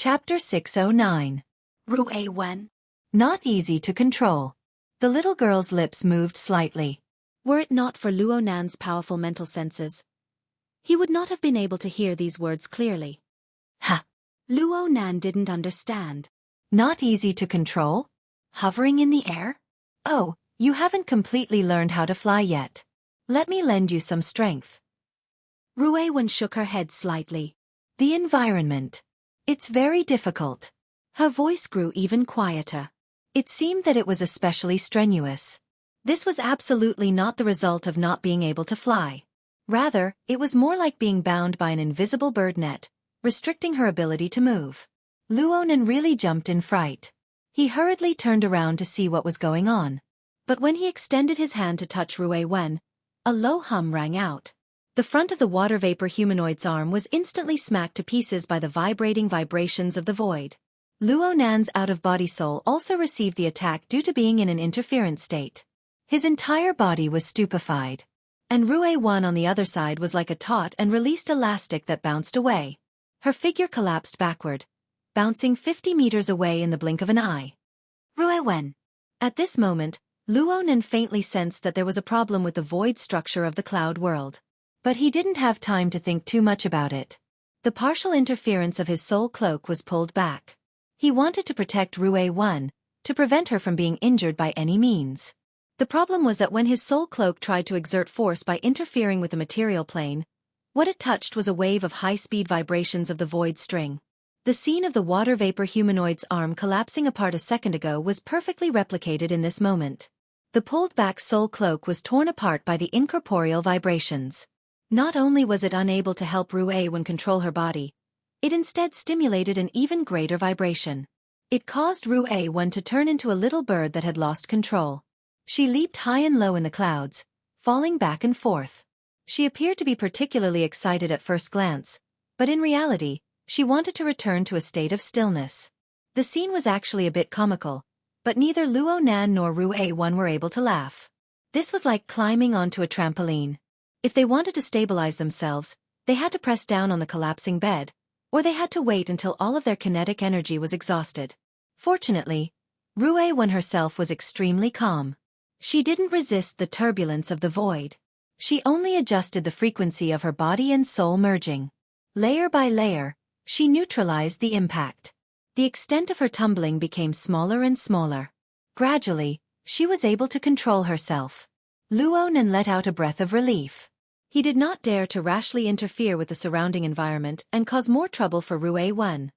Chapter 609. Ruei Wen. Not easy to control. The little girl's lips moved slightly. Were it not for Luo Nan's powerful mental senses, he would not have been able to hear these words clearly. Ha! Luo Nan didn't understand. Not easy to control? Hovering in the air? Oh, you haven't completely learned how to fly yet. Let me lend you some strength. Ruei Wen shook her head slightly. The environment. It's very difficult. Her voice grew even quieter. It seemed that it was especially strenuous. This was absolutely not the result of not being able to fly. Rather, it was more like being bound by an invisible bird net, restricting her ability to move. Luo Nan really jumped in fright. He hurriedly turned around to see what was going on. But when he extended his hand to touch Ruei Wen, a low hum rang out. The front of the water vapor humanoid's arm was instantly smacked to pieces by the vibrating vibrations of the void. Luo Nan's out-of-body soul also received the attack due to being in an interference state. His entire body was stupefied. And Ruei Wen on the other side was like a taut and released elastic that bounced away. Her figure collapsed backward, bouncing 50 meters away in the blink of an eye. Ruei Wen. At this moment, Luo Nan faintly sensed that there was a problem with the void structure of the cloud world. But he didn't have time to think too much about it. The partial interference of his soul cloak was pulled back. He wanted to protect Ruei Wen, to prevent her from being injured by any means. The problem was that when his soul cloak tried to exert force by interfering with the material plane, what it touched was a wave of high-speed vibrations of the void string. The scene of the water vapor humanoid's arm collapsing apart a second ago was perfectly replicated in this moment. The pulled-back soul cloak was torn apart by the incorporeal vibrations. Not only was it unable to help Ruei Wen control her body, it instead stimulated an even greater vibration. It caused Ruei Wen to turn into a little bird that had lost control. She leaped high and low in the clouds, falling back and forth. She appeared to be particularly excited at first glance, but in reality, she wanted to return to a state of stillness. The scene was actually a bit comical, but neither Luo Nan nor Ruei Wen were able to laugh. This was like climbing onto a trampoline. If they wanted to stabilize themselves, they had to press down on the collapsing bed, or they had to wait until all of their kinetic energy was exhausted. Fortunately, Ruei Wen herself was extremely calm. She didn't resist the turbulence of the void. She only adjusted the frequency of her body and soul merging. Layer by layer, she neutralized the impact. The extent of her tumbling became smaller and smaller. Gradually, she was able to control herself. Luo Nan let out a breath of relief. He did not dare to rashly interfere with the surrounding environment and cause more trouble for Ruei Wen.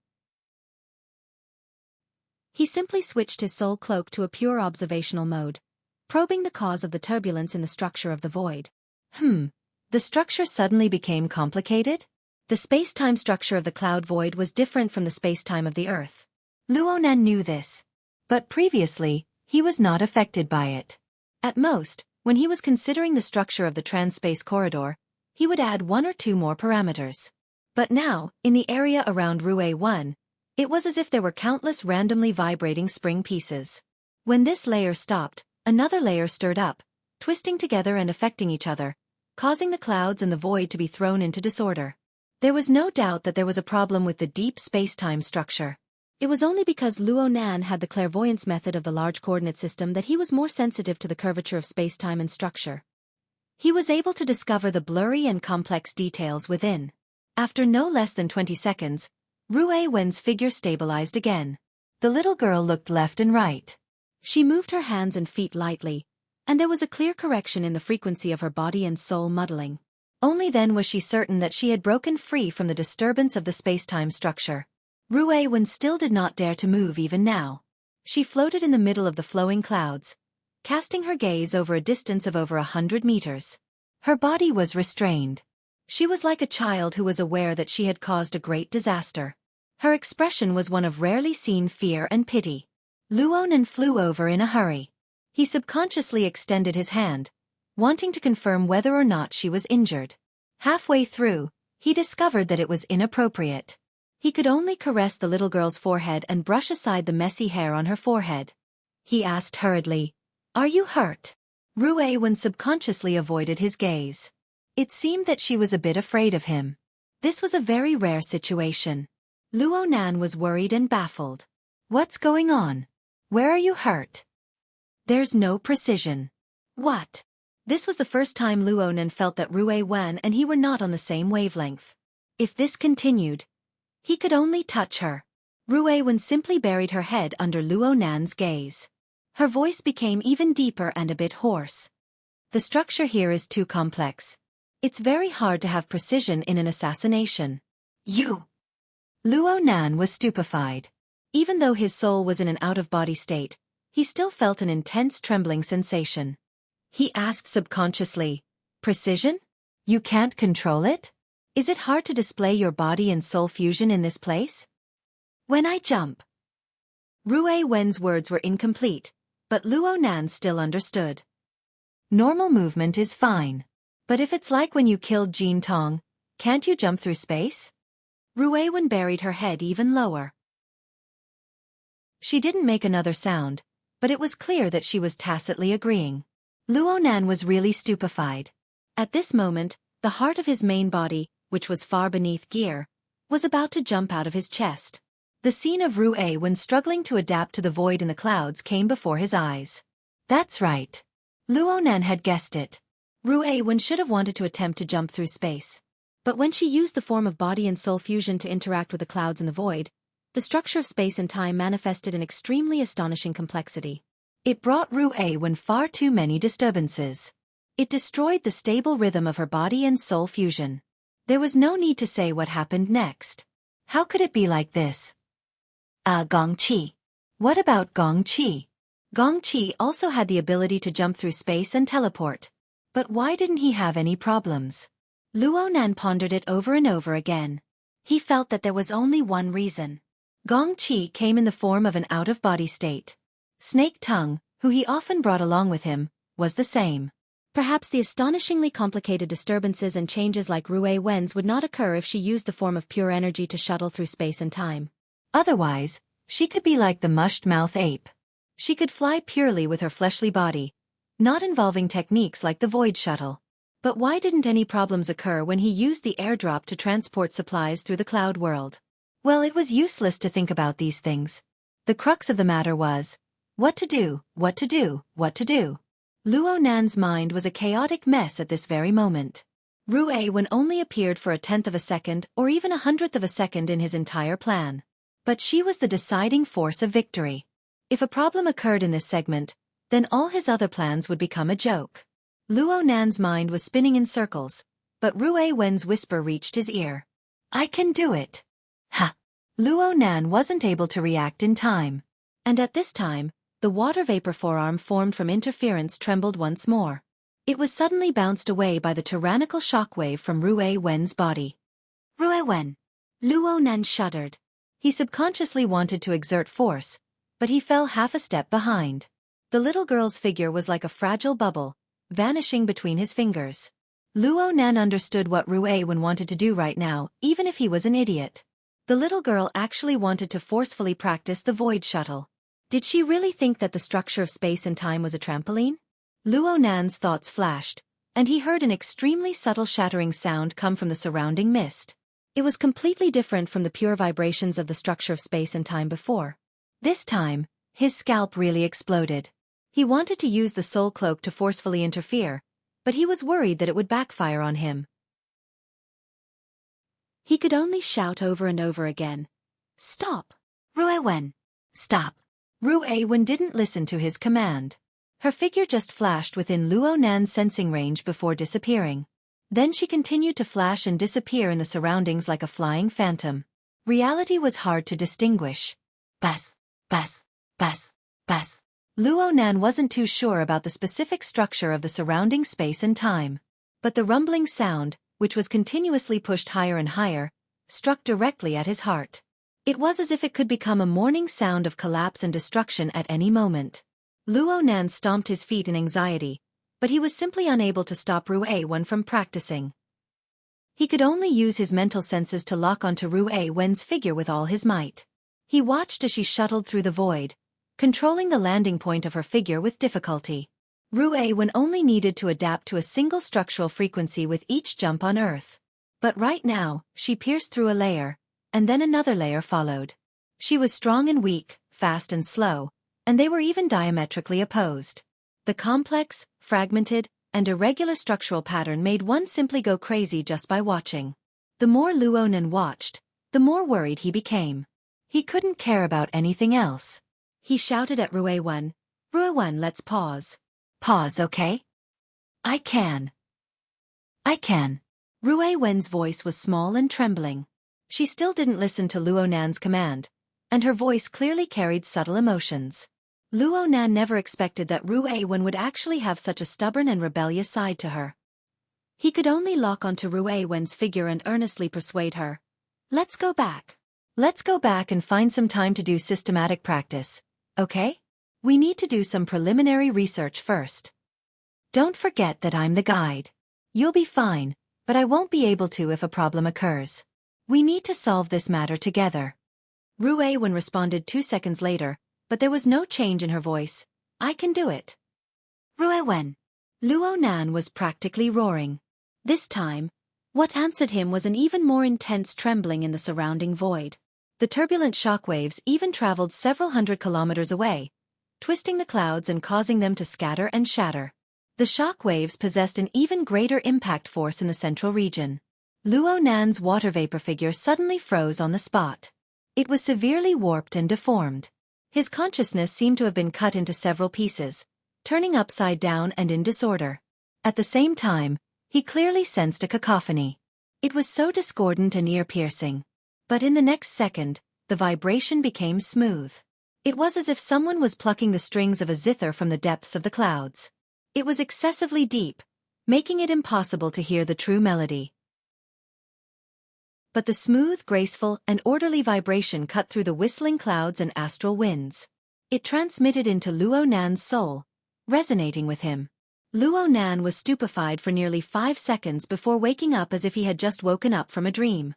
He simply switched his soul cloak to a pure observational mode, probing the cause of the turbulence in the structure of the void. The structure suddenly became complicated? The space-time structure of the cloud void was different from the space-time of the Earth. Luo Nan knew this. But previously, he was not affected by it. At most, when he was considering the structure of the trans-space corridor, he would add one or two more parameters. But now, in the area around Ruei Wen, it was as if there were countless randomly vibrating spring pieces. When this layer stopped, another layer stirred up, twisting together and affecting each other, causing the clouds and the void to be thrown into disorder. There was no doubt that there was a problem with the deep space-time structure. It was only because Luo Nan had the clairvoyance method of the large coordinate system that he was more sensitive to the curvature of space-time and structure. He was able to discover the blurry and complex details within. After no less than 20 seconds, Ruei Wen's figure stabilized again. The little girl looked left and right. She moved her hands and feet lightly, and there was a clear correction in the frequency of her body and soul muddling. Only then was she certain that she had broken free from the disturbance of the space-time structure. Ruei Wen still did not dare to move even now. She floated in the middle of the flowing clouds, casting her gaze over a distance of over 100 meters. Her body was restrained. She was like a child who was aware that she had caused a great disaster. Her expression was one of rarely seen fear and pity. Luo Nan flew over in a hurry. He subconsciously extended his hand, wanting to confirm whether or not she was injured. Halfway through, he discovered that it was inappropriate. He could only caress the little girl's forehead and brush aside the messy hair on her forehead. He asked hurriedly, "Are you hurt?" Ruei Wen subconsciously avoided his gaze. It seemed that she was a bit afraid of him. This was a very rare situation. Luo Nan was worried and baffled. What's going on? Where are you hurt? There's no precision. What? This was the first time Luo Nan felt that Rui Wan and he were not on the same wavelength. If this continued, he could only touch her. Rui Wan simply buried her head under Luo Nan's gaze. Her voice became even deeper and a bit hoarse. The structure here is too complex. It's very hard to have precision in an assassination. You! Luo Nan was stupefied. Even though his soul was in an out-of-body state, he still felt an intense trembling sensation. He asked subconsciously, "Precision? You can't control it? Is it hard to display your body and soul fusion in this place?" When I jump. Rui Wen's words were incomplete, but Luo Nan still understood. Normal movement is fine. But if it's like when you killed Jin Tong, can't you jump through space? Rui Wen buried her head even lower. She didn't make another sound, but it was clear that she was tacitly agreeing. Luo Nan was really stupefied. At this moment, the heart of his main body, which was far beneath gear, was about to jump out of his chest. The scene of Rui Wen struggling to adapt to the void in the clouds came before his eyes. That's right. Luo Nan had guessed it. Rui Wen should have wanted to attempt to jump through space. But when she used the form of body and soul fusion to interact with the clouds in the void, the structure of space and time manifested an extremely astonishing complexity. It brought Rui Wen far too many disturbances. It destroyed the stable rhythm of her body and soul fusion. There was no need to say what happened next. How could it be like this? Gong Qi. What about Gong Qi? Gong Qi also had the ability to jump through space and teleport. But why didn't he have any problems? Luo Nan pondered it over and over again. He felt that there was only one reason. Gong Qi came in the form of an out-of-body state. Snake Tongue, who he often brought along with him, was the same. Perhaps the astonishingly complicated disturbances and changes like Rui Wen's would not occur if she used the form of pure energy to shuttle through space and time. Otherwise, she could be like the mushed-mouth ape. She could fly purely with her fleshly body, not involving techniques like the void shuttle. But why didn't any problems occur when he used the airdrop to transport supplies through the cloud world? Well, it was useless to think about these things. The crux of the matter was, what to do, what to do, what to do. Luo Nan's mind was a chaotic mess at this very moment. Rui Wen only appeared for 1/10 of a second or even 1/100th of a second in his entire plan. But she was the deciding force of victory. If a problem occurred in this segment, then all his other plans would become a joke. Luo Nan's mind was spinning in circles, but Rui Wen's whisper reached his ear. I can do it. Ha! Luo Nan wasn't able to react in time. And at this time, the water vapor forearm formed from interference trembled once more. It was suddenly bounced away by the tyrannical shockwave from Rui Wen's body. Rui Wen! Luo Nan shuddered. He subconsciously wanted to exert force, but he fell half a step behind. The little girl's figure was like a fragile bubble, vanishing between his fingers. Luo Nan understood what Rui Wen wanted to do right now, even if he was an idiot. The little girl actually wanted to forcefully practice the void shuttle. Did she really think that the structure of space and time was a trampoline? Luo Nan's thoughts flashed, and he heard an extremely subtle shattering sound come from the surrounding mist. It was completely different from the pure vibrations of the structure of space and time before. This time, his scalp really exploded. He wanted to use the soul cloak to forcefully interfere, but he was worried that it would backfire on him. He could only shout over and over again. Stop! Rui Wen! Stop! Rui Wen didn't listen to his command. Her figure just flashed within Luo Nan's sensing range before disappearing. Then she continued to flash and disappear in the surroundings like a flying phantom. Reality was hard to distinguish. Bas, bas, bas, bas. Luo Nan wasn't too sure about the specific structure of the surrounding space and time. But the rumbling sound, which was continuously pushed higher and higher, struck directly at his heart. It was as if it could become a mourning sound of collapse and destruction at any moment. Luo Nan stomped his feet in anxiety, but he was simply unable to stop Rui Wen from practicing. He could only use his mental senses to lock onto Rui Wen's figure with all his might. He watched as she shuttled through the void, controlling the landing point of her figure with difficulty. Rui Wen only needed to adapt to a single structural frequency with each jump on Earth. But right now, she pierced through a layer, and then another layer followed. She was strong and weak, fast and slow, and they were even diametrically opposed. The complex, fragmented, and irregular structural pattern made one simply go crazy just by watching. The more Luonan watched, the more worried he became. He couldn't care about anything else. He shouted at Ruiwen, "Ruiwen, let's pause." "Pause, okay?" I can." Ruiwen's voice was small and trembling. She still didn't listen to Luonan's command, and her voice clearly carried subtle emotions. Luonan never expected that Ruiwen would actually have such a stubborn and rebellious side to her. He could only lock onto Ruiwen's figure and earnestly persuade her. Let's go back. Let's go back and find some time to do systematic practice, okay? We need to do some preliminary research first. Don't forget that I'm the guide. You'll be fine, but I won't be able to if a problem occurs. We need to solve this matter together. Ruiwen responded 2 seconds later, but there was no change in her voice. I can do it. Ruiwen. Luonan was practically roaring. This time, what answered him was an even more intense trembling in the surrounding void. The turbulent shockwaves even traveled several hundred kilometers away, twisting the clouds and causing them to scatter and shatter. The shockwaves possessed an even greater impact force in the central region. Luonan's water vapor figure suddenly froze on the spot. It was severely warped and deformed. His consciousness seemed to have been cut into several pieces, turning upside down and in disorder. At the same time, he clearly sensed a cacophony. It was so discordant and ear-piercing. But in the next second, the vibration became smooth. It was as if someone was plucking the strings of a zither from the depths of the clouds. It was excessively deep, making it impossible to hear the true melody. But the smooth, graceful, and orderly vibration cut through the whistling clouds and astral winds. It transmitted into Luonan's soul, resonating with him. Luonan was stupefied for nearly 5 seconds before waking up as if he had just woken up from a dream.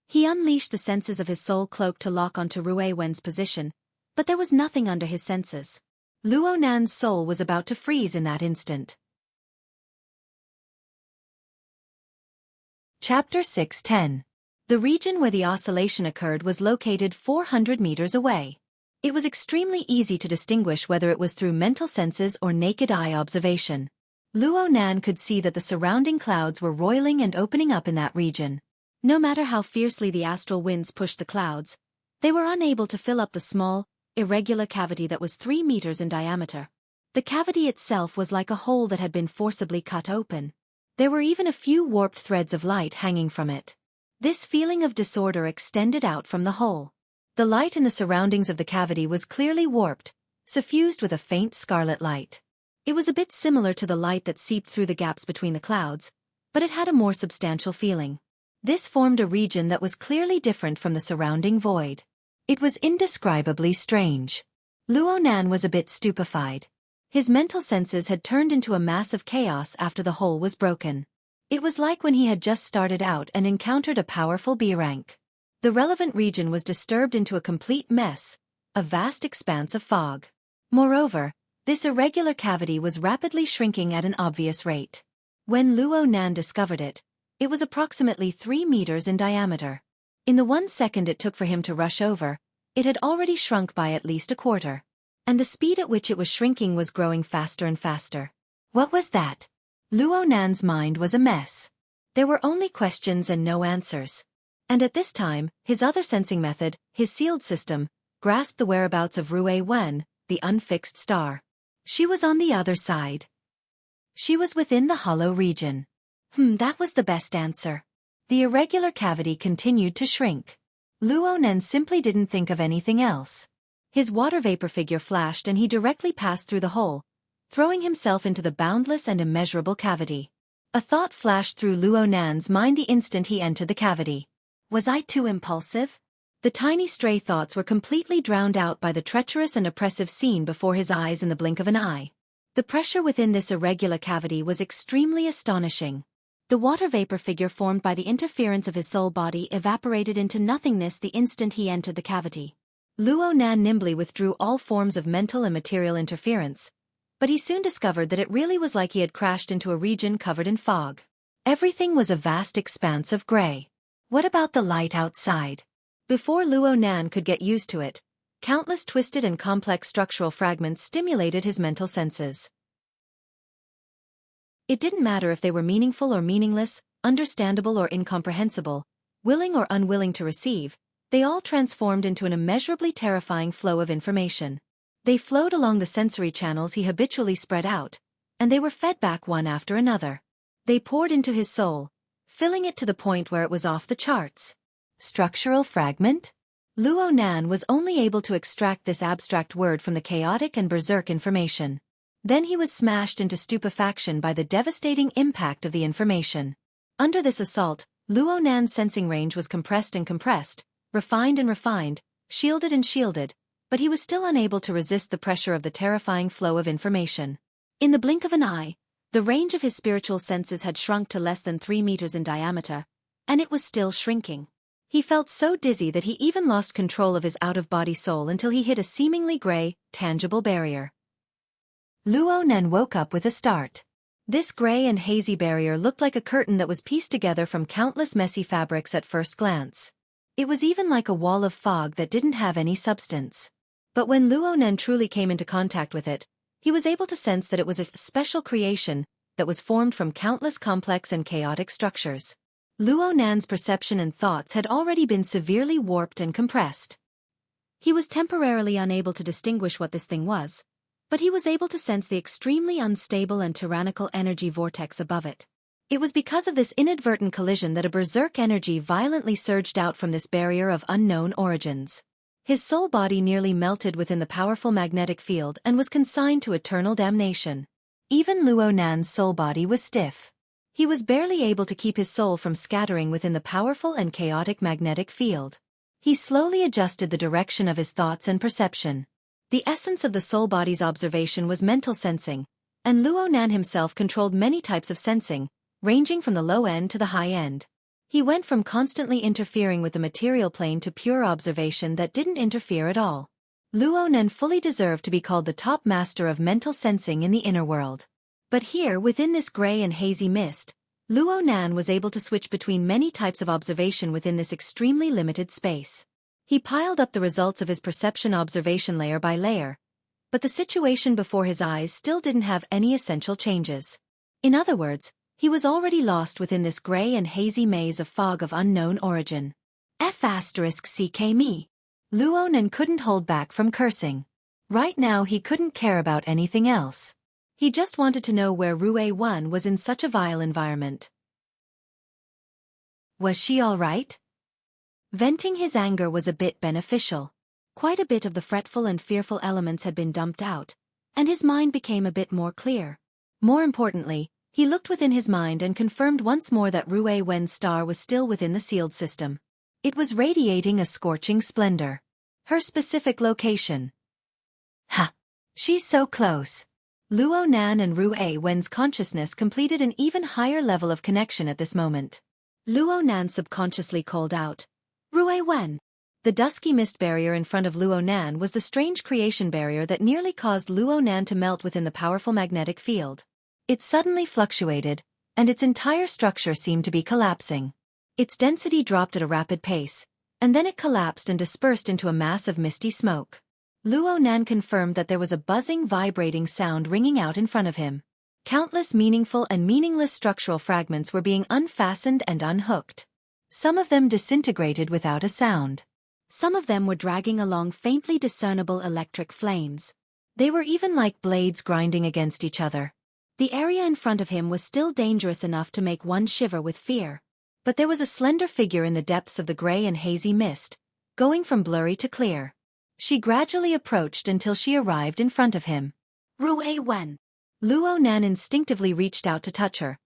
He unleashed the senses of his soul cloak to lock onto Ruiwen's position, but there was nothing under his senses. Luonan's soul was about to freeze in that instant. Chapter 6:10. The region where the oscillation occurred was located 400 meters away. It was extremely easy to distinguish whether it was through mental senses or naked eye observation. Luonan could see that the surrounding clouds were roiling and opening up in that region. No matter how fiercely the astral winds pushed the clouds, they were unable to fill up the small, irregular cavity that was 3 meters in diameter. The cavity itself was like a hole that had been forcibly cut open. There were even a few warped threads of light hanging from it. This feeling of disorder extended out from the hole. The light in the surroundings of the cavity was clearly warped, suffused with a faint scarlet light. It was a bit similar to the light that seeped through the gaps between the clouds, but it had a more substantial feeling. This formed a region that was clearly different from the surrounding void. It was indescribably strange. Luonan was a bit stupefied. His mental senses had turned into a mass of chaos after the hole was broken. It was like when he had just started out and encountered a powerful B rank. The relevant region was disturbed into a complete mess, a vast expanse of fog. Moreover, this irregular cavity was rapidly shrinking at an obvious rate. When Luonan discovered it, it was approximately 3 meters in diameter. In the 1 second it took for him to rush over, it had already shrunk by at least a quarter. And the speed at which it was shrinking was growing faster and faster. What was that? Luonan's mind was a mess. There were only questions and no answers. And at this time, his other sensing method, his sealed system, grasped the whereabouts of Ruiwen, the unfixed star. She was on the other side. She was within the hollow region. That was the best answer. The irregular cavity continued to shrink. Luonan simply didn't think of anything else. His water vapor figure flashed and he directly passed through the hole, throwing himself into the boundless and immeasurable cavity. A thought flashed through Luonan's mind the instant he entered the cavity. Was I too impulsive? The tiny stray thoughts were completely drowned out by the treacherous and oppressive scene before his eyes in the blink of an eye. The pressure within this irregular cavity was extremely astonishing. The water vapor figure formed by the interference of his soul body evaporated into nothingness the instant he entered the cavity. Luonan nimbly withdrew all forms of mental and material interference, but he soon discovered that it really was like he had crashed into a region covered in fog. Everything was a vast expanse of gray. What about the light outside? Before Luo Nan could get used to it, countless twisted and complex structural fragments stimulated his mental senses. It didn't matter if they were meaningful or meaningless, understandable or incomprehensible, willing or unwilling to receive, they all transformed into an immeasurably terrifying flow of information. They flowed along the sensory channels he habitually spread out, and they were fed back one after another. They poured into his soul, filling it to the point where it was off the charts. Structural fragment? Luo Nan was only able to extract this abstract word from the chaotic and berserk information. Then he was smashed into stupefaction by the devastating impact of the information. Under this assault, Luo Nan's sensing range was compressed and compressed, refined and refined, shielded and shielded, but he was still unable to resist the pressure of the terrifying flow of information. In the blink of an eye, the range of his spiritual senses had shrunk to less than 3 meters in diameter, and it was still shrinking. He felt so dizzy that he even lost control of his out-of-body soul until he hit a seemingly gray, tangible barrier. Luo Nan woke up with a start. This gray and hazy barrier looked like a curtain that was pieced together from countless messy fabrics at first glance. It was even like a wall of fog that didn't have any substance. But when Luo Nan truly came into contact with it, he was able to sense that it was a special creation that was formed from countless complex and chaotic structures. Luo Nan's perception and thoughts had already been severely warped and compressed. He was temporarily unable to distinguish what this thing was, but he was able to sense the extremely unstable and tyrannical energy vortex above it. It was because of this inadvertent collision that a berserk energy violently surged out from this barrier of unknown origins. His soul body nearly melted within the powerful magnetic field and was consigned to eternal damnation. Even Luo Nan's soul body was stiff. He was barely able to keep his soul from scattering within the powerful and chaotic magnetic field. He slowly adjusted the direction of his thoughts and perception. The essence of the soul body's observation was mental sensing, and Luo Nan himself controlled many types of sensing, ranging from the low end to the high end. He went from constantly interfering with the material plane to pure observation that didn't interfere at all. Luo Nan fully deserved to be called the top master of mental sensing in the inner world. But here, within this gray and hazy mist, Luo Nan was able to switch between many types of observation within this extremely limited space. He piled up the results of his perception observation layer by layer, but the situation before his eyes still didn't have any essential changes. In other words, he was already lost within this gray and hazy maze of fog of unknown origin. F***ck me. Luo Nan couldn't hold back from cursing. Right now he couldn't care about anything else. He just wanted to know where Rue 1 was in such a vile environment. Was she all right? Venting his anger was a bit beneficial. Quite a bit of the fretful and fearful elements had been dumped out, and his mind became a bit more clear. More importantly, he looked within his mind and confirmed once more that Rue Wen's star was still within the sealed system. It was radiating a scorching splendor. Her specific location. Ha! She's so close. Luo Nan and Rue Wen's consciousness completed an even higher level of connection at this moment. Luo Nan subconsciously called out, Rue Wen. The dusky mist barrier in front of Luo Nan was the strange creation barrier that nearly caused Luo Nan to melt within the powerful magnetic field. It suddenly fluctuated, and its entire structure seemed to be collapsing. Its density dropped at a rapid pace, and then it collapsed and dispersed into a mass of misty smoke. Luo Nan confirmed that there was a buzzing, vibrating sound ringing out in front of him. Countless meaningful and meaningless structural fragments were being unfastened and unhooked. Some of them disintegrated without a sound. Some of them were dragging along faintly discernible electric flames. They were even like blades grinding against each other. The area in front of him was still dangerous enough to make one shiver with fear. But there was a slender figure in the depths of the gray and hazy mist, going from blurry to clear. She gradually approached until she arrived in front of him. Rue Wen. Luo Nan instinctively reached out to touch her,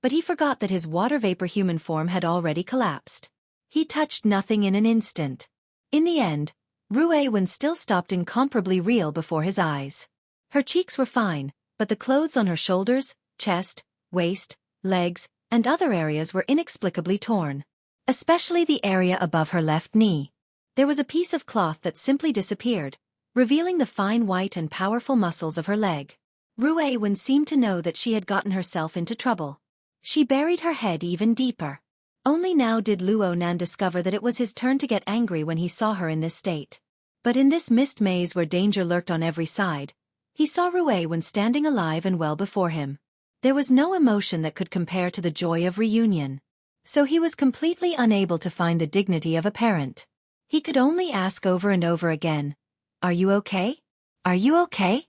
but he forgot that his water vapor human form had already collapsed. He touched nothing in an instant. In the end, Rue Wen still stopped incomparably real before his eyes. Her cheeks were fine, but the clothes on her shoulders, chest, waist, legs, and other areas were inexplicably torn. Especially the area above her left knee. There was a piece of cloth that simply disappeared, revealing the fine white and powerful muscles of her leg. Rue Wen seemed to know that she had gotten herself into trouble. She buried her head even deeper. Only now did Luo Nan discover that it was his turn to get angry when he saw her in this state. But in this mist maze where danger lurked on every side, he saw Rui Wen standing alive and well before him. There was no emotion that could compare to the joy of reunion. So he was completely unable to find the dignity of a parent. He could only ask over and over again, "Are you okay? Are you okay?"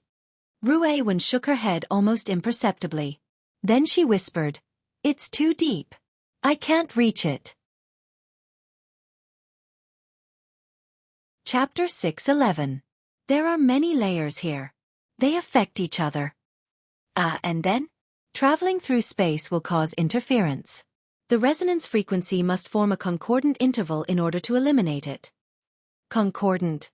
Rui Wen shook her head almost imperceptibly. Then she whispered, "It's too deep. I can't reach it." Chapter 6:11. There are many layers here. They affect each other. And then? Traveling through space will cause interference. The resonance frequency must form a concordant interval in order to eliminate it. Concordant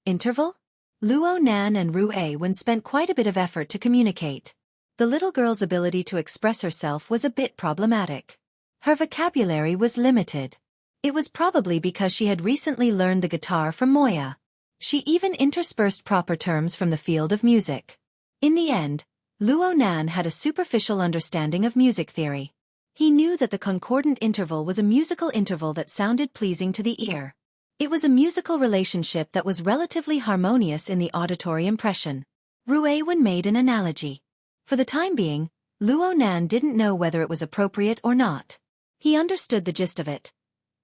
interval? Luo Nan and Rui Wen spent quite a bit of effort to communicate. The little girl's ability to express herself was a bit problematic. Her vocabulary was limited. It was probably because she had recently learned the guitar from Moya. She even interspersed proper terms from the field of music. In the end, Luo Nan had a superficial understanding of music theory. He knew that the concordant interval was a musical interval that sounded pleasing to the ear. It was a musical relationship that was relatively harmonious in the auditory impression. Rui Wen made an analogy. For the time being, Luo Nan didn't know whether it was appropriate or not. He understood the gist of it.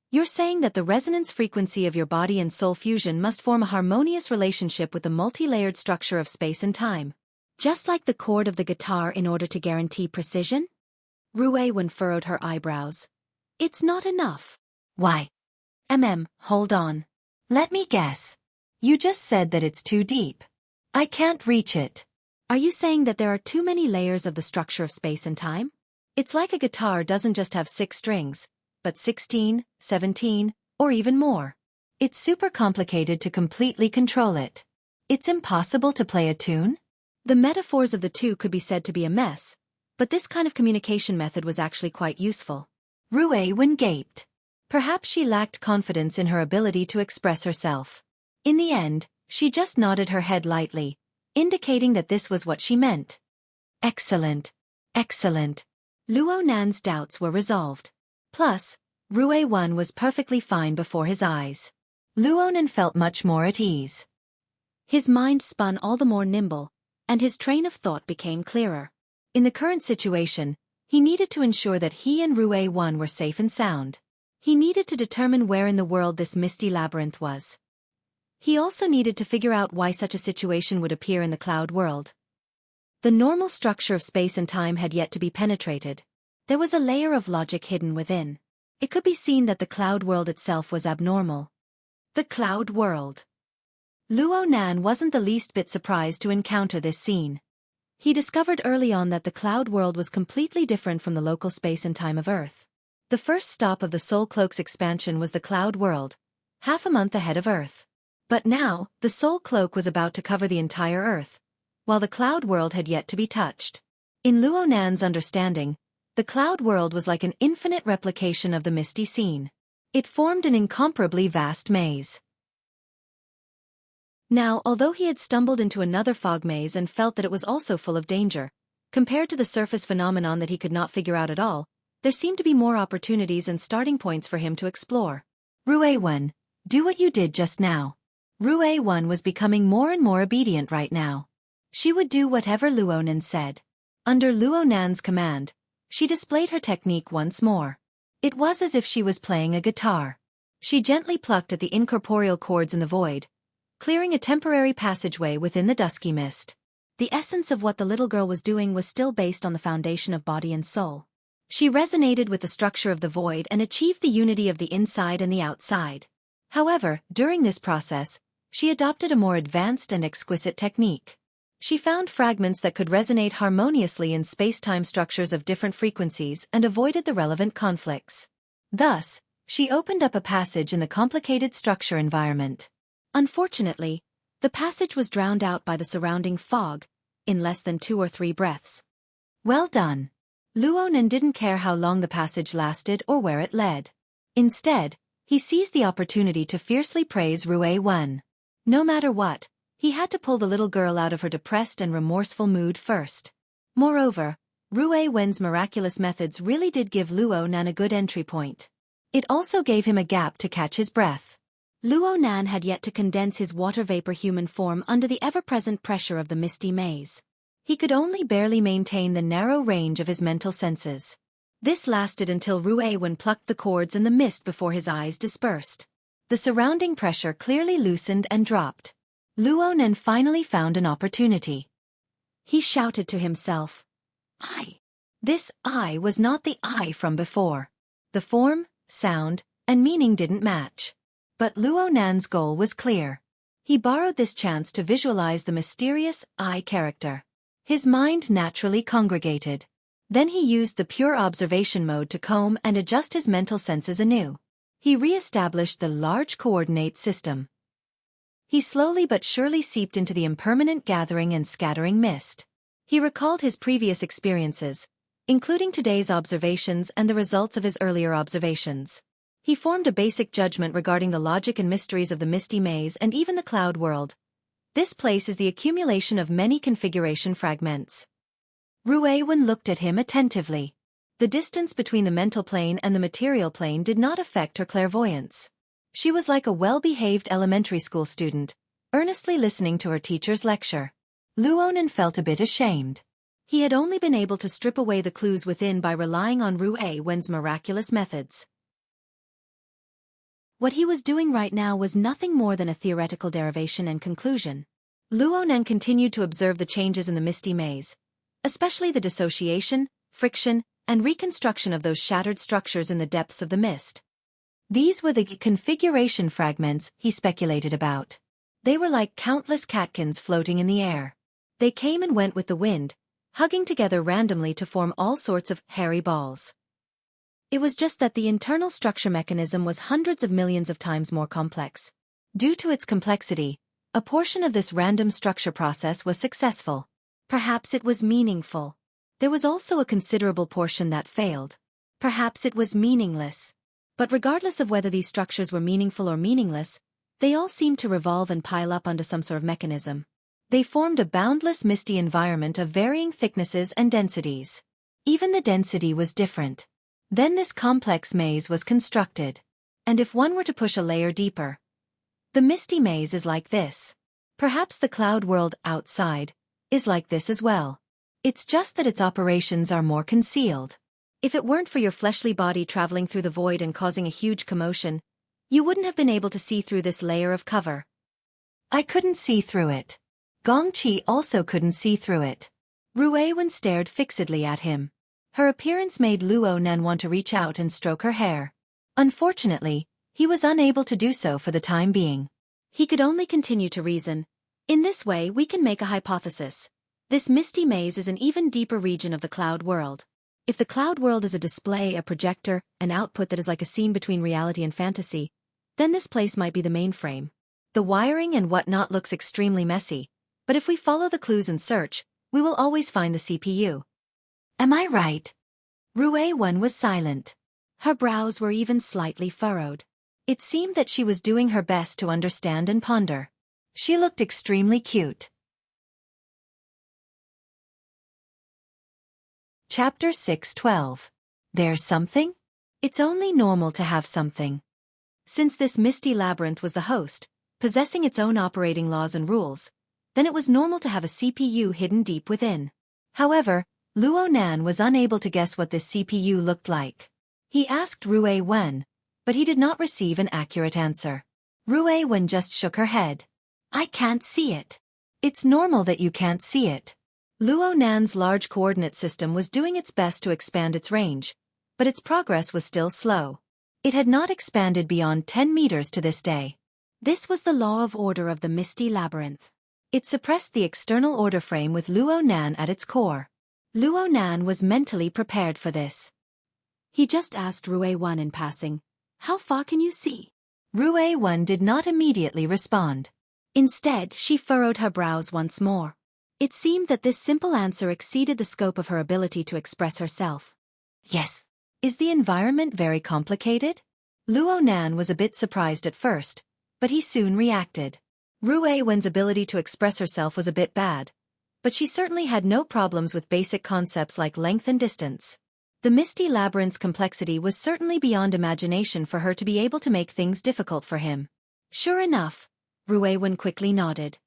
You're saying that the resonance frequency of your body and soul fusion must form a harmonious relationship with the multi-layered structure of space and time. Just like the chord of the guitar in order to guarantee precision? Rui Wen furrowed her eyebrows. It's not enough. Why? Hold on. Let me guess. You just said that it's too deep. I can't reach it. Are you saying that there are too many layers of the structure of space and time? It's like a guitar doesn't just have 6 strings, but 16, 17, or even more. It's super complicated to completely control it. It's impossible to play a tune? The metaphors of the two could be said to be a mess, but this kind of communication method was actually quite useful. Rui Wen gaped. Perhaps she lacked confidence in her ability to express herself. In the end, she just nodded her head lightly, indicating that this was what she meant. Excellent. Excellent. Luo Nan's doubts were resolved. Plus, Rui Wen was perfectly fine before his eyes. Luo Nan felt much more at ease. His mind spun all the more nimble, and his train of thought became clearer. In the current situation, he needed to ensure that he and Rui Wen were safe and sound. He needed to determine where in the world this misty labyrinth was. He also needed to figure out why such a situation would appear in the cloud world. The normal structure of space and time had yet to be penetrated. There was a layer of logic hidden within. It could be seen that the cloud world itself was abnormal. The cloud world. Luo Nan wasn't the least bit surprised to encounter this scene. He discovered early on that the cloud world was completely different from the local space and time of Earth. The first stop of the Soul Cloak's expansion was the cloud world, half a month ahead of Earth. But now, the Soul Cloak was about to cover the entire Earth, while the cloud world had yet to be touched. In Luo Nan's understanding, the cloud world was like an infinite replication of the misty scene. It formed an incomparably vast maze. Now, although he had stumbled into another fog maze and felt that it was also full of danger, compared to the surface phenomenon that he could not figure out at all, there seemed to be more opportunities and starting points for him to explore. Rui Wen, do what you did just now. Rui Wen was becoming more and more obedient right now. She would do whatever Luo Nan said. Under Luo Nan's command, she displayed her technique once more. It was as if she was playing a guitar. She gently plucked at the incorporeal chords in the void, clearing a temporary passageway within the dusky mist. The essence of what the little girl was doing was still based on the foundation of body and soul. She resonated with the structure of the void and achieved the unity of the inside and the outside. However, during this process, she adopted a more advanced and exquisite technique. She found fragments that could resonate harmoniously in space-time structures of different frequencies and avoided the relevant conflicts. Thus, she opened up a passage in the complicated structure environment. Unfortunately, the passage was drowned out by the surrounding fog, in less than 2 or 3 breaths. Well done. Luo Nan didn't care how long the passage lasted or where it led. Instead, he seized the opportunity to fiercely praise Rui Wen. No matter what, he had to pull the little girl out of her depressed and remorseful mood first. Moreover, Ruo Wen's miraculous methods really did give Luo Nan a good entry point. It also gave him a gap to catch his breath. Luo Nan had yet to condense his water vapor human form under the ever-present pressure of the misty maze. He could only barely maintain the narrow range of his mental senses. This lasted until Ruo Wen plucked the cords in the mist before his eyes dispersed. The surrounding pressure clearly loosened and dropped. Luo Nan finally found an opportunity. He shouted to himself, "I." This "I" was not the "I" from before. The form, sound, and meaning didn't match. But Luo Nan's goal was clear. He borrowed this chance to visualize the mysterious "I" character. His mind naturally congregated. Then he used the pure observation mode to comb and adjust his mental senses anew. He re-established the large coordinate system. He slowly but surely seeped into the impermanent gathering and scattering mist. He recalled his previous experiences, including today's observations and the results of his earlier observations. He formed a basic judgment regarding the logic and mysteries of the misty maze and even the cloud world. This place is the accumulation of many configuration fragments. Ruo Wen looked at him attentively. The distance between the mental plane and the material plane did not affect her clairvoyance. She was like a well-behaved elementary school student, earnestly listening to her teacher's lecture. Luo Nan felt a bit ashamed. He had only been able to strip away the clues within by relying on Ruo Wen's miraculous methods. What he was doing right now was nothing more than a theoretical derivation and conclusion. Luo Nan continued to observe the changes in the misty maze, especially the dissociation, friction, and reconstruction of those shattered structures in the depths of the mist. These were the configuration fragments he speculated about. They were like countless catkins floating in the air. They came and went with the wind, hugging together randomly to form all sorts of hairy balls. It was just that the internal structure mechanism was hundreds of millions of times more complex. Due to its complexity, a portion of this random structure process was successful. Perhaps it was meaningful. There was also a considerable portion that failed. Perhaps it was meaningless. But regardless of whether these structures were meaningful or meaningless, they all seemed to revolve and pile up under some sort of mechanism. They formed a boundless misty environment of varying thicknesses and densities. Even the density was different. Then this complex maze was constructed. And if one were to push a layer deeper, the misty maze is like this. Perhaps the cloud world outside is like this as well. It's just that its operations are more concealed. If it weren't for your fleshly body traveling through the void and causing a huge commotion, you wouldn't have been able to see through this layer of cover. I couldn't see through it. Gongqi also couldn't see through it. Ruo Wen stared fixedly at him. Her appearance made Luo Nan want to reach out and stroke her hair. Unfortunately, he was unable to do so for the time being. He could only continue to reason. In this way we can make a hypothesis. This misty maze is an even deeper region of the cloud world. If the cloud world is a display, a projector, an output that is like a scene between reality and fantasy, then this place might be the mainframe. The wiring and whatnot looks extremely messy, but if we follow the clues and search, we will always find the CPU. Am I right? Ruo Wen was silent. Her brows were even slightly furrowed. It seemed that she was doing her best to understand and ponder. She looked extremely cute. Chapter 6:12. There's something? It's only normal to have something. Since this misty labyrinth was the host, possessing its own operating laws and rules, then it was normal to have a CPU hidden deep within. However, Luo Nan was unable to guess what this CPU looked like. He asked Ruo Wen, but he did not receive an accurate answer. Ruo Wen just shook her head. I can't see it. It's normal that you can't see it. Luo Nan's large coordinate system was doing its best to expand its range, but its progress was still slow. It had not expanded beyond 10 meters to this day. This was the law of order of the misty labyrinth. It suppressed the external order frame with Luo Nan at its core. Luo Nan was mentally prepared for this. He just asked Ruo Wen in passing, "How far can you see?" Ruo Wen did not immediately respond. Instead, she furrowed her brows once more. It seemed that this simple answer exceeded the scope of her ability to express herself. Yes. Is the environment very complicated? Luo Nan was a bit surprised at first, but he soon reacted. Ruo Wen's ability to express herself was a bit bad, but she certainly had no problems with basic concepts like length and distance. The misty labyrinth's complexity was certainly beyond imagination for her to be able to make things difficult for him. Sure enough, Ruiwen quickly nodded.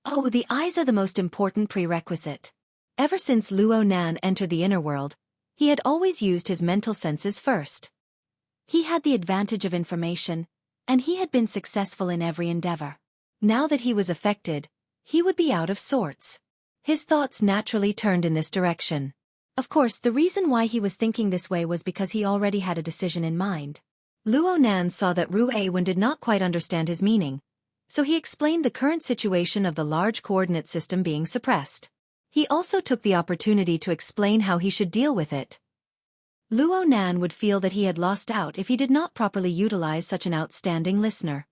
Oh, the eyes are the most important prerequisite. Ever since Luo Nan entered the inner world, he had always used his mental senses first. He had the advantage of information, and he had been successful in every endeavor. Now that he was affected, he would be out of sorts. His thoughts naturally turned in this direction. Of course, the reason why he was thinking this way was because he already had a decision in mind. Luo Nan saw that Ruiwen did not quite understand his meaning, so he explained the current situation of the large coordinate system being suppressed. He also took the opportunity to explain how he should deal with it. Luo Nan would feel that he had lost out if he did not properly utilize such an outstanding listener.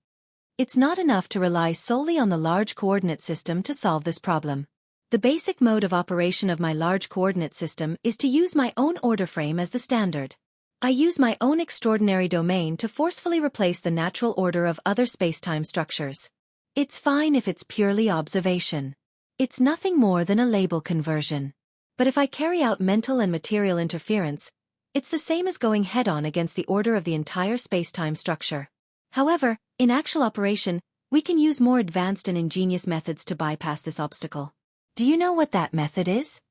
It's not enough to rely solely on the large coordinate system to solve this problem. The basic mode of operation of my large coordinate system is to use my own order frame as the standard. I use my own extraordinary domain to forcefully replace the natural order of other spacetime structures. It's fine if it's purely observation. It's nothing more than a label conversion. But if I carry out mental and material interference, it's the same as going head-on against the order of the entire spacetime structure. However, in actual operation, we can use more advanced and ingenious methods to bypass this obstacle. Do you know what that method is?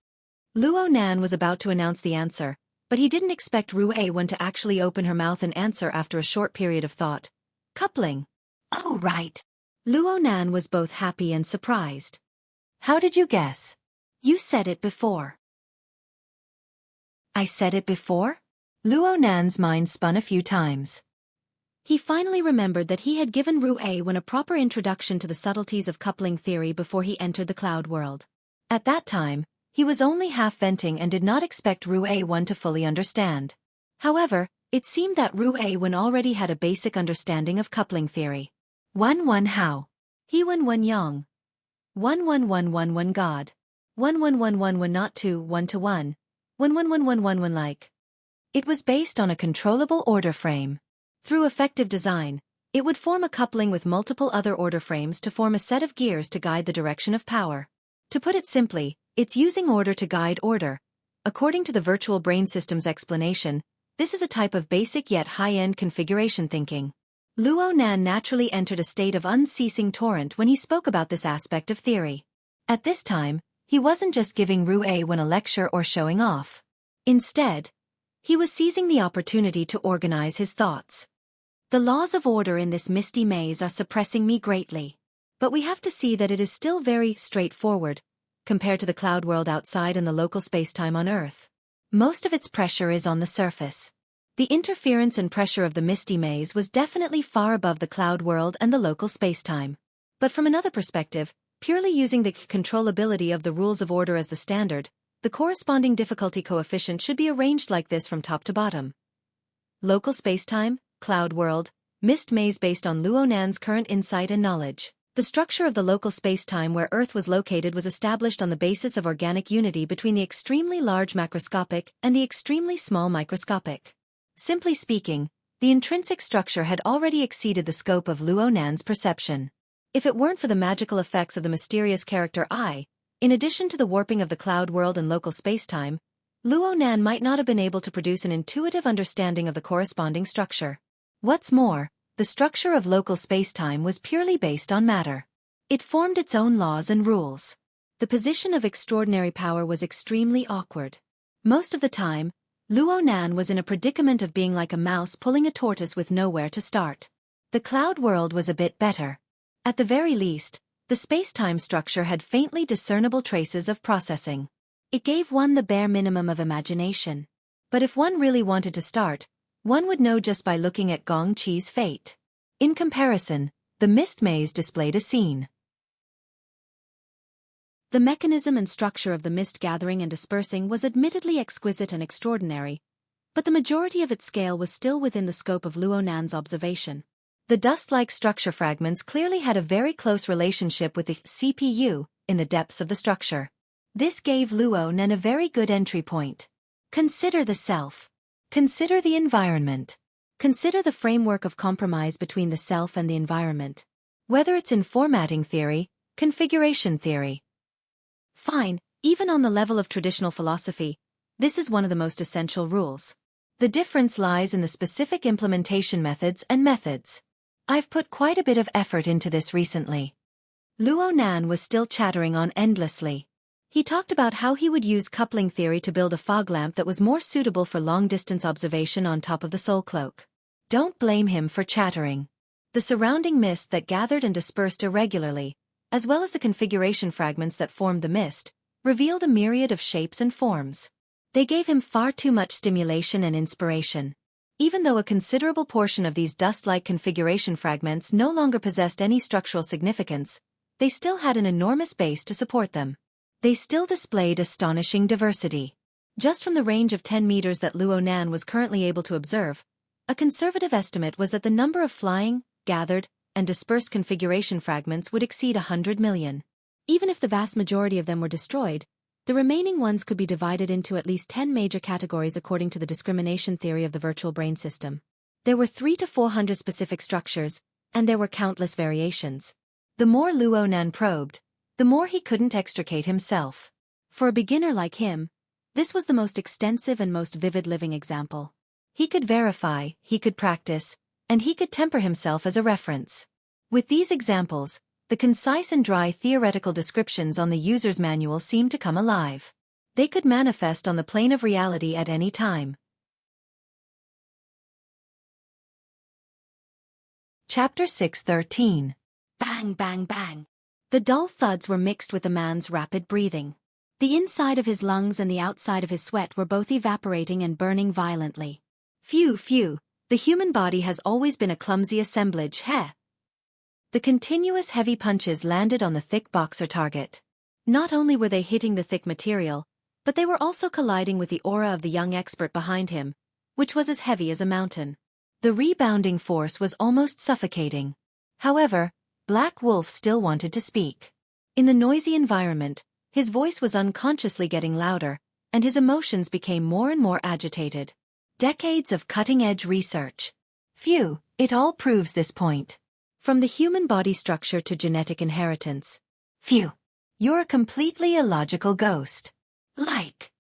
Luo Nan was about to announce the answer, but he didn't expect Ruiwen to actually open her mouth and answer after a short period of thought. Coupling. Oh, right. Luo Nan was both happy and surprised. How did you guess? You said it before. I said it before? Luo Nan's mind spun a few times. He finally remembered that he had given Ruiwen a proper introduction to the subtleties of coupling theory before he entered the cloud world. At that time, he was only half-venting and did not expect Ruiwen to fully understand. However, it seemed that Ruiwen already had a basic understanding of coupling theory. 1-1 how? He 1-1 yang. 1-1-1-1-1 God. 1-1-1-1-1 not 2-1-1. 1-1-1-1-1-1 like. It was based on a controllable order frame. Through effective design, it would form a coupling with multiple other order frames to form a set of gears to guide the direction of power. To put it simply, it's using order to guide order. According to the virtual brain system's explanation, this is a type of basic yet high-end configuration thinking. Luo Nan naturally entered a state of unceasing torrent when he spoke about this aspect of theory. At this time, he wasn't just giving Ruiwen a lecture or showing off. Instead, he was seizing the opportunity to organize his thoughts. The laws of order in this misty maze are suppressing me greatly. But we have to see that it is still very straightforward, compared to the cloud world outside and the local spacetime on Earth. Most of its pressure is on the surface. The interference and pressure of the misty maze was definitely far above the cloud world and the local spacetime. But from another perspective, purely using the controllability of the rules of order as the standard, the corresponding difficulty coefficient should be arranged like this from top to bottom. Local spacetime, cloud world, mist maze based on Luo Nan's current insight and knowledge. The structure of the local spacetime where Earth was located was established on the basis of organic unity between the extremely large macroscopic and the extremely small microscopic. Simply speaking, the intrinsic structure had already exceeded the scope of Luo Nan's perception. If it weren't for the magical effects of the mysterious character I, in addition to the warping of the cloud world and local spacetime, Luo Nan might not have been able to produce an intuitive understanding of the corresponding structure. What's more, the structure of local spacetime was purely based on matter. It formed its own laws and rules. The position of extraordinary power was extremely awkward. Most of the time, Luo Nan was in a predicament of being like a mouse pulling a tortoise with nowhere to start. The cloud world was a bit better. At the very least, the spacetime structure had faintly discernible traces of processing. It gave one the bare minimum of imagination. But if one really wanted to start, one would know just by looking at Gong Qi's fate. In comparison, the mist maze displayed a scene. The mechanism and structure of the mist gathering and dispersing was admittedly exquisite and extraordinary, but the majority of its scale was still within the scope of Luo Nan's observation. The dust-like structure fragments clearly had a very close relationship with the CPU in the depths of the structure. This gave Luo Nan a very good entry point. Consider the self. Consider the environment. Consider the framework of compromise between the self and the environment. Whether it's in formatting theory, configuration theory, Fine, even on the level of traditional philosophy, this is one of the most essential rules. The difference lies in the specific implementation methods and methods. I've put quite a bit of effort into this recently. Luo Nan was still chattering on endlessly. He talked about how he would use coupling theory to build a fog lamp that was more suitable for long-distance observation on top of the soul cloak. Don't blame him for chattering. The surrounding mist that gathered and dispersed irregularly, as well as the configuration fragments that formed the mist, revealed a myriad of shapes and forms. They gave him far too much stimulation and inspiration. Even though a considerable portion of these dust-like configuration fragments no longer possessed any structural significance, they still had an enormous base to support them. They still displayed astonishing diversity. Just from the range of 10 meters that Luo Nan was currently able to observe, a conservative estimate was that the number of flying, gathered, and dispersed configuration fragments would exceed 100 million. Even if the vast majority of them were destroyed, the remaining ones could be divided into at least 10 major categories according to the discrimination theory of the virtual brain system. There were 300 to 400 specific structures, and there were countless variations. The more Luo Nan probed, the more he couldn't extricate himself. For a beginner like him, this was the most extensive and most vivid living example. He could verify, he could practice, and he could temper himself as a reference. With these examples, the concise and dry theoretical descriptions on the user's manual seemed to come alive. They could manifest on the plane of reality at any time. Chapter 6:13. Bang, bang, bang. The dull thuds were mixed with the man's rapid breathing. The inside of his lungs and the outside of his sweat were both evaporating and burning violently. Phew, phew, the human body has always been a clumsy assemblage, heh? The continuous heavy punches landed on the thick boxer target. Not only were they hitting the thick material, but they were also colliding with the aura of the young expert behind him, which was as heavy as a mountain. The rebounding force was almost suffocating. However, Black Wolf still wanted to speak. In the noisy environment, his voice was unconsciously getting louder, and his emotions became more and more agitated. Decades of cutting-edge research. Phew, it all proves this point. From the human body structure to genetic inheritance. Phew, you're a completely illogical ghost. Like.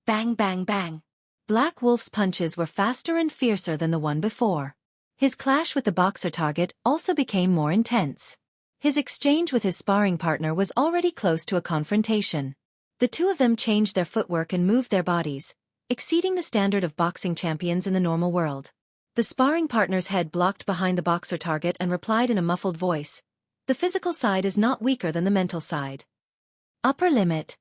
Bang, bang, bang. Black Wolf's punches were faster and fiercer than the one before. His clash with the boxer target also became more intense. His exchange with his sparring partner was already close to a confrontation. The two of them changed their footwork and moved their bodies, exceeding the standard of boxing champions in the normal world. The sparring partner's head blocked behind the boxer target and replied in a muffled voice, "The physical side is not weaker than the mental side." Upper limit.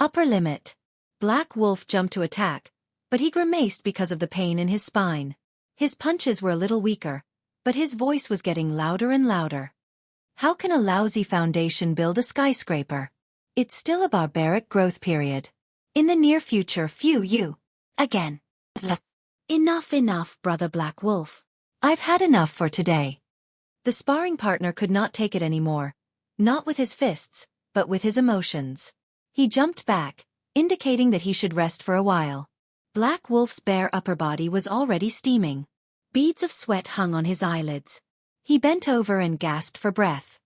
Upper limit. Black Wolf jumped to attack, but he grimaced because of the pain in his spine. His punches were a little weaker, but his voice was getting louder and louder. How can a lousy foundation build a skyscraper? It's still a barbaric growth period. In the near future, phew you. Again. Enough, brother Black Wolf. I've had enough for today. The sparring partner could not take it anymore, not with his fists, but with his emotions. He jumped back, indicating that he should rest for a while. Black Wolf's bare upper body was already steaming. Beads of sweat hung on his eyelids. He bent over and gasped for breath.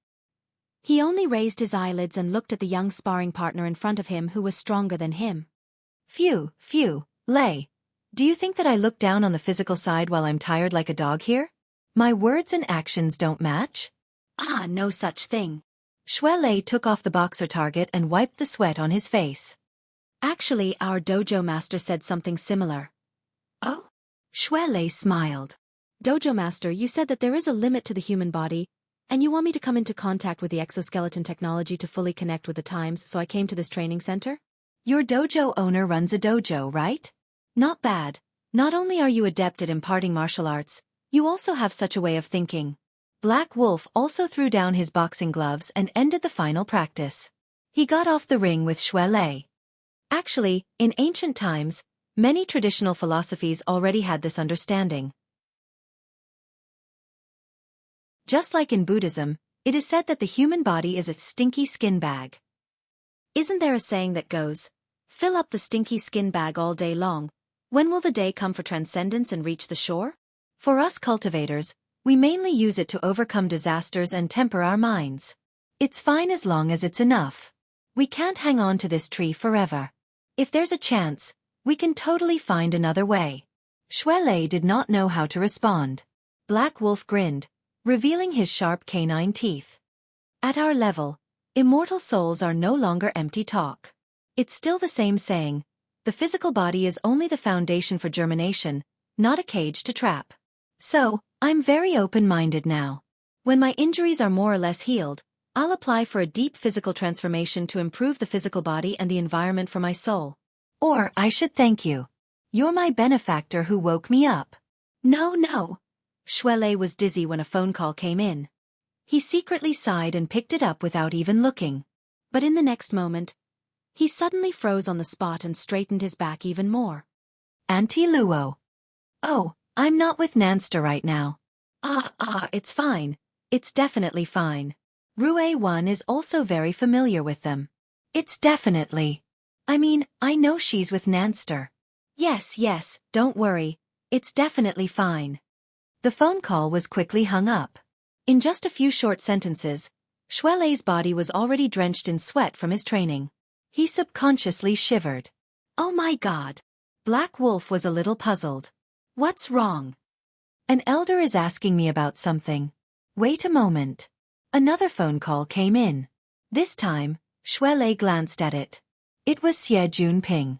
He only raised his eyelids and looked at the young sparring partner in front of him who was stronger than him. Phew, Lei. Do you think that I look down on the physical side while I'm tired like a dog here? My words and actions don't match? Ah, no such thing. Xue Lei took off the boxer target and wiped the sweat on his face. Actually, our dojo master said something similar. Oh? Xue Lei smiled. Dojo master, you said that there is a limit to the human body, and you want me to come into contact with the exoskeleton technology to fully connect with the times, so I came to this training center? Your dojo owner runs a dojo, right? Not bad. Not only are you adept at imparting martial arts, you also have such a way of thinking. Black Wolf also threw down his boxing gloves and ended the final practice. He got off the ring with Xue Lei. Actually, in ancient times, many traditional philosophies already had this understanding. Just like in Buddhism, it is said that the human body is a stinky skin bag. Isn't there a saying that goes, "Fill up the stinky skin bag all day long. When will the day come for transcendence and reach the shore?" For us cultivators, we mainly use it to overcome disasters and temper our minds. It's fine as long as it's enough. We can't hang on to this tree forever. If there's a chance, we can totally find another way. Shuelei did not know how to respond. Black Wolf grinned, revealing his sharp canine teeth. At our level, immortal souls are no longer empty talk. It's still the same saying, the physical body is only the foundation for germination, not a cage to trap. So, I'm very open-minded now. When my injuries are more or less healed, I'll apply for a deep physical transformation to improve the physical body and the environment for my soul. Or I should thank you. You're my benefactor who woke me up. No. Shuelei was dizzy when a phone call came in. He secretly sighed and picked it up without even looking. But in the next moment, he suddenly froze on the spot and straightened his back even more. Auntie Luo. Oh, I'm not with Nanster right now. It's fine. It's definitely fine. Rue-1 is also very familiar with them. It's definitely. I know she's with Nanster. Yes, don't worry. It's definitely fine. The phone call was quickly hung up. In just a few short sentences, Shuelei's body was already drenched in sweat from his training. He subconsciously shivered. Oh my God. Black Wolf was a little puzzled. What's wrong? An elder is asking me about something. Wait a moment. Another phone call came in. This time, Shuelei glanced at it. It was Xie Ping.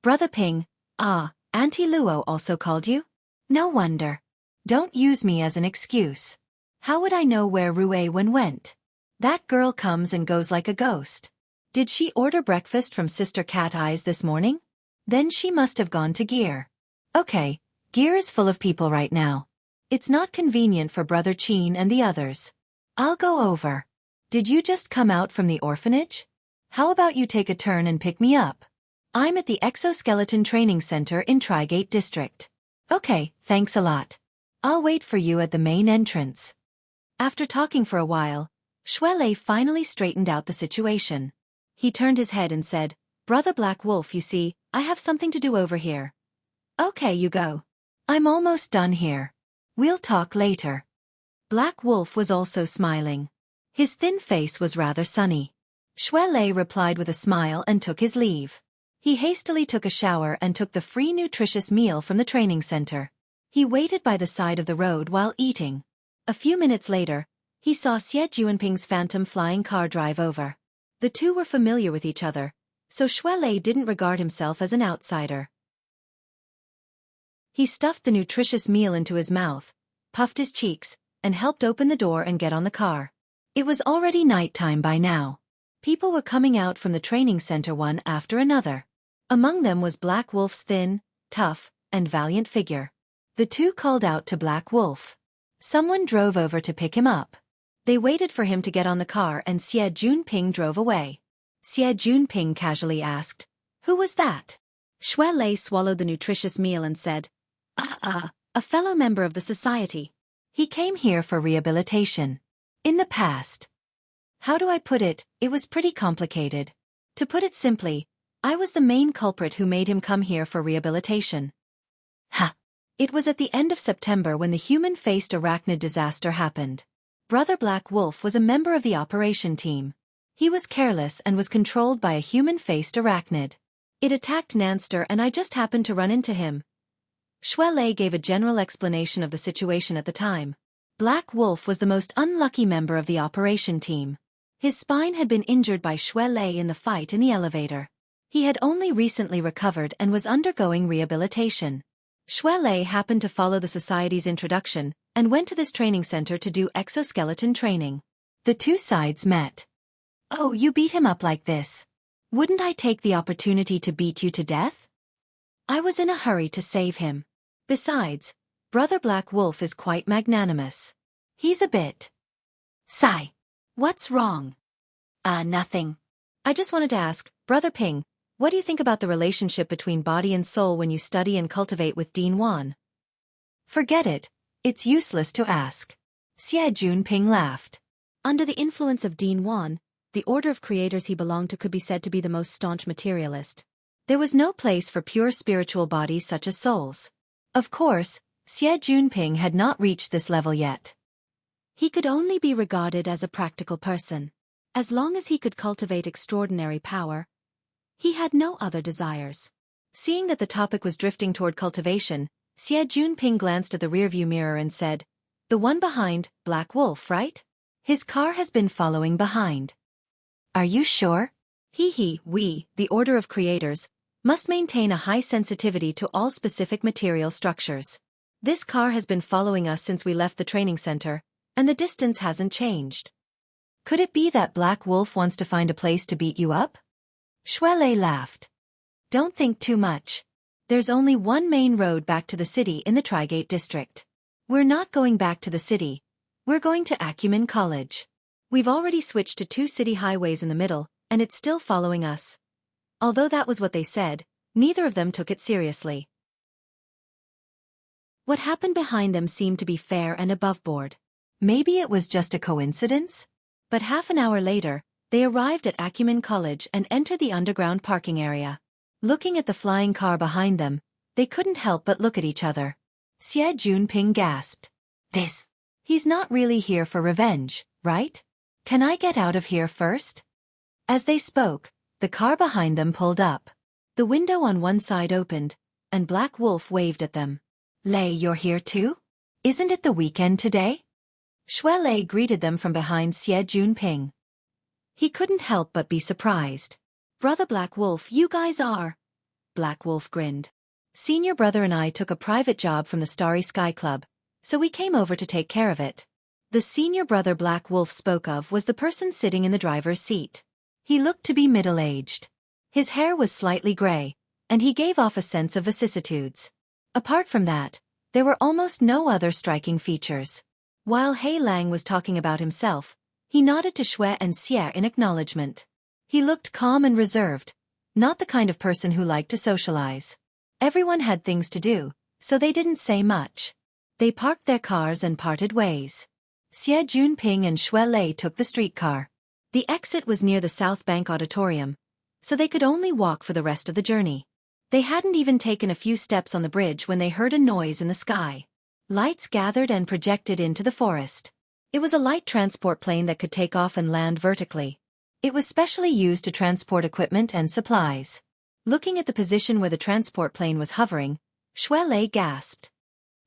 Brother Ping, Auntie Luo also called you? No wonder. Don't use me as an excuse. How would I know where Rue-1 went? That girl comes and goes like a ghost. Did she order breakfast from Sister Cat Eyes this morning? Then she must have gone to Gear. Okay, Gear is full of people right now. It's not convenient for Brother Qin and the others. I'll go over. Did you just come out from the orphanage? How about you take a turn and pick me up? I'm at the Exoskeleton Training Center in Trigate District. Okay, thanks a lot. I'll wait for you at the main entrance. After talking for a while, Shuelei finally straightened out the situation. He turned his head and said, Brother Black Wolf, you see, I have something to do over here. Okay, you go. I'm almost done here. We'll talk later. Black Wolf was also smiling. His thin face was rather sunny. Shuelei replied with a smile and took his leave. He hastily took a shower and took the free nutritious meal from the training center. He waited by the side of the road while eating. A few minutes later, he saw Xie Ping's phantom flying car drive over. The two were familiar with each other, so Shuelei didn't regard himself as an outsider. He stuffed the nutritious meal into his mouth, puffed his cheeks, and helped open the door and get on the car. It was already nighttime by now. People were coming out from the training center one after another. Among them was Black Wolf's thin, tough, and valiant figure. The two called out to Black Wolf. Someone drove over to pick him up. They waited for him to get on the car and Xie Ping drove away. Xie Ping casually asked, Who was that? Shuelei swallowed the nutritious meal and said, A fellow member of the society. He came here for rehabilitation. In the past. How do I put it? It was pretty complicated. To put it simply, I was the main culprit who made him come here for rehabilitation. It was at the end of September when the human-faced arachnid disaster happened. Brother Black Wolf was a member of the operation team. He was careless and was controlled by a human-faced arachnid. It attacked Nanster and I just happened to run into him. Shuelei gave a general explanation of the situation at the time. Black Wolf was the most unlucky member of the operation team. His spine had been injured by Shuelei in the fight in the elevator. He had only recently recovered and was undergoing rehabilitation. Shuelei happened to follow the society's introduction and went to this training center to do exoskeleton training. The two sides met. Oh, you beat him up like this. Wouldn't I take the opportunity to beat you to death? I was in a hurry to save him. Besides, Brother Black Wolf is quite magnanimous. He's a bit. Sigh. What's wrong? Nothing. I just wanted to ask, Brother Ping, what do you think about the relationship between body and soul when you study and cultivate with Dean Wan? Forget it. It's useless to ask. Xie Ping laughed. Under the influence of Dean Wan, the order of creators he belonged to could be said to be the most staunch materialist. There was no place for pure spiritual bodies such as souls. Of course, Xie Ping had not reached this level yet. He could only be regarded as a practical person. As long as he could cultivate extraordinary power, he had no other desires. Seeing that the topic was drifting toward cultivation, Xie Junping glanced at the rearview mirror and said, "The one behind, Black Wolf, right? His car has been following behind." "Are you sure?" We, the Order of Creators, must maintain a high sensitivity to all specific material structures. This car has been following us since we left the training center, and the distance hasn't changed. Could it be that Black Wolf wants to find a place to beat you up?" Shuelei laughed. "Don't think too much. There's only one main road back to the city in the Trigate district. We're not going back to the city. We're going to Acumen College. We've already switched to 2 city highways in the middle, and it's still following us." Although that was what they said, neither of them took it seriously. What happened behind them seemed to be fair and aboveboard. Maybe it was just a coincidence? But half an hour later, they arrived at Acumen College and entered the underground parking area. Looking at the flying car behind them, they couldn't help but look at each other. Xie Junping gasped. He's not really here for revenge, right? Can I get out of here first?" As they spoke, the car behind them pulled up. The window on one side opened, and Black Wolf waved at them. "Lei, you're here too? Isn't it the weekend today?" Shuelei greeted them from behind Xie Junping. He couldn't help but be surprised. "Brother Black Wolf, you guys are..." Black Wolf grinned. "Senior brother and I took a private job from the Starry Sky Club, so we came over to take care of it." The senior brother Black Wolf spoke of was the person sitting in the driver's seat. He looked to be middle-aged. His hair was slightly gray, and he gave off a sense of vicissitudes. Apart from that, there were almost no other striking features. While Hei Lang was talking about himself, he nodded to Shui and Xie in acknowledgement. He looked calm and reserved, not the kind of person who liked to socialize. Everyone had things to do, so they didn't say much. They parked their cars and parted ways. Xie Junping and Shuelei took the streetcar. The exit was near the South Bank Auditorium, so they could only walk for the rest of the journey. They hadn't even taken a few steps on the bridge when they heard a noise in the sky. Lights gathered and projected into the forest. It was a light transport plane that could take off and land vertically. It was specially used to transport equipment and supplies. Looking at the position where the transport plane was hovering, Shuelei gasped.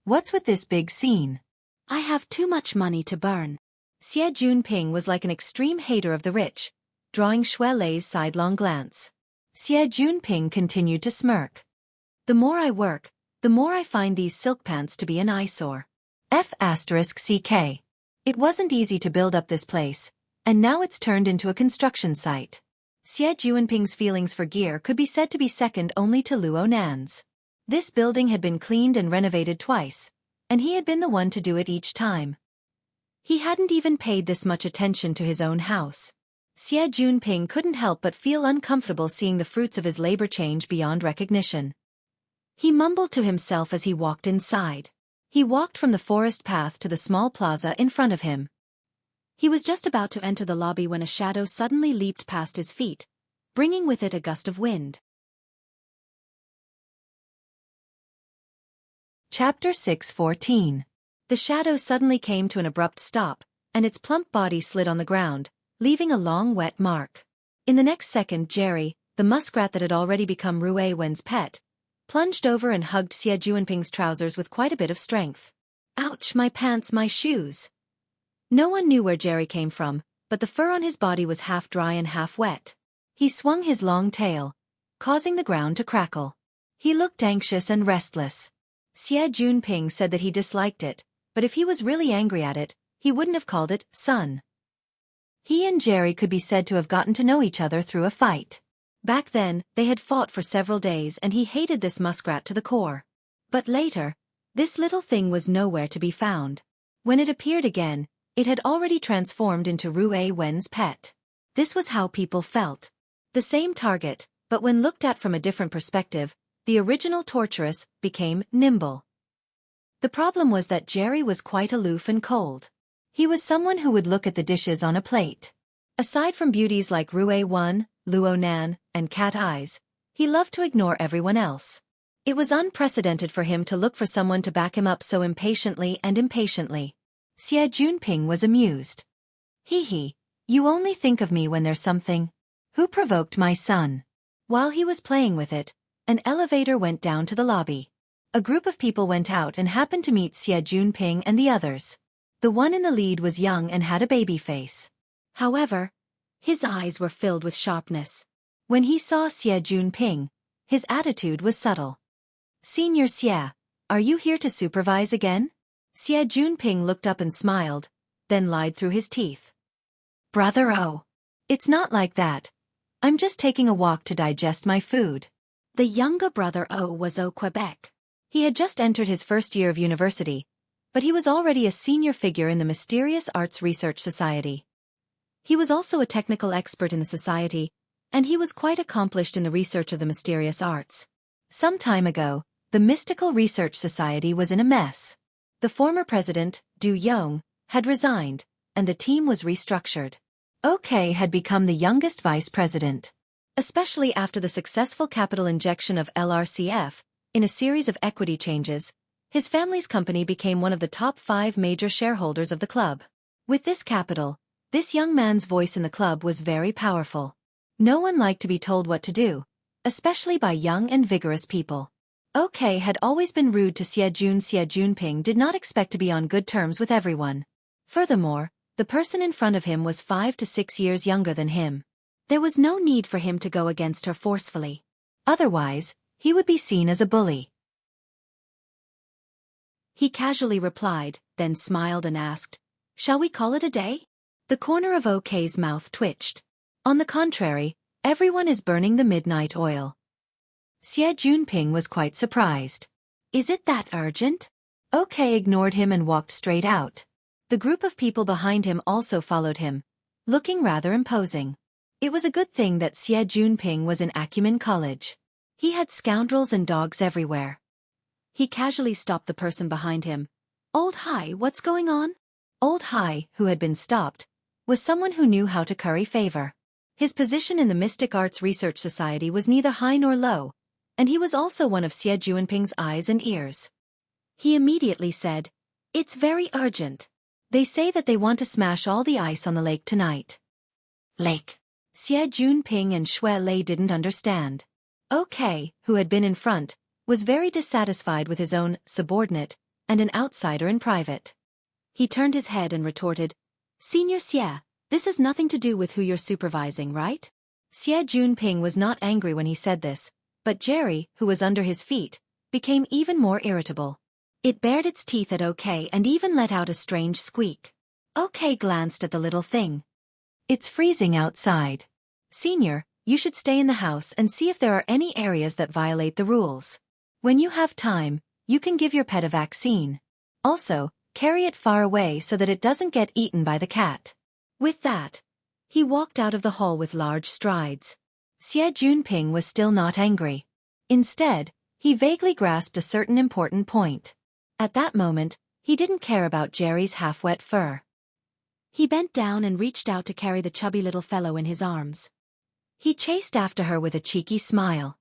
"What's with this big scene?" "I have too much money to burn." Xie Junping was like an extreme hater of the rich, drawing Shuelei's sidelong glance. Xie Junping continued to smirk. "The more I work, the more I find these silk pants to be an eyesore. F***CK. It wasn't easy to build up this place, and now it's turned into a construction site." Xie Junping's feelings for gear could be said to be second only to Luo Nan's. This building had been cleaned and renovated twice, and he had been the one to do it each time. He hadn't even paid this much attention to his own house. Xie Junping couldn't help but feel uncomfortable seeing the fruits of his labor change beyond recognition. He mumbled to himself as he walked inside. He walked from the forest path to the small plaza in front of him. He was just about to enter the lobby when a shadow suddenly leaped past his feet, bringing with it a gust of wind. Chapter 6:14. The shadow suddenly came to an abrupt stop, and its plump body slid on the ground, leaving a long wet mark. In the next second Jerry, the muskrat that had already become Rue Wen's pet, plunged over and hugged Xie Junping's trousers with quite a bit of strength. "Ouch, my pants, my shoes." No one knew where Jerry came from, but the fur on his body was half dry and half wet. He swung his long tail, causing the ground to crackle. He looked anxious and restless. Xie Junping said that he disliked it, but if he was really angry at it, he wouldn't have called it son. He and Jerry could be said to have gotten to know each other through a fight. Back then, they had fought for several days and he hated this muskrat to the core. But later, this little thing was nowhere to be found. When it appeared again, it had already transformed into Rue Wen's pet. This was how people felt. The same target, but when looked at from a different perspective, the original torturess became nimble. The problem was that Jerry was quite aloof and cold. He was someone who would look at the dishes on a plate. Aside from beauties like Rue Wen, Luo Nan, and Cat Eyes, he loved to ignore everyone else. It was unprecedented for him to look for someone to back him up so impatiently. Xie Junping was amused. "Hee hee, You only think of me when there's something. Who provoked my son? While he was playing with it, an elevator went down to the lobby. A group of people went out and happened to meet Xie Junping and the others. The one in the lead was young and had a baby face. However, his eyes were filled with sharpness. When he saw Xie Junping, his attitude was subtle. Senior Xie, are you here to supervise again? Xie Junping looked up and smiled, then lied through his teeth. Brother Oh. It's not like that. I'm just taking a walk to digest my food. The younger brother Oh was au Quebec. He had just entered his first year of university, but he was already a senior figure in the Mysterious Arts Research Society. He was also a technical expert in the society, and he was quite accomplished in the research of the mysterious arts. Some time ago, the Mystical Research Society was in a mess. The former president, Du Yong, had resigned, and the team was restructured. OK had become the youngest vice president. Especially after the successful capital injection of LRCF, in a series of equity changes, his family's company became one of the top 5 major shareholders of the club. With this capital, this young man's voice in the club was very powerful. No one liked to be told what to do, especially by young and vigorous people. OK had always been rude to Xie Junping did not expect to be on good terms with everyone. Furthermore, the person in front of him was 5 to 6 years younger than him. There was no need for him to go against her forcefully. Otherwise, he would be seen as a bully. He casually replied, then smiled and asked, "Shall we call it a day?" The corner of OK's mouth twitched. On the contrary, everyone is burning the midnight oil. Xie Junping was quite surprised. Is it that urgent? OK ignored him and walked straight out. The group of people behind him also followed him, looking rather imposing. It was a good thing that Xie Junping was in Acumen College. He had scoundrels and dogs everywhere. He casually stopped the person behind him. "Old Hai, what's going on?" Old Hai, who had been stopped, was someone who knew how to curry favor. His position in the Mystic Arts Research Society was neither high nor low, and he was also one of Xie Junping's eyes and ears. He immediately said, "It's very urgent. They say that they want to smash all the ice on the lake tonight." Lake. Xie Junping and Shui Lei didn't understand. OK, who had been in front, was very dissatisfied with his own subordinate and an outsider in private. He turned his head and retorted, "Senior Xie, this has nothing to do with who you're supervising, right?" Xie Junping was not angry when he said this, but Jerry, who was under his feet, became even more irritable. It bared its teeth at OK and even let out a strange squeak. OK glanced at the little thing. "It's freezing outside. Senior, you should stay in the house and see if there are any areas that violate the rules. When you have time, you can give your pet a vaccine. Also, carry it far away so that it doesn't get eaten by the cat." With that, he walked out of the hall with large strides. Xie Junping was still not angry. Instead, he vaguely grasped a certain important point. At that moment, he didn't care about Jerry's half-wet fur. He bent down and reached out to carry the chubby little fellow in his arms. He chased after her with a cheeky smile.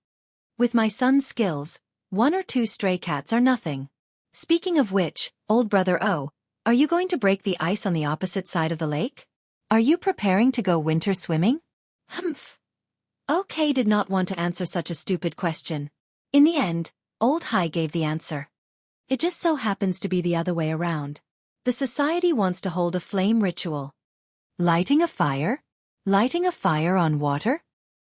"With my son's skills, 1 or 2 stray cats are nothing. Speaking of which, old brother O, are you going to break the ice on the opposite side of the lake? Are you preparing to go winter swimming?" Humph. OK did not want to answer such a stupid question. In the end, Old Hai gave the answer. "It just so happens to be the other way around. The society wants to hold a flame ritual." Lighting a fire? Lighting a fire on water?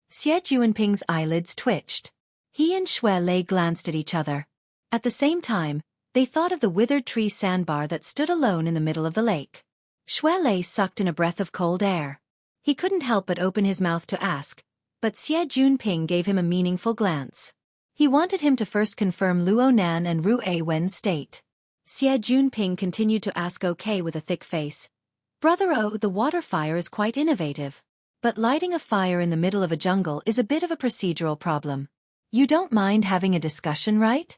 Xie Junping's eyelids twitched. He and Shui Lei glanced at each other. At the same time, they thought of the withered tree sandbar that stood alone in the middle of the lake. Shui Lei sucked in a breath of cold air. He couldn't help but open his mouth to ask, but Xie Junping gave him a meaningful glance. He wanted him to first confirm Luo Nan and Ru Wen's state. Xie Junping continued to ask OK with a thick face. "Brother O, the water fire is quite innovative. But lighting a fire in the middle of a jungle is a bit of a procedural problem. You don't mind having a discussion, right?"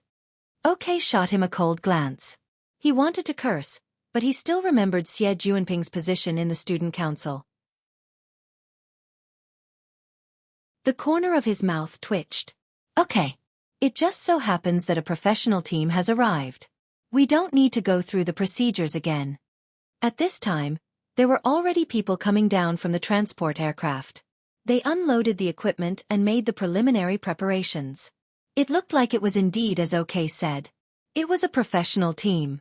OK shot him a cold glance. He wanted to curse, but he still remembered Xie Junping's position in the student council. The corner of his mouth twitched. "OK. It just so happens that a professional team has arrived. We don't need to go through the procedures again." At this time, There were already people coming down from the transport aircraft. They unloaded the equipment and made the preliminary preparations. It looked like it was indeed as OK said. It was a professional team.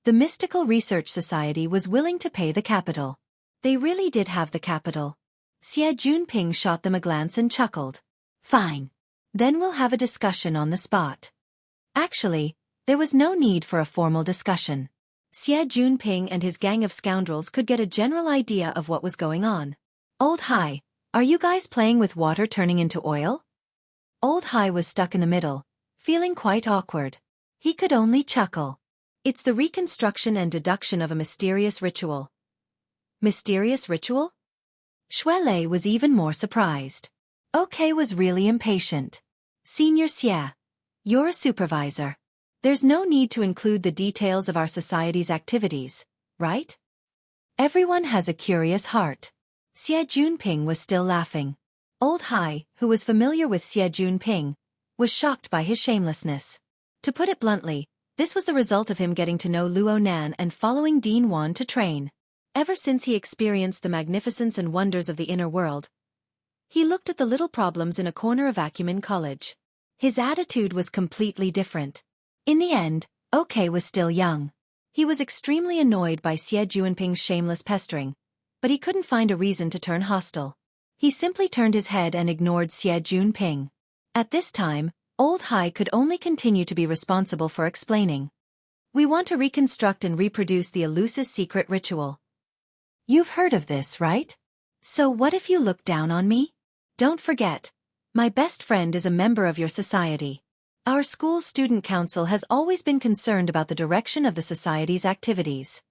The Mystical Research Society was willing to pay the capital. They really did have the capital. Xie Junping shot them a glance and chuckled. Fine. Then we'll have a discussion on the spot. Actually, there was no need for a formal discussion. Xie Junping and his gang of scoundrels could get a general idea of what was going on. Old Hai, are you guys playing with water turning into oil? Old Hai was stuck in the middle, feeling quite awkward. He could only chuckle. It's the reconstruction and deduction of a mysterious ritual. Mysterious ritual? Shuelei was even more surprised. OK was really impatient. Senior Xie, you're a supervisor. There's no need to include the details of our society's activities, right? Everyone has a curious heart. Xie Junping was still laughing. Old Hai, who was familiar with Xie Junping, was shocked by his shamelessness. To put it bluntly, this was the result of him getting to know Luo Nan and following Dean Wan to train. Ever since he experienced the magnificence and wonders of the inner world, he looked at the little problems in a corner of Acumen College. His attitude was completely different. In the end, OK was still young. He was extremely annoyed by Xie Junping's shameless pestering, but he couldn't find a reason to turn hostile. He simply turned his head and ignored Xie Junping. At this time, Old Hai could only continue to be responsible for explaining. We want to reconstruct and reproduce the elusive secret ritual. You've heard of this, right? So what if you look down on me? Don't forget, my best friend is a member of your society. Our school's student council has always been concerned about the direction of the society's activities.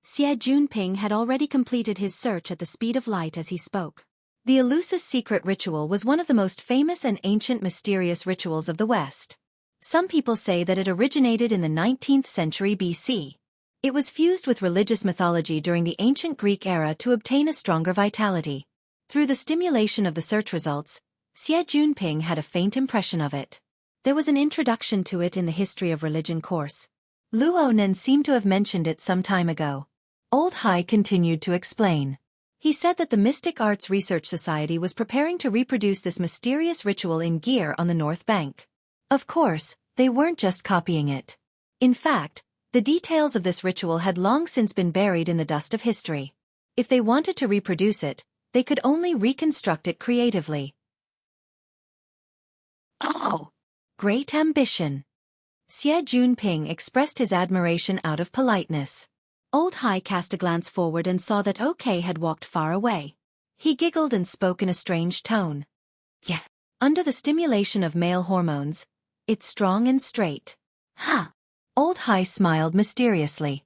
Xie Junping had already completed his search at the speed of light as he spoke. The elusive secret ritual was one of the most famous and ancient mysterious rituals of the West. Some people say that it originated in the 19th century BC. It was fused with religious mythology during the ancient Greek era to obtain a stronger vitality. Through the stimulation of the search results, Xie Junping had a faint impression of it. There was an introduction to it in the History of Religion course. Luo Nan seemed to have mentioned it some time ago. Old Hai continued to explain. He said that the Mystic Arts Research Society was preparing to reproduce this mysterious ritual in gear on the North Bank. Of course, they weren't just copying it. In fact, the details of this ritual had long since been buried in the dust of history. If they wanted to reproduce it, they could only reconstruct it creatively. Oh! Great ambition! Xie Junping expressed his admiration out of politeness. Old Hai cast a glance forward and saw that OK had walked far away. He giggled and spoke in a strange tone. Yeah. Under the stimulation of male hormones, it's strong and straight. Huh. Old Hai smiled mysteriously.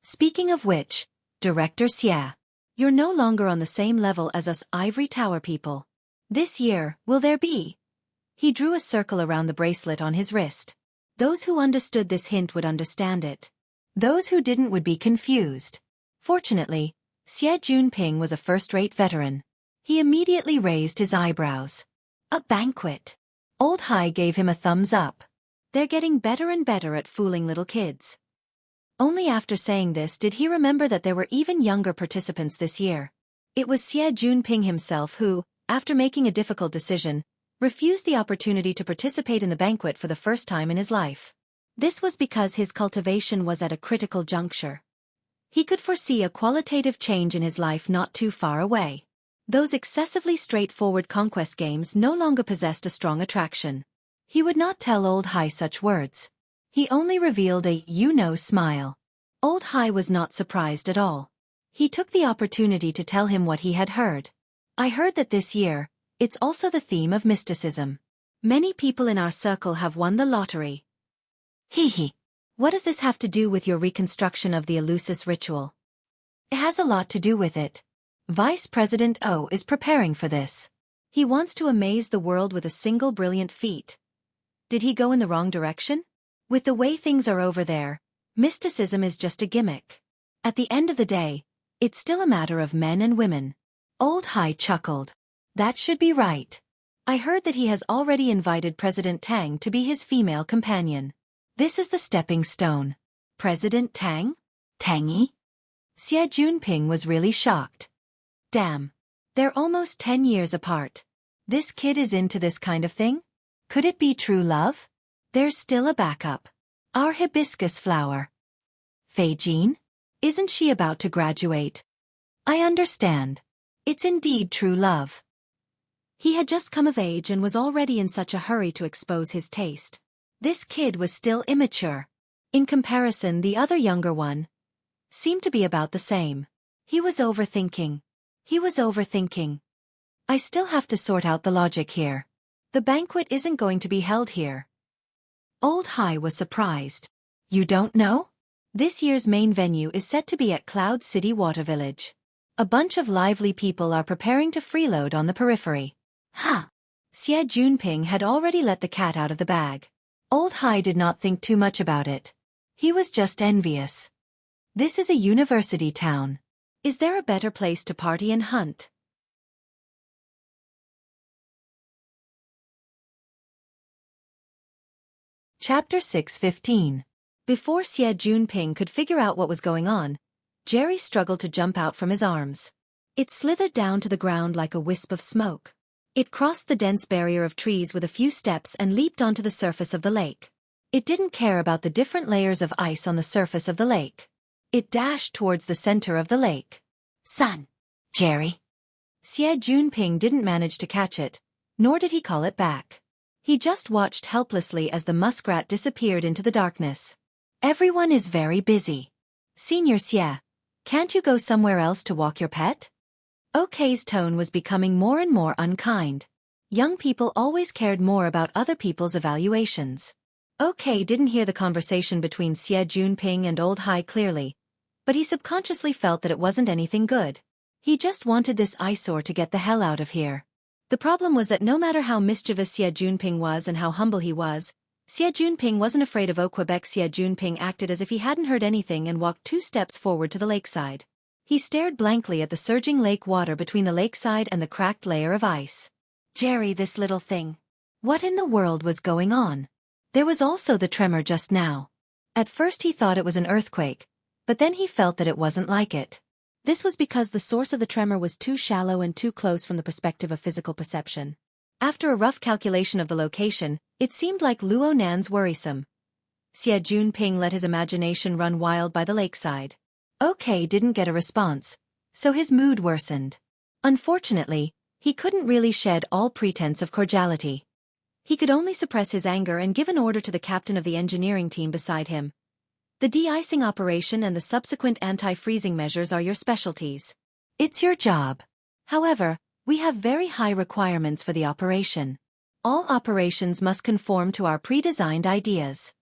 Speaking of which, Director Xie, you're no longer on the same level as us Ivory Tower people. This year, will there be? He drew a circle around the bracelet on his wrist. Those who understood this hint would understand it. Those who didn't would be confused. Fortunately, Xie Junping was a first-rate veteran. He immediately raised his eyebrows. A banquet. Old Hai gave him a thumbs up. They're getting better and better at fooling little kids. Only after saying this did he remember that there were even younger participants this year. It was Xie Junping himself who, after making a difficult decision, refused the opportunity to participate in the banquet for the first time in his life. This was because his cultivation was at a critical juncture. He could foresee a qualitative change in his life not too far away. Those excessively straightforward conquest games no longer possessed a strong attraction. He would not tell Old Hai such words. He only revealed a you-know smile. Old Hai was not surprised at all. He took the opportunity to tell him what he had heard. I heard that this year, it's also the theme of mysticism. Many people in our circle have won the lottery. Hee. What does this have to do with your reconstruction of the elusive ritual? It has a lot to do with it. Vice President O is preparing for this. He wants to amaze the world with a single brilliant feat. Did he go in the wrong direction? With the way things are over there, mysticism is just a gimmick. At the end of the day, it's still a matter of men and women. Old Hai chuckled. That should be right. I heard that he has already invited President Tang to be his female companion. This is the stepping stone. President Tang? Tangy? Xie Junping was really shocked. Damn. They're almost 10 years apart. This kid is into this kind of thing? Could it be true love? There's still a backup. Our hibiscus flower. Fei Jin? Isn't she about to graduate? I understand. It's indeed true love. He had just come of age and was already in such a hurry to expose his taste. This kid was still immature. In comparison, the other younger one seemed to be about the same. He was overthinking. I still have to sort out the logic here. The banquet isn't going to be held here. Old Hai was surprised. You don't know? This year's main venue is set to be at Cloud City Water Village. A bunch of lively people are preparing to freeload on the periphery. Ha! Xie Junping had already let the cat out of the bag. Old Hai did not think too much about it. He was just envious. This is a university town. Is there a better place to party and hunt? Chapter 6:15. Before Xie Junping could figure out what was going on, Jerry struggled to jump out from his arms. It slithered down to the ground like a wisp of smoke. It crossed the dense barrier of trees with a few steps and leaped onto the surface of the lake. It didn't care about the different layers of ice on the surface of the lake. It dashed towards the center of the lake. Son! Jerry! Xie Junping didn't manage to catch it, nor did he call it back. He just watched helplessly as the muskrat disappeared into the darkness. Everyone is very busy. Senior Xie, can't you go somewhere else to walk your pet? OK's tone was becoming more and more unkind. Young people always cared more about other people's evaluations. OK didn't hear the conversation between Xie Junping and Old Hai clearly, but he subconsciously felt that it wasn't anything good. He just wanted this eyesore to get the hell out of here. The problem was that no matter how mischievous Xie Junping was and how humble he was, Xie Junping wasn't afraid of Quebec. Xie Junping acted as if he hadn't heard anything and walked 2 steps forward to the lakeside. He stared blankly at the surging lake water between the lakeside and the cracked layer of ice. Jerry, this little thing. What in the world was going on? There was also the tremor just now. At first he thought it was an earthquake, but then he felt that it wasn't like it. This was because the source of the tremor was too shallow and too close from the perspective of physical perception. After a rough calculation of the location, it seemed like Luo Nan's worrisome. Xie Junping let his imagination run wild by the lakeside. OK didn't get a response, so his mood worsened. Unfortunately, he couldn't really shed all pretense of cordiality. He could only suppress his anger and give an order to the captain of the engineering team beside him. The de-icing operation and the subsequent anti-freezing measures are your specialties. It's your job. However, we have very high requirements for the operation. All operations must conform to our pre-designed ideas.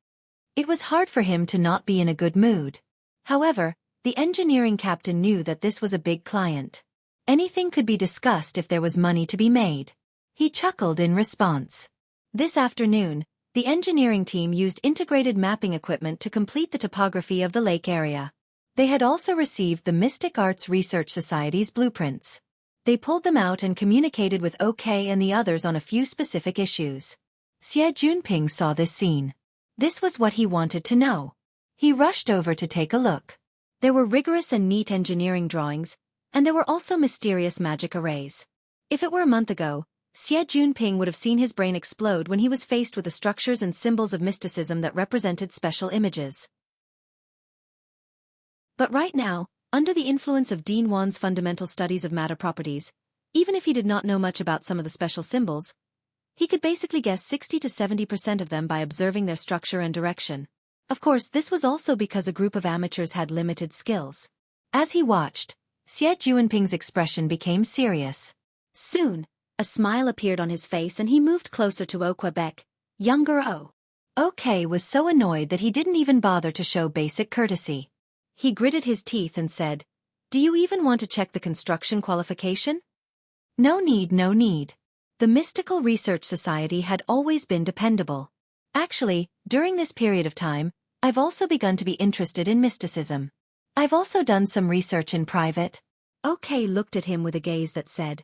It was hard for him to not be in a good mood. However, the engineering captain knew that this was a big client. Anything could be discussed if there was money to be made. He chuckled in response. This afternoon, the engineering team used integrated mapping equipment to complete the topography of the lake area. They had also received the Mystic Arts Research Society's blueprints. They pulled them out and communicated with OK and the others on a few specific issues. Xie Junping saw this scene. This was what he wanted to know. He rushed over to take a look. There were rigorous and neat engineering drawings, and there were also mysterious magic arrays. If it were a month ago, Xie Junping would have seen his brain explode when he was faced with the structures and symbols of mysticism that represented special images. But right now, under the influence of Dean Wan's fundamental studies of matter properties, even if he did not know much about some of the special symbols, he could basically guess 60 to 70% of them by observing their structure and direction. Of course, this was also because a group of amateurs had limited skills. As he watched, Xie Junping's expression became serious. Soon, a smile appeared on his face and he moved closer to Quebec, younger O. OK was so annoyed that he didn't even bother to show basic courtesy. He gritted his teeth and said, "Do you even want to check the construction qualification?" No need, no need. The Mystical Research Society had always been dependable. Actually, during this period of time, I've also begun to be interested in mysticism. I've also done some research in private. OK looked at him with a gaze that said,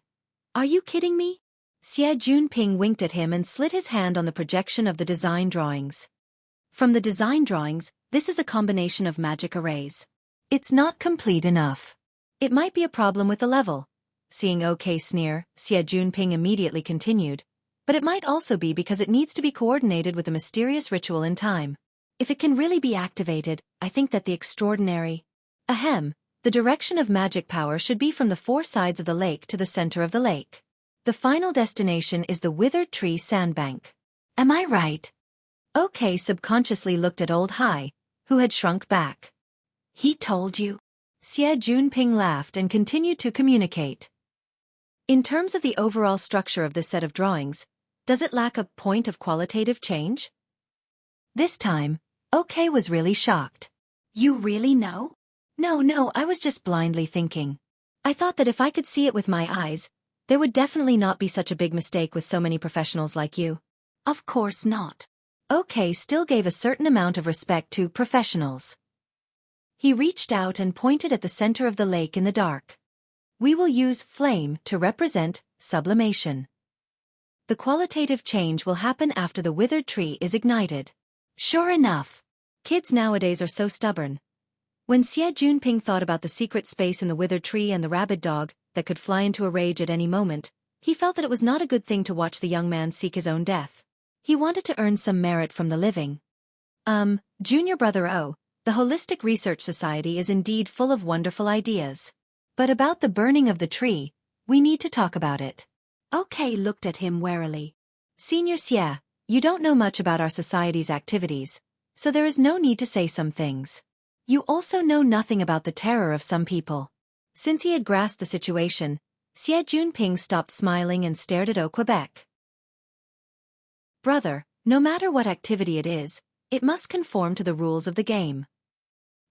"Are you kidding me?" Xie Junping winked at him and slid his hand on the projection of the design drawings. From the design drawings, this is a combination of magic arrays. It's not complete enough. It might be a problem with the level. Seeing OK sneer, Xie Junping immediately continued. But it might also be because it needs to be coordinated with a mysterious ritual in time. If it can really be activated, I think that the extraordinary... The direction of magic power should be from the four sides of the lake to the center of the lake. The final destination is the withered tree sandbank. Am I right? OK subconsciously looked at Old Hai, who had shrunk back. He told you? Xie Junping laughed and continued to communicate. In terms of the overall structure of this set of drawings, does it lack a point of qualitative change? This time, OK was really shocked. You really know? No, I was just blindly thinking. I thought that if I could see it with my eyes, there would definitely not be such a big mistake with so many professionals like you. Of course not. OK still gave a certain amount of respect to professionals. He reached out and pointed at the center of the lake in the dark. We will use flame to represent sublimation. The qualitative change will happen after the withered tree is ignited. Sure enough. Kids nowadays are so stubborn. When Xie Junping thought about the secret space in the withered tree and the rabid dog that could fly into a rage at any moment, he felt that it was not a good thing to watch the young man seek his own death. He wanted to earn some merit from the living. Junior Brother O, the Holistic Research Society is indeed full of wonderful ideas. But about the burning of the tree, we need to talk about it. OK looked at him warily. Senior Xie, you don't know much about our society's activities, so there is no need to say some things. You also know nothing about the terror of some people. Since he had grasped the situation, Xie Junping stopped smiling and stared at O Quebec. Brother, no matter what activity it is, it must conform to the rules of the game.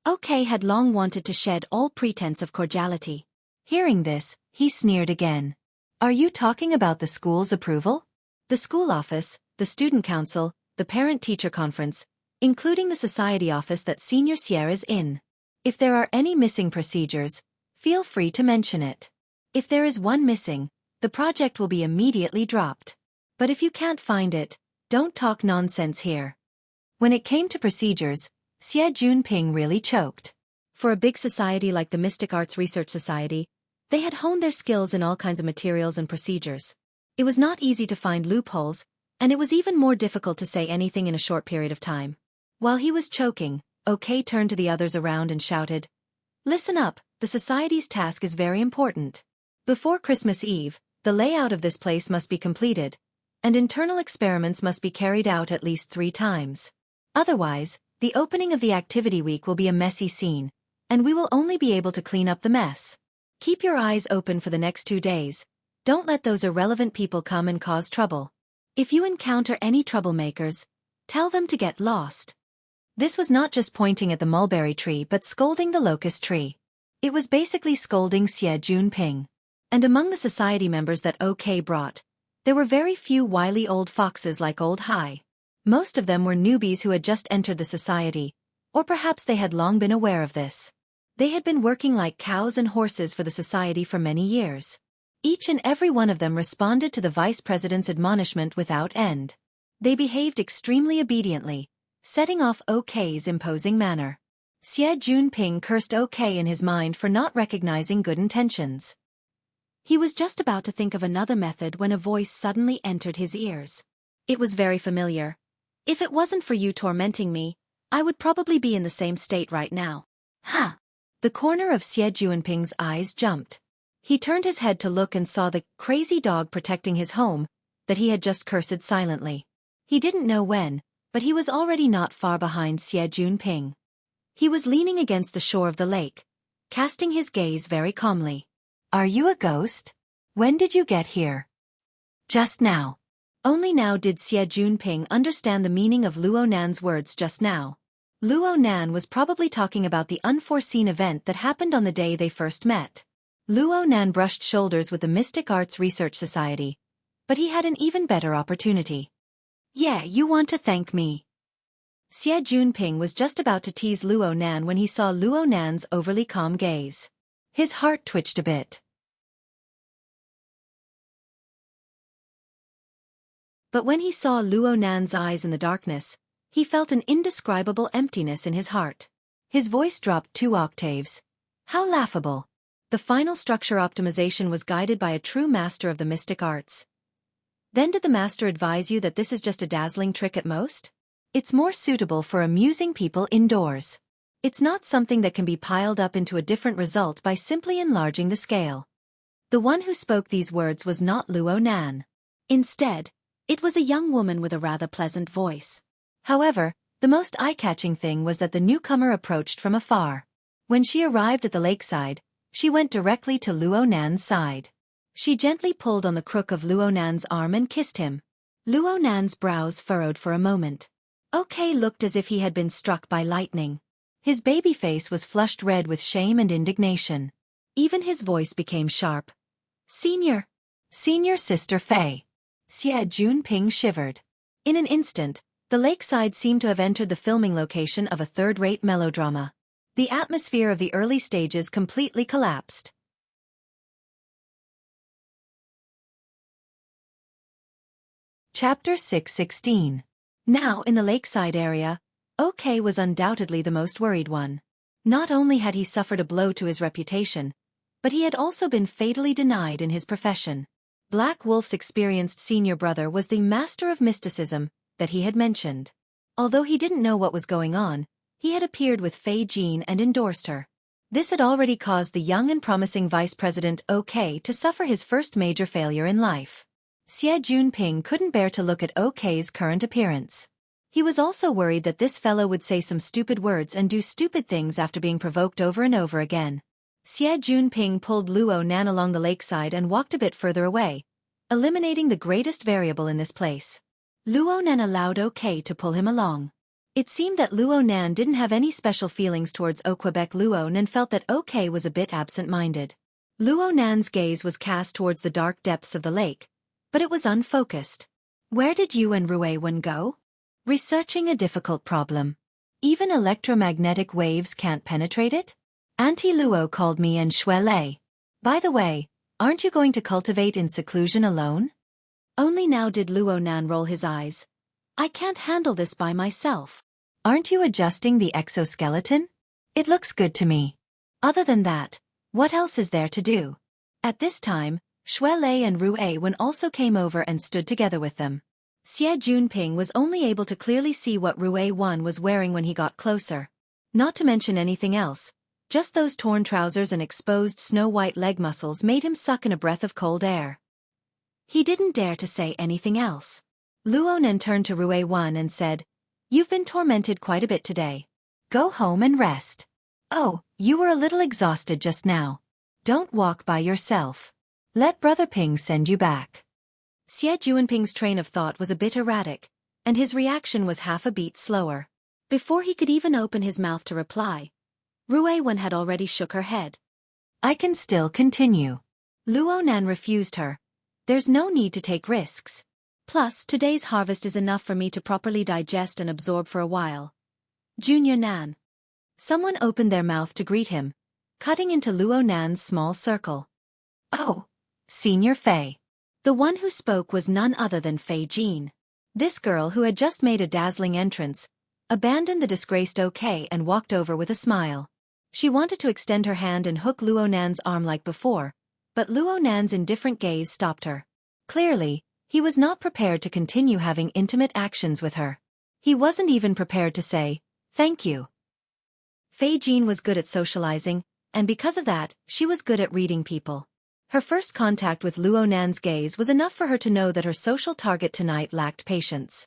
OK had long wanted to shed all pretense of cordiality. Hearing this, he sneered again. Are you talking about the school's approval? The school office, the student council, the parent-teacher conference, including the society office that Senior Xie is in. If there are any missing procedures, feel free to mention it. If there is one missing, the project will be immediately dropped. But if you can't find it, don't talk nonsense here. When it came to procedures, Xie Junping really choked. For a big society like the Mystic Arts Research Society, they had honed their skills in all kinds of materials and procedures. It was not easy to find loopholes, and it was even more difficult to say anything in a short period of time. While he was choking, OK turned to the others around and shouted, Listen up, the society's task is very important. Before Christmas Eve, the layout of this place must be completed, and internal experiments must be carried out at least 3 times. Otherwise, the opening of the activity week will be a messy scene, and we will only be able to clean up the mess. Keep your eyes open for the next 2 days. Don't let those irrelevant people come and cause trouble. If you encounter any troublemakers, tell them to get lost. This was not just pointing at the mulberry tree but scolding the locust tree. It was basically scolding Xie Junping. And among the society members that OK brought, there were very few wily old foxes like Old Hai. Most of them were newbies who had just entered the society, or perhaps they had long been aware of this. They had been working like cows and horses for the society for many years. Each and every one of them responded to the vice president's admonishment without end. They behaved extremely obediently, setting off OK's imposing manner. Xie Junping cursed OK in his mind for not recognizing good intentions. He was just about to think of another method when a voice suddenly entered his ears. It was very familiar. If it wasn't for you tormenting me, I would probably be in the same state right now. Huh! The corner of Xie Junping's eyes jumped. He turned his head to look and saw the crazy dog protecting his home that he had just cursed silently. He didn't know when, but he was already not far behind Xie Junping. He was leaning against the shore of the lake, casting his gaze very calmly. Are you a ghost? When did you get here? Just now. Only now did Xie Junping understand the meaning of Luo Nan's words just now. Luo Nan was probably talking about the unforeseen event that happened on the day they first met. Luo Nan brushed shoulders with the Mystic Arts Research Society, but he had an even better opportunity. Yeah, you want to thank me. Xie Junping was just about to tease Luo Nan when he saw Luo Nan's overly calm gaze. His heart twitched a bit. But when he saw Luo Nan's eyes in the darkness, he felt an indescribable emptiness in his heart. His voice dropped 2 octaves. How laughable. The final structure optimization was guided by a true master of the mystic arts. Then did the master advise you that this is just a dazzling trick at most? It's more suitable for amusing people indoors. It's not something that can be piled up into a different result by simply enlarging the scale. The one who spoke these words was not Luo Nan. Instead, it was a young woman with a rather pleasant voice. However, the most eye-catching thing was that the newcomer approached from afar. When she arrived at the lakeside, she went directly to Luo Nan's side. She gently pulled on the crook of Luo Nan's arm and kissed him. Luo Nan's brows furrowed for a moment. OK looked as if he had been struck by lightning. His baby face was flushed red with shame and indignation. Even his voice became sharp. Senior Sister Fei. Xie Junping shivered. In an instant, the lakeside seemed to have entered the filming location of a third-rate melodrama. The atmosphere of the early stages completely collapsed. Chapter 6:16. Now in the lakeside area, OK was undoubtedly the most worried one. Not only had he suffered a blow to his reputation, but he had also been fatally denied in his profession. Black Wolf's experienced senior brother was the master of mysticism that he had mentioned. Although he didn't know what was going on, he had appeared with Fei Jin and endorsed her. This had already caused the young and promising Vice President OK to suffer his first major failure in life. Xie Junping couldn't bear to look at OK's current appearance. He was also worried that this fellow would say some stupid words and do stupid things after being provoked over and over again. Xie Junping pulled Luo Nan along the lakeside and walked a bit further away, eliminating the greatest variable in this place. Luo Nan allowed OK to pull him along. It seemed that Luo Nan didn't have any special feelings towards Quebec Luo and felt that OK was a bit absent-minded. Luo Nan's gaze was cast towards the dark depths of the lake, but it was unfocused. Where did you and Ruiwen go? Researching a difficult problem. Even electromagnetic waves can't penetrate it? Auntie Luo called me and Shui Lei. By the way, aren't you going to cultivate in seclusion alone? Only now did Luo Nan roll his eyes. I can't handle this by myself. Aren't you adjusting the exoskeleton? It looks good to me. Other than that, what else is there to do? At this time, Shui Lei and Ruiwen also came over and stood together with them. Xie Junping was only able to clearly see what Ruiwen was wearing when he got closer. Not to mention anything else, just those torn trousers and exposed snow-white leg muscles made him suck in a breath of cold air. He didn't dare to say anything else. Luo Nan turned to Ruiwen and said, You've been tormented quite a bit today. Go home and rest. Oh, you were a little exhausted just now. Don't walk by yourself. Let Brother Ping send you back. Xie Junping's train of thought was a bit erratic, and his reaction was half a beat slower. Before he could even open his mouth to reply, Ruiwen had already shook her head. I can still continue. Luo Nan refused her. There's no need to take risks. Plus, today's harvest is enough for me to properly digest and absorb for a while. Junior Nan. Someone opened their mouth to greet him, cutting into Luo Nan's small circle. Oh, Senior Fei. The one who spoke was none other than Fei Jin. This girl who had just made a dazzling entrance, abandoned the disgraced OK and walked over with a smile. She wanted to extend her hand and hook Luo Nan's arm like before, but Luo Nan's indifferent gaze stopped her. Clearly, he was not prepared to continue having intimate actions with her. He wasn't even prepared to say, thank you. Fei Jin was good at socializing, and because of that, she was good at reading people. Her first contact with Luo Nan's gaze was enough for her to know that her social target tonight lacked patience.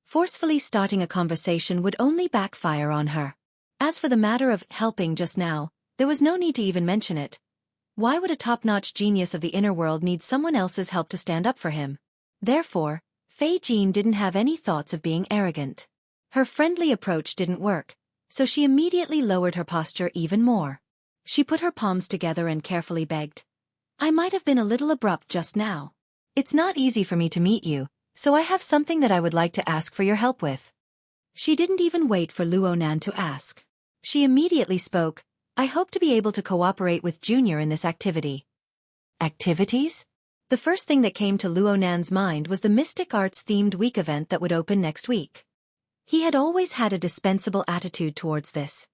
Forcefully starting a conversation would only backfire on her. As for the matter of helping just now, there was no need to even mention it. Why would a top-notch genius of the inner world need someone else's help to stand up for him? Therefore, Fei Jin didn't have any thoughts of being arrogant. Her friendly approach didn't work, so she immediately lowered her posture even more. She put her palms together and carefully begged. I might have been a little abrupt just now. It's not easy for me to meet you, so I have something that I would like to ask for your help with. She didn't even wait for Luo Nan to ask. She immediately spoke, I hope to be able to cooperate with Junior in this activity. Activities? The first thing that came to Luo Nan's mind was the Mystic Arts-themed week event that would open next week. He had always had a dispensable attitude towards this.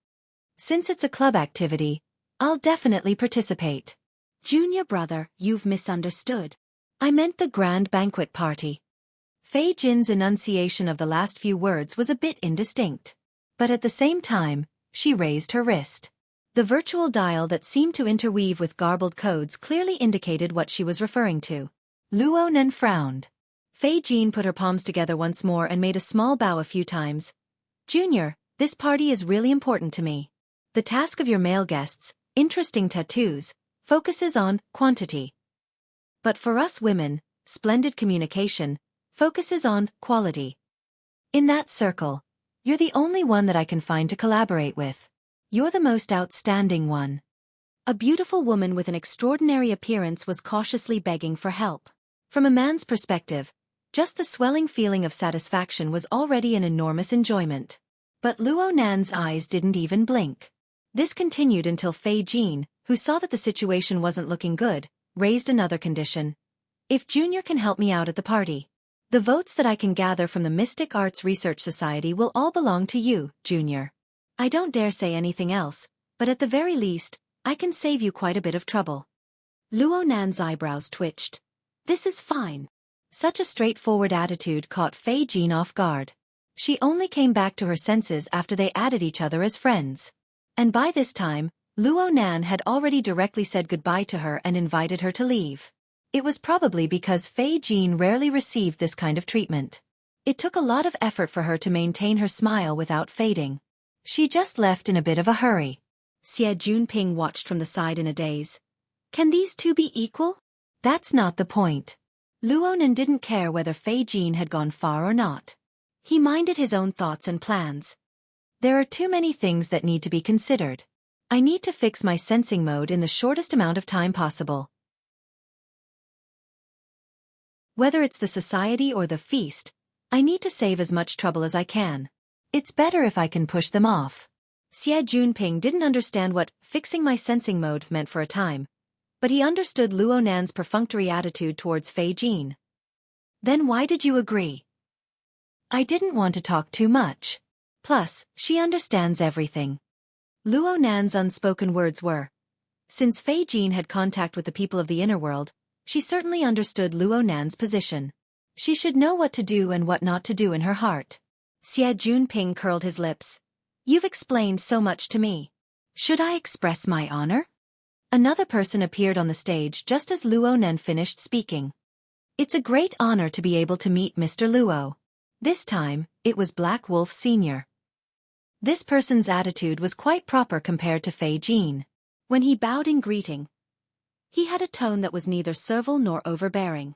Since it's a club activity, I'll definitely participate. Junior brother, you've misunderstood. I meant the grand banquet party. Fei Jin's enunciation of the last few words was a bit indistinct. But at the same time, she raised her wrist. The virtual dial that seemed to interweave with garbled codes clearly indicated what she was referring to. Luo Nan frowned. Fei Jin put her palms together once more and made a small bow a few times. Junior, this party is really important to me. The task of your male guests, interesting tattoos, focuses on quantity. But for us women, splendid communication, focuses on quality. In that circle, you're the only one that I can find to collaborate with. You're the most outstanding one. A beautiful woman with an extraordinary appearance was cautiously begging for help. From a man's perspective, just the swelling feeling of satisfaction was already an enormous enjoyment. But Luo Nan's eyes didn't even blink. This continued until Fei Jin, who saw that the situation wasn't looking good, raised another condition. If Junior can help me out at the party, the votes that I can gather from the Mystic Arts Research Society will all belong to you, Junior. I don't dare say anything else, but at the very least, I can save you quite a bit of trouble. Luo Nan's eyebrows twitched. This is fine. Such a straightforward attitude caught Fei Jin off guard. She only came back to her senses after they added each other as friends. And by this time, Luo Nan had already directly said goodbye to her and invited her to leave. It was probably because Fei Jin rarely received this kind of treatment. It took a lot of effort for her to maintain her smile without fading. She just left in a bit of a hurry. Xie Junping watched from the side in a daze. Can these two be equal? That's not the point. Luo Nan didn't care whether Fei Jin had gone far or not. He minded his own thoughts and plans. There are too many things that need to be considered. I need to fix my sensing mode in the shortest amount of time possible. Whether it's the society or the feast, I need to save as much trouble as I can. It's better if I can push them off. Xie Junping didn't understand what fixing my sensing mode meant for a time, but he understood Luo Nan's perfunctory attitude towards Fei Jin. Then why did you agree? I didn't want to talk too much. Plus, she understands everything. Luo Nan's unspoken words were. Since Fei Jin had contact with the people of the inner world, she certainly understood Luo Nan's position. She should know what to do and what not to do in her heart. Xie Junping curled his lips. You've explained so much to me. Should I express my honor? Another person appeared on the stage just as Luo Nan finished speaking. It's a great honor to be able to meet Mr. Luo. This time, it was Black Wolf Sr. This person's attitude was quite proper compared to Fei Jin. When he bowed in greeting, he had a tone that was neither servile nor overbearing.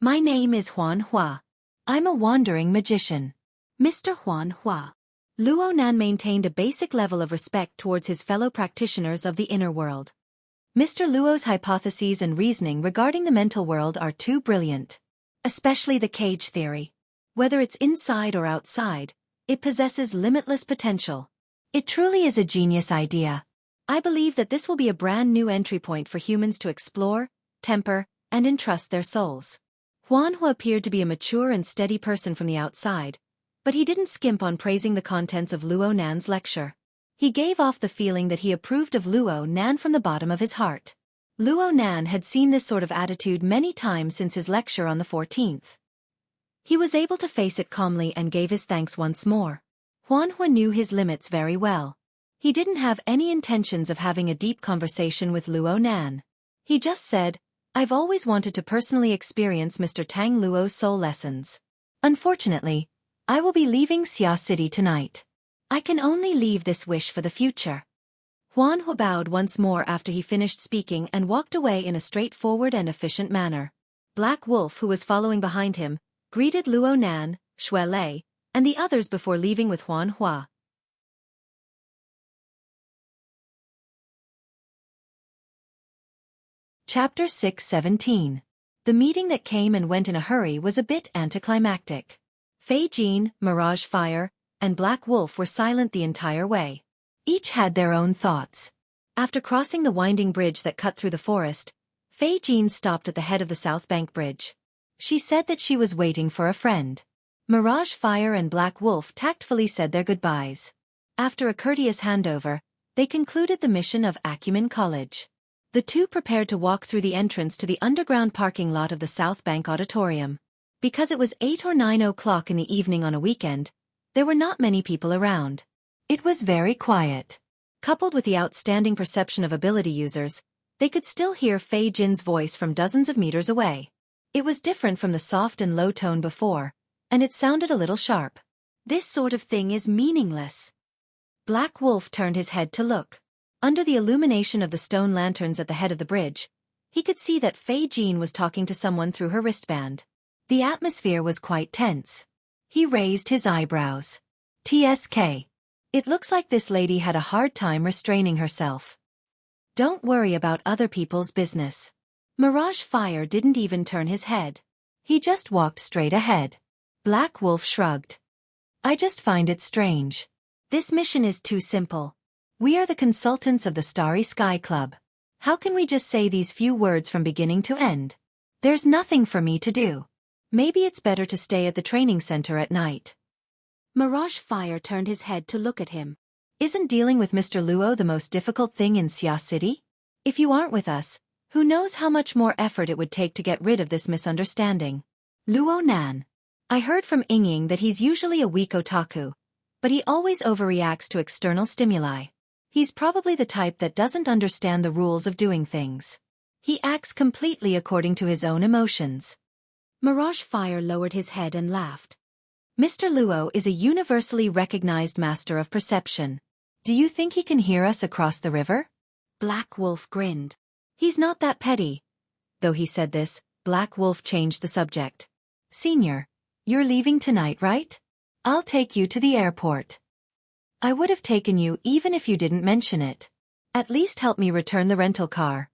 My name is Huan Hua. I'm a wandering magician. Mr. Huan Hua. Luo Nan maintained a basic level of respect towards his fellow practitioners of the inner world. Mr. Luo's hypotheses and reasoning regarding the mental world are too brilliant. Especially the cage theory. Whether it's inside or outside, it possesses limitless potential. It truly is a genius idea. I believe that this will be a brand new entry point for humans to explore, temper, and entrust their souls. Huan Hu appeared to be a mature and steady person from the outside, but he didn't skimp on praising the contents of Luo Nan's lecture. He gave off the feeling that he approved of Luo Nan from the bottom of his heart. Luo Nan had seen this sort of attitude many times since his lecture on the 14th. He was able to face it calmly and gave his thanks once more. Huan Hu knew his limits very well. He didn't have any intentions of having a deep conversation with Luo Nan. He just said, I've always wanted to personally experience Mr. Tang Luo's soul lessons. Unfortunately, I will be leaving Xia City tonight. I can only leave this wish for the future. Huan Hu bowed once more after he finished speaking and walked away in a straightforward and efficient manner. Black Wolf, who was following behind him, greeted Luo Nan, Shui Lei, and the others before leaving with Huan Hua. Chapter 6:17. The meeting that came and went in a hurry was a bit anticlimactic. Fei Jin, Mirage Fire, and Black Wolf were silent the entire way. Each had their own thoughts. After crossing the winding bridge that cut through the forest, Fei Jin stopped at the head of the South Bank Bridge. She said that she was waiting for a friend. Mirage Fire and Black Wolf tactfully said their goodbyes. After a courteous handover, they concluded the mission of Acumen College. The two prepared to walk through the entrance to the underground parking lot of the South Bank Auditorium. Because it was 8 or 9 o'clock in the evening on a weekend, there were not many people around. It was very quiet. Coupled with the outstanding perception of ability users, they could still hear Fei Jin's voice from dozens of meters away. It was different from the soft and low tone before, and it sounded a little sharp. This sort of thing is meaningless. Black Wolf turned his head to look. Under the illumination of the stone lanterns at the head of the bridge, he could see that Fei Jin was talking to someone through her wristband. The atmosphere was quite tense. He raised his eyebrows. TSK. It looks like this lady had a hard time restraining herself. Don't worry about other people's business. Mirage Fire didn't even turn his head. He just walked straight ahead. Black Wolf shrugged. I just find it strange. This mission is too simple. We are the consultants of the Starry Sky Club. How can we just say these few words from beginning to end? There's nothing for me to do. Maybe it's better to stay at the training center at night. Mirage Fire turned his head to look at him. Isn't dealing with Mr. Luo the most difficult thing in Xia City? If you aren't with us, who knows how much more effort it would take to get rid of this misunderstanding. Luo Nan. I heard from Yingying that he's usually a weak otaku, but he always overreacts to external stimuli. He's probably the type that doesn't understand the rules of doing things. He acts completely according to his own emotions. Mirage Fire lowered his head and laughed. Mr. Luo is a universally recognized master of perception. Do you think he can hear us across the river? Black Wolf grinned. He's not that petty. Though he said this, Black Wolf changed the subject. Senior, you're leaving tonight, right? I'll take you to the airport. I would have taken you even if you didn't mention it. At least help me return the rental car.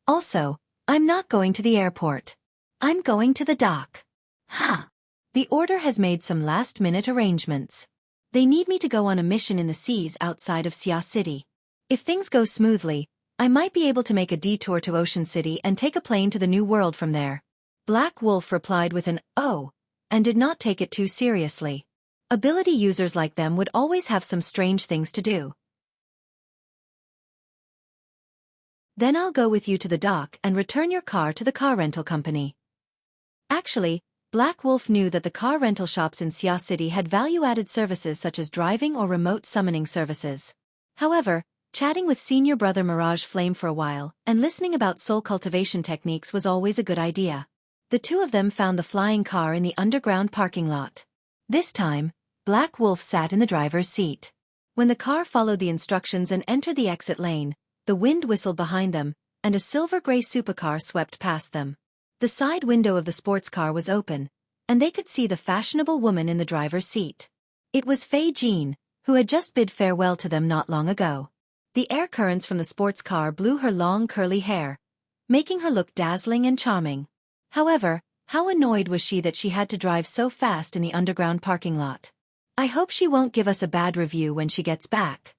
Also, I'm not going to the airport. I'm going to the dock. Ha! The order has made some last-minute arrangements. They need me to go on a mission in the seas outside of Xia City. If things go smoothly, I might be able to make a detour to Ocean City and take a plane to the New World from there. Black Wolf replied with an "oh," and did not take it too seriously. Ability users like them would always have some strange things to do. Then I'll go with you to the dock and return your car to the car rental company. Actually, Black Wolf knew that the car rental shops in Xia City had value-added services such as driving or remote summoning services. However, chatting with senior brother Mirage Flame for a while and listening about soul cultivation techniques was always a good idea. The two of them found the flying car in the underground parking lot. This time, Black Wolf sat in the driver's seat. When the car followed the instructions and entered the exit lane, the wind whistled behind them, and a silver-gray supercar swept past them. The side window of the sports car was open, and they could see the fashionable woman in the driver's seat. It was Fei Jin, who had just bid farewell to them not long ago. The air currents from the sports car blew her long curly hair, making her look dazzling and charming. However, how annoyed was she that she had to drive so fast in the underground parking lot. I hope she won't give us a bad review when she gets back.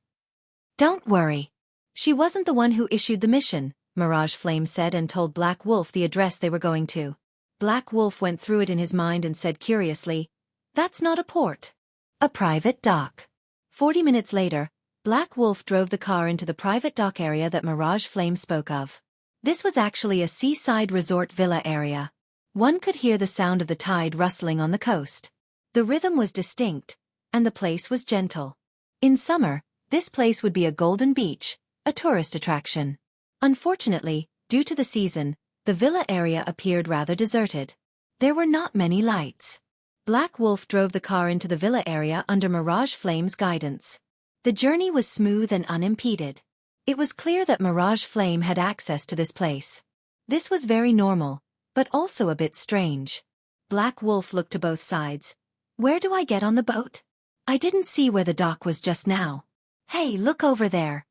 Don't worry. She wasn't the one who issued the mission, Mirage Flame said and told Black Wolf the address they were going to. Black Wolf went through it in his mind and said curiously, "That's not a port. A private dock." 40 minutes later, Black Wolf drove the car into the private dock area that Mirage Flame spoke of. This was actually a seaside resort villa area. One could hear the sound of the tide rustling on the coast. The rhythm was distinct, and the place was gentle. In summer, this place would be a golden beach, a tourist attraction. Unfortunately, due to the season, the villa area appeared rather deserted. There were not many lights. Black Wolf drove the car into the villa area under Mirage Flame's guidance. The journey was smooth and unimpeded. It was clear that Mirage Flame had access to this place. This was very normal, but also a bit strange. Black Wolf looked to both sides. Where do I get on the boat? I didn't see where the dock was just now. Hey, look over there.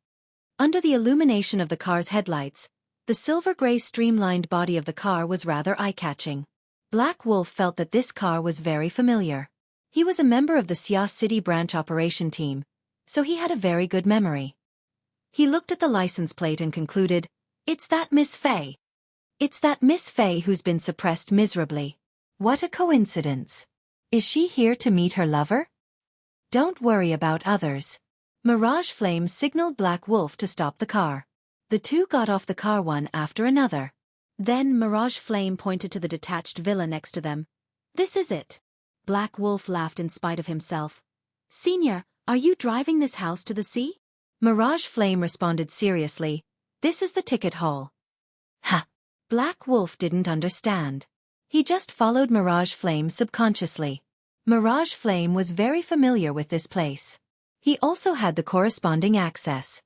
Under the illumination of the car's headlights, the silver-gray streamlined body of the car was rather eye-catching. Black Wolf felt that this car was very familiar. He was a member of the Xia City branch operation team, so he had a very good memory. He looked at the license plate and concluded, "It's that Miss Fei. It's that Miss Fei who's been suppressed miserably. What a coincidence." Is she here to meet her lover? Don't worry about others. Mirage Flame signaled Black Wolf to stop the car. The two got off the car one after another. Then Mirage Flame pointed to the detached villa next to them. This is it. Black Wolf laughed in spite of himself. Senior, are you driving this house to the sea? Mirage Flame responded seriously. This is the ticket hall. Ha! Black Wolf didn't understand. He just followed Mirage Flame subconsciously. Mirage Flame was very familiar with this place. He also had the corresponding access.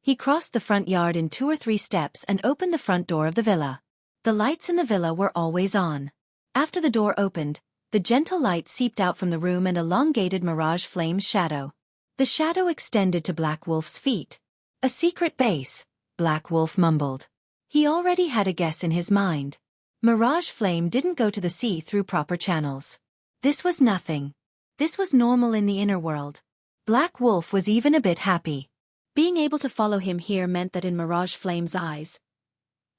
He crossed the front yard in 2 or 3 steps and opened the front door of the villa. The lights in the villa were always on. After the door opened, the gentle light seeped out from the room and elongated Mirage Flame's shadow. The shadow extended to Black Wolf's feet. A secret base, Black Wolf mumbled. He already had a guess in his mind. Mirage Flame didn't go to the sea through proper channels. This was nothing. This was normal in the inner world. Black Wolf was even a bit happy. Being able to follow him here meant that in Mirage Flame's eyes,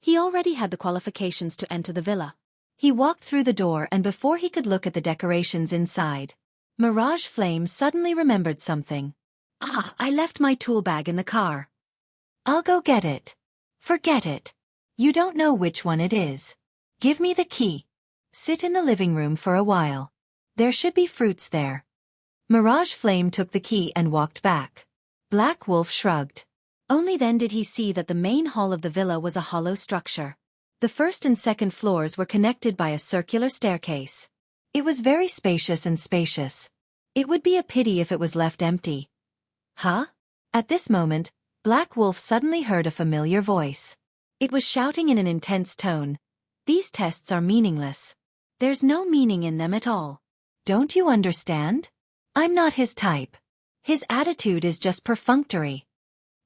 he already had the qualifications to enter the villa. He walked through the door and before he could look at the decorations inside, Mirage Flame suddenly remembered something. Ah, I left my tool bag in the car. I'll go get it. Forget it. You don't know which one it is. Give me the key. Sit in the living room for a while. There should be fruits there. Mirage Flame took the key and walked back. Black Wolf shrugged. Only then did he see that the main hall of the villa was a hollow structure. The first and second floors were connected by a circular staircase. It was very spacious and spacious. It would be a pity if it was left empty. Huh? At this moment, Black Wolf suddenly heard a familiar voice. It was shouting in an intense tone. These tests are meaningless. There's no meaning in them at all. Don't you understand? I'm not his type. His attitude is just perfunctory.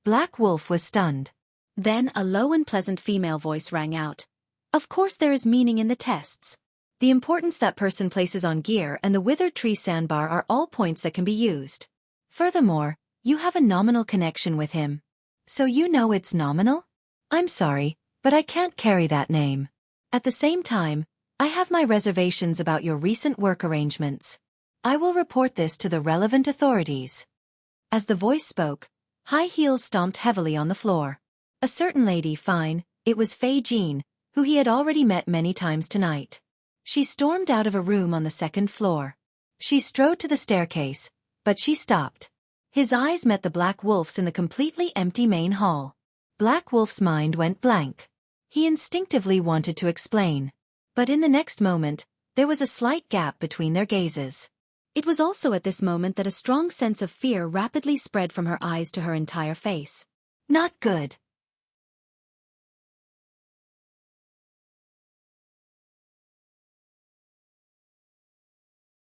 Black Wolf was stunned. Then a low and pleasant female voice rang out. Of course there is meaning in the tests. The importance that person places on gear and the withered tree sandbar are all points that can be used. Furthermore, you have a nominal connection with him. So you know it's nominal? I'm sorry, but I can't carry that name. At the same time, I have my reservations about your recent work arrangements. I will report this to the relevant authorities. As the voice spoke, high heels stomped heavily on the floor. A certain lady, fine, it was Fei Jean, who he had already met many times tonight. She stormed out of a room on the second floor. She strode to the staircase, but she stopped. His eyes met the Black Wolf's in the completely empty main hall. Black Wolf's mind went blank. He instinctively wanted to explain. But in the next moment, there was a slight gap between their gazes. It was also at this moment that a strong sense of fear rapidly spread from her eyes to her entire face. Not good.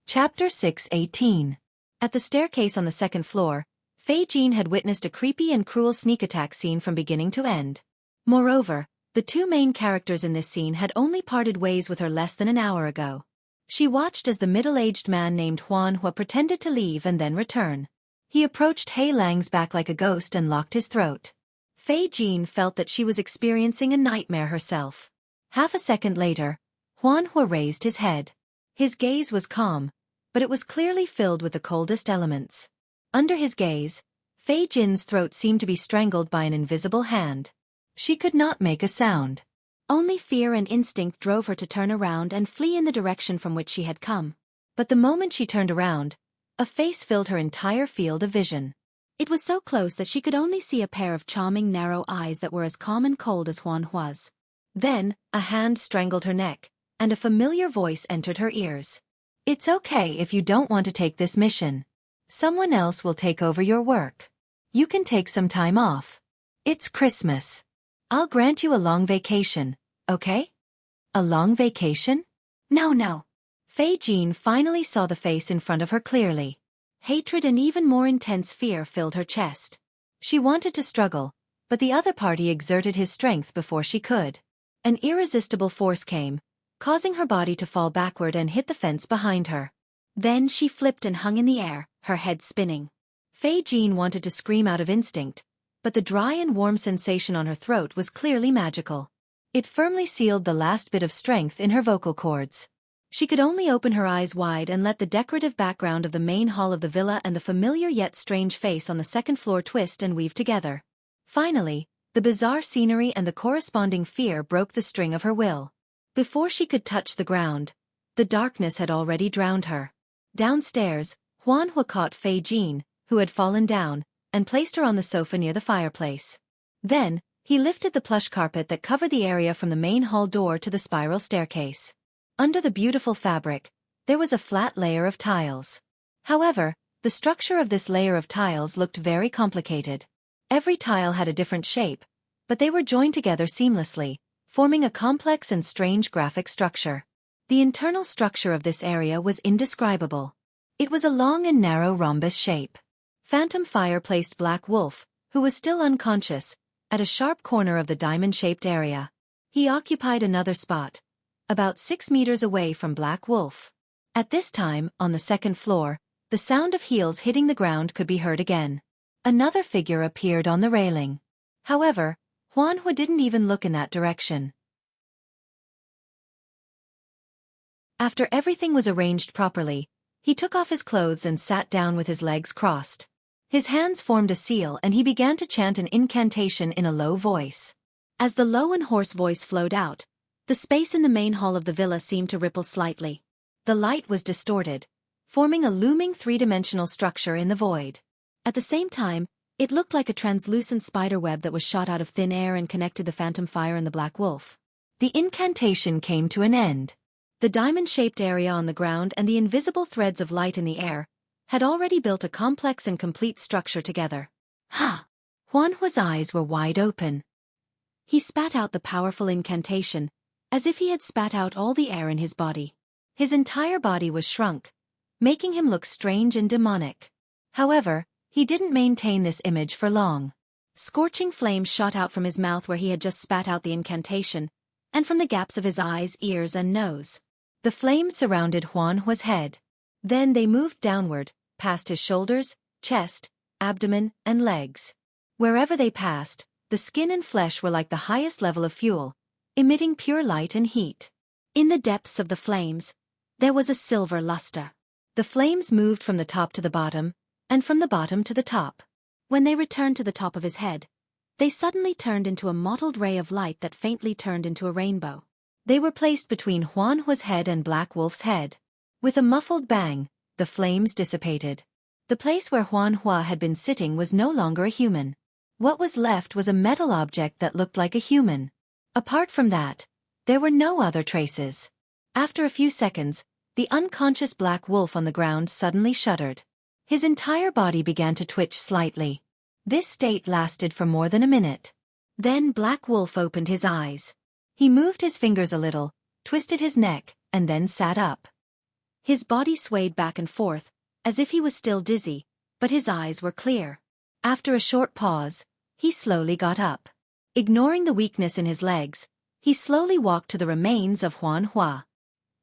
Chapter 6:18. At the staircase on the second floor, Fei Jean had witnessed a creepy and cruel sneak attack scene from beginning to end. Moreover, the two main characters in this scene had only parted ways with her less than an hour ago. She watched as the middle-aged man named Huan Hua pretended to leave and then return. He approached Hei Lang's back like a ghost and locked his throat. Fei Jean felt that she was experiencing a nightmare herself. Half a second later, Huan Hua raised his head. His gaze was calm, but it was clearly filled with the coldest elements. Under his gaze, Fei Jin's throat seemed to be strangled by an invisible hand. She could not make a sound. Only fear and instinct drove her to turn around and flee in the direction from which she had come. But the moment she turned around, a face filled her entire field of vision. It was so close that she could only see a pair of charming narrow eyes that were as calm and cold as Huan Hua's. Then, a hand strangled her neck, and a familiar voice entered her ears. It's okay if you don't want to take this mission. Someone else will take over your work. You can take some time off. It's Christmas. I'll grant you a long vacation, okay? A long vacation? No. Fei Jean finally saw the face in front of her clearly. Hatred and even more intense fear filled her chest. She wanted to struggle, but the other party exerted his strength before she could. An irresistible force came, causing her body to fall backward and hit the fence behind her. Then she flipped and hung in the air, her head spinning. Fei Jean wanted to scream out of instinct, but the dry and warm sensation on her throat was clearly magical. It firmly sealed the last bit of strength in her vocal cords. She could only open her eyes wide and let the decorative background of the main hall of the villa and the familiar yet strange face on the second floor twist and weave together. Finally, the bizarre scenery and the corresponding fear broke the string of her will. Before she could touch the ground, the darkness had already drowned her. Downstairs, Huanhua caught Fei Jin, who had fallen down, and placed her on the sofa near the fireplace. Then, he lifted the plush carpet that covered the area from the main hall door to the spiral staircase. Under the beautiful fabric, there was a flat layer of tiles. However, the structure of this layer of tiles looked very complicated. Every tile had a different shape, but they were joined together seamlessly, forming a complex and strange graphic structure. The internal structure of this area was indescribable. It was a long and narrow rhombus shape. Phantom Fire placed Black Wolf, who was still unconscious, at a sharp corner of the diamond-shaped area. He occupied another spot, about 6 meters away from Black Wolf. At this time, on the second floor, the sound of heels hitting the ground could be heard again. Another figure appeared on the railing. However, Huanhua didn't even look in that direction. After everything was arranged properly, he took off his clothes and sat down with his legs crossed. His hands formed a seal and he began to chant an incantation in a low voice. As the low and hoarse voice flowed out, the space in the main hall of the villa seemed to ripple slightly. The light was distorted, forming a looming three-dimensional structure in the void. At the same time, it looked like a translucent spider web that was shot out of thin air and connected the Phantom Fire and the Black Wolf. The incantation came to an end. The diamond-shaped area on the ground and the invisible threads of light in the air had already built a complex and complete structure together. Ha! Huanhua's eyes were wide open. He spat out the powerful incantation, as if he had spat out all the air in his body. His entire body was shrunk, making him look strange and demonic. However, he didn't maintain this image for long. Scorching flames shot out from his mouth where he had just spat out the incantation, and from the gaps of his eyes, ears, and nose. The flames surrounded Huanhua's head. Then they moved downward, past his shoulders, chest, abdomen, and legs. Wherever they passed, the skin and flesh were like the highest level of fuel, emitting pure light and heat. In the depths of the flames, there was a silver luster. The flames moved from the top to the bottom, and from the bottom to the top. When they returned to the top of his head, they suddenly turned into a mottled ray of light that faintly turned into a rainbow. They were placed between Huanhua's head and Black Wolf's head. With a muffled bang, the flames dissipated. The place where Huanhua had been sitting was no longer a human. What was left was a metal object that looked like a human. Apart from that, there were no other traces. After a few seconds, the unconscious Black Wolf on the ground suddenly shuddered. His entire body began to twitch slightly. This state lasted for more than a minute. Then Black Wolf opened his eyes. He moved his fingers a little, twisted his neck, and then sat up. His body swayed back and forth, as if he was still dizzy, but his eyes were clear. After a short pause, he slowly got up. Ignoring the weakness in his legs, he slowly walked to the remains of Huanhua.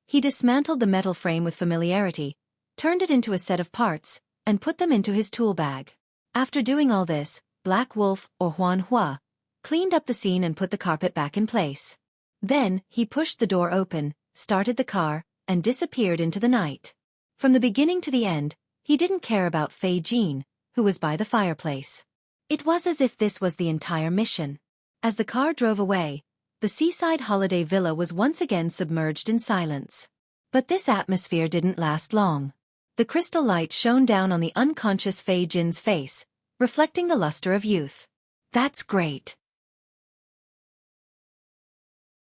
He dismantled the metal frame with familiarity, turned it into a set of parts, and put them into his tool bag. After doing all this, Black Wolf, or Huanhua, cleaned up the scene and put the carpet back in place. Then, he pushed the door open, started the car, and disappeared into the night. From the beginning to the end, he didn't care about Fei Jin, who was by the fireplace. It was as if this was the entire mission. As the car drove away, the seaside holiday villa was once again submerged in silence. But this atmosphere didn't last long. The crystal light shone down on the unconscious Fei Jin's face, reflecting the luster of youth. That's great.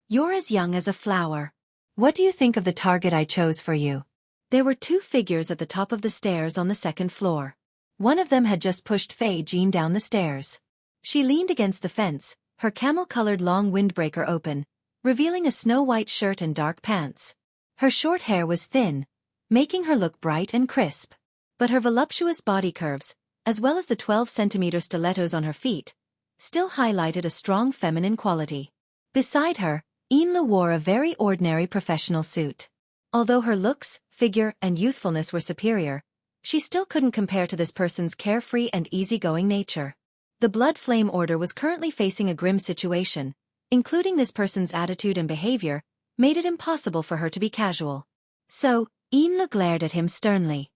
You're as young as a flower. What do you think of the target I chose for you? There were two figures at the top of the stairs on the second floor. One of them had just pushed Fei Jin down the stairs. She leaned against the fence, her camel-colored long windbreaker open, revealing a snow-white shirt and dark pants. Her short hair was thin, making her look bright and crisp. But her voluptuous body curves, as well as the 12-centimeter stilettos on her feet, still highlighted a strong feminine quality. Beside her, Inla wore a very ordinary professional suit. Although her looks, figure, and youthfulness were superior, she still couldn't compare to this person's carefree and easy-going nature. The Blood Flame Order was currently facing a grim situation, including this person's attitude and behavior, made it impossible for her to be casual. So, Yin Lu glared at him sternly.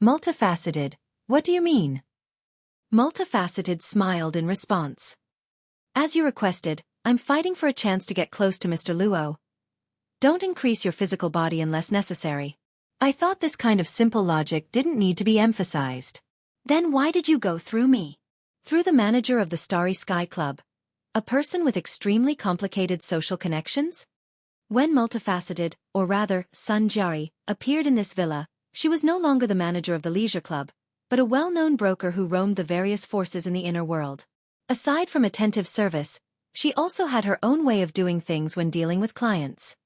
Multifaceted, what do you mean? Multifaceted smiled in response. As you requested, I'm fighting for a chance to get close to Mr. Luo. Don't increase your physical body unless necessary. I thought this kind of simple logic didn't need to be emphasized. Then why did you go through me? Through the manager of the Starry Sky Club, a person with extremely complicated social connections? When multifaceted, or rather, Sun Jiari, appeared in this villa, she was no longer the manager of the leisure club, but a well-known broker who roamed the various forces in the inner world. Aside from attentive service, she also had her own way of doing things when dealing with clients.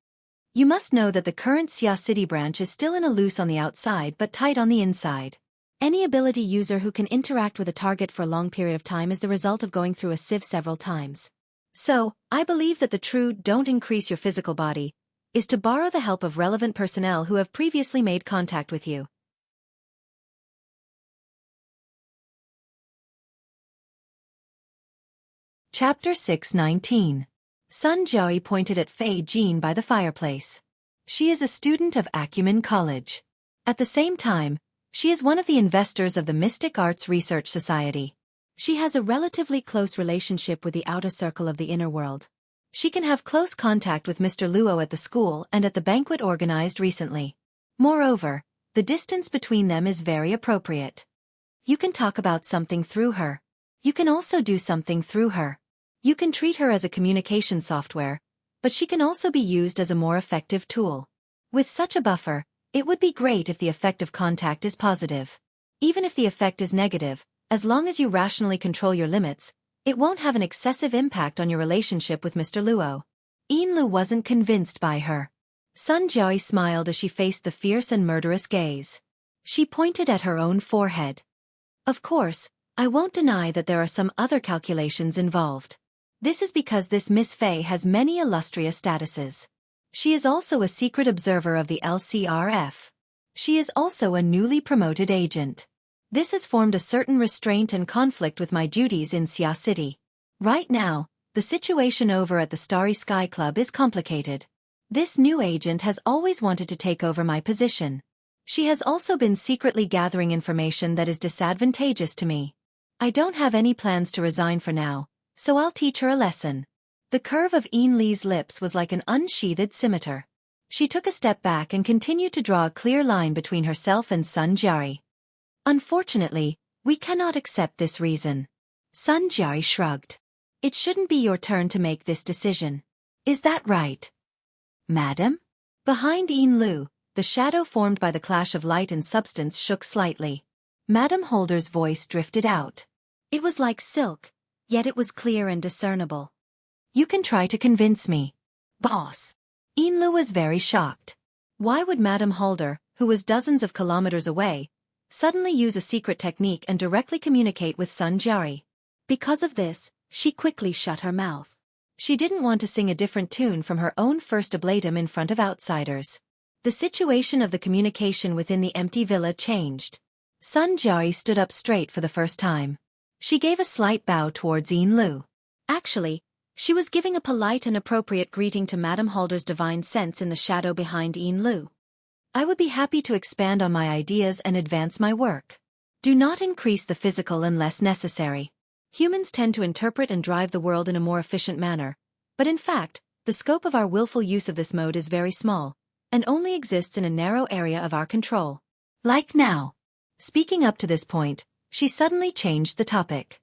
You must know that the current Xia City branch is still in a loose on the outside but tight on the inside. Any ability user who can interact with a target for a long period of time is the result of going through a sieve several times. So, I believe that the true "don't increase your physical body" is to borrow the help of relevant personnel who have previously made contact with you. Chapter 619. Sun Jiao pointed at Fei Jin by the fireplace. She is a student of Acumen College. At the same time, she is one of the investors of the Mystic Arts Research Society. She has a relatively close relationship with the outer circle of the inner world. She can have close contact with Mr. Luo at the school and at the banquet organized recently. Moreover, the distance between them is very appropriate. You can talk about something through her. You can also do something through her. You can treat her as a communication software, but she can also be used as a more effective tool. With such a buffer, it would be great if the effect of contact is positive. Even if the effect is negative, as long as you rationally control your limits, it won't have an excessive impact on your relationship with Mr. Luo. Yin Lu wasn't convinced by her. Sun Jiao smiled as she faced the fierce and murderous gaze. She pointed at her own forehead. Of course, I won't deny that there are some other calculations involved. This is because this Miss Fei has many illustrious statuses. She is also a secret observer of the LCRF. She is also a newly promoted agent. This has formed a certain restraint and conflict with my duties in Xia City. Right now, the situation over at the Starry Sky Club is complicated. This new agent has always wanted to take over my position. She has also been secretly gathering information that is disadvantageous to me. I don't have any plans to resign for now, so I'll teach her a lesson. The curve of Yin Li's lips was like an unsheathed scimitar. She took a step back and continued to draw a clear line between herself and Sun Jiari. Unfortunately, we cannot accept this reason. Sun Jiari shrugged. It shouldn't be your turn to make this decision. Is that right? Madam? Behind Yin Lu, the shadow formed by the clash of light and substance shook slightly. Madam Holder's voice drifted out. It was like silk, yet it was clear and discernible. You can try to convince me. Boss. Yin Lu was very shocked. Why would Madam Holder, who was dozens of kilometers away, suddenly use a secret technique and directly communicate with Sun Jiari? Because of this, she quickly shut her mouth. She didn't want to sing a different tune from her own first ablatum in front of outsiders. The situation of the communication within the empty villa changed. Sun Jiari stood up straight for the first time. She gave a slight bow towards Yin Lu. Actually, she was giving a polite and appropriate greeting to Madam Holder's divine sense in the shadow behind Yin Lu. I would be happy to expand on my ideas and advance my work. Do not increase the physical unless necessary. Humans tend to interpret and drive the world in a more efficient manner, but in fact, the scope of our willful use of this mode is very small, and only exists in a narrow area of our control. Like now. Speaking up to this point, she suddenly changed the topic.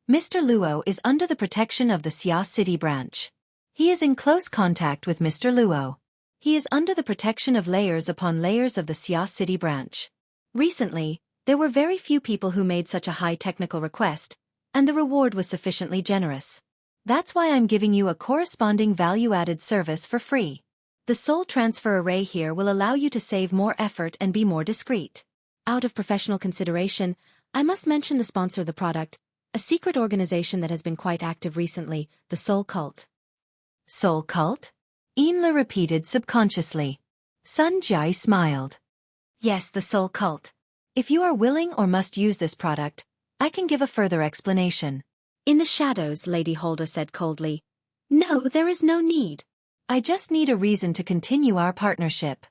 Mr. Luo is under the protection of the Xia City branch. He is in close contact with Mr. Luo. He is under the protection of layers upon layers of the Xia City branch. Recently, there were very few people who made such a high technical request, and the reward was sufficiently generous. That's why I'm giving you a corresponding value-added service for free. The soul transfer array here will allow you to save more effort and be more discreet. Out of professional consideration, I must mention the sponsor of the product, a secret organization that has been quite active recently, the Soul Cult. Soul Cult? Yin Lu repeated subconsciously. Sun Jiai smiled. Yes, the Soul Cult. If you are willing or must use this product, I can give a further explanation. In the shadows, Lady Holder said coldly. No, there is no need. I just need a reason to continue our partnership.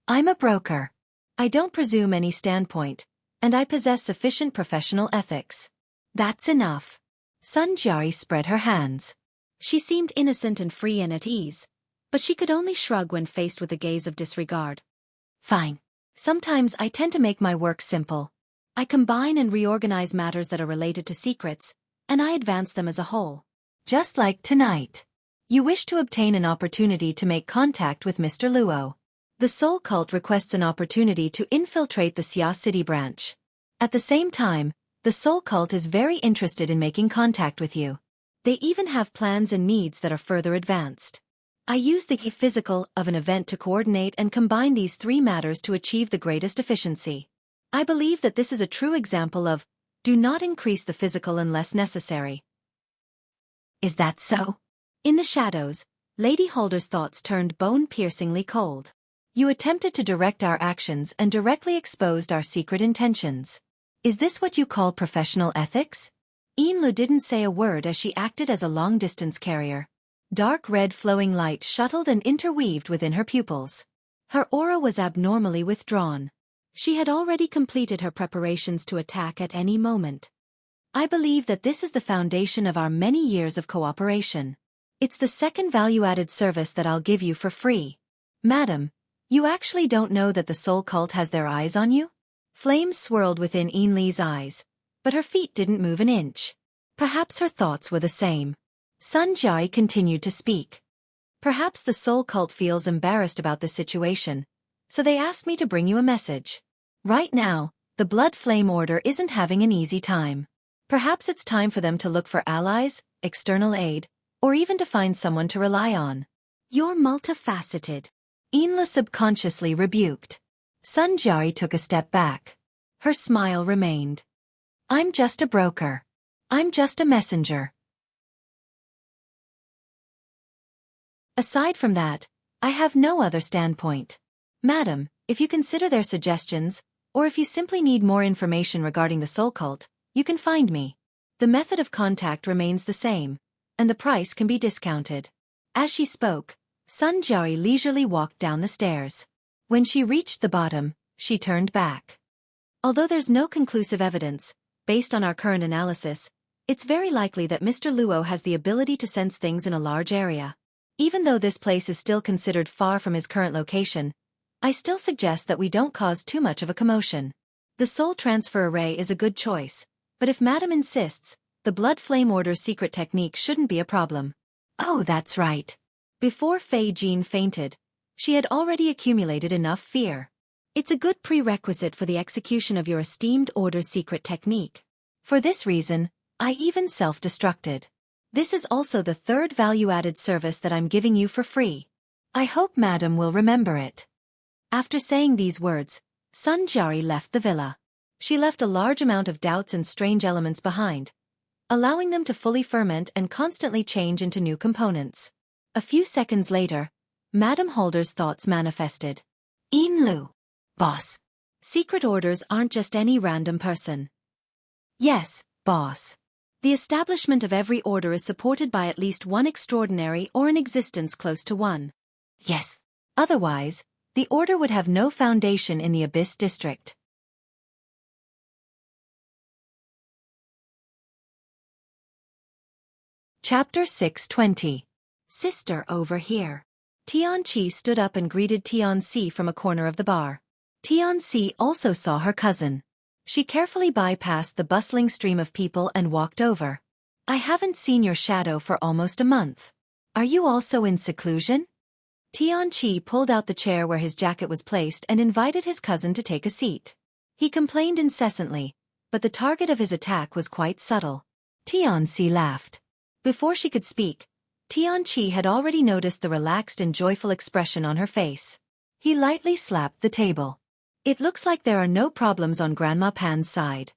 I'm a broker. I don't presume any standpoint, and I possess sufficient professional ethics. That's enough. Sun Jiari spread her hands. She seemed innocent and free and at ease, but she could only shrug when faced with a gaze of disregard. Fine. Sometimes I tend to make my work simple. I combine and reorganize matters that are related to secrets, and I advance them as a whole. Just like tonight. You wish to obtain an opportunity to make contact with Mr. Luo. The Soul Cult requests an opportunity to infiltrate the Xia City branch. At the same time, the Soul Cult is very interested in making contact with you. They even have plans and needs that are further advanced. I use the physical of an event to coordinate and combine these three matters to achieve the greatest efficiency. I believe that this is a true example of, do not increase the physical unless necessary. Is that so? In the shadows, Lady Holder's thoughts turned bone-piercingly cold. You attempted to direct our actions and directly exposed our secret intentions. Is this what you call professional ethics? Yinlu didn't say a word as she acted as a long-distance carrier. Dark red flowing light shuttled and interweaved within her pupils. Her aura was abnormally withdrawn. She had already completed her preparations to attack at any moment. I believe that this is the foundation of our many years of cooperation. It's the second value-added service that I'll give you for free. Madam, you actually don't know that the Soul Cult has their eyes on you? Flames swirled within Yinli's eyes, but her feet didn't move an inch. Perhaps her thoughts were the same. Sun Jiari continued to speak. Perhaps the Soul Cult feels embarrassed about the situation, so they asked me to bring you a message. Right now, the Blood Flame Order isn't having an easy time. Perhaps it's time for them to look for allies, external aid, or even to find someone to rely on. You're multifaceted. Yinlu subconsciously rebuked. Sun Jiari took a step back. Her smile remained. I'm just a broker. I'm just a messenger. Aside from that, I have no other standpoint. Madam, if you consider their suggestions, or if you simply need more information regarding the Soul Cult, you can find me. The method of contact remains the same, and the price can be discounted. As she spoke, Sun Jiari leisurely walked down the stairs. When she reached the bottom, she turned back. Although there's no conclusive evidence, based on our current analysis, it's very likely that Mr. Luo has the ability to sense things in a large area. Even though this place is still considered far from his current location, I still suggest that we don't cause too much of a commotion. The soul transfer array is a good choice, but if Madam insists, the Blood Flame Order's secret technique shouldn't be a problem. Oh, that's right. Before Fei Jin fainted, she had already accumulated enough fear. It's a good prerequisite for the execution of your esteemed Order's secret technique. For this reason, I even self-destructed. This is also the third value-added service that I'm giving you for free. I hope Madam will remember it. After saying these words, Sun Jiari left the villa. She left a large amount of doubts and strange elements behind, allowing them to fully ferment and constantly change into new components. A few seconds later, Madam Holder's thoughts manifested. Yinlu. Boss. Secret orders aren't just any random person. Yes, boss. The establishment of every order is supported by at least one extraordinary or an existence close to one. Yes. Otherwise, the order would have no foundation in the Abyss district. Chapter 620. Sister over here. Tianqi stood up and greeted Tianxi from a corner of the bar. Tianxi also saw her cousin. She carefully bypassed the bustling stream of people and walked over. I haven't seen your shadow for almost a month. Are you also in seclusion? Tianqi pulled out the chair where his jacket was placed and invited his cousin to take a seat. He complained incessantly, but the target of his attack was quite subtle. Tianxi laughed. Before she could speak, Tianqi had already noticed the relaxed and joyful expression on her face. He lightly slapped the table. It looks like there are no problems on Grandma Pan's side.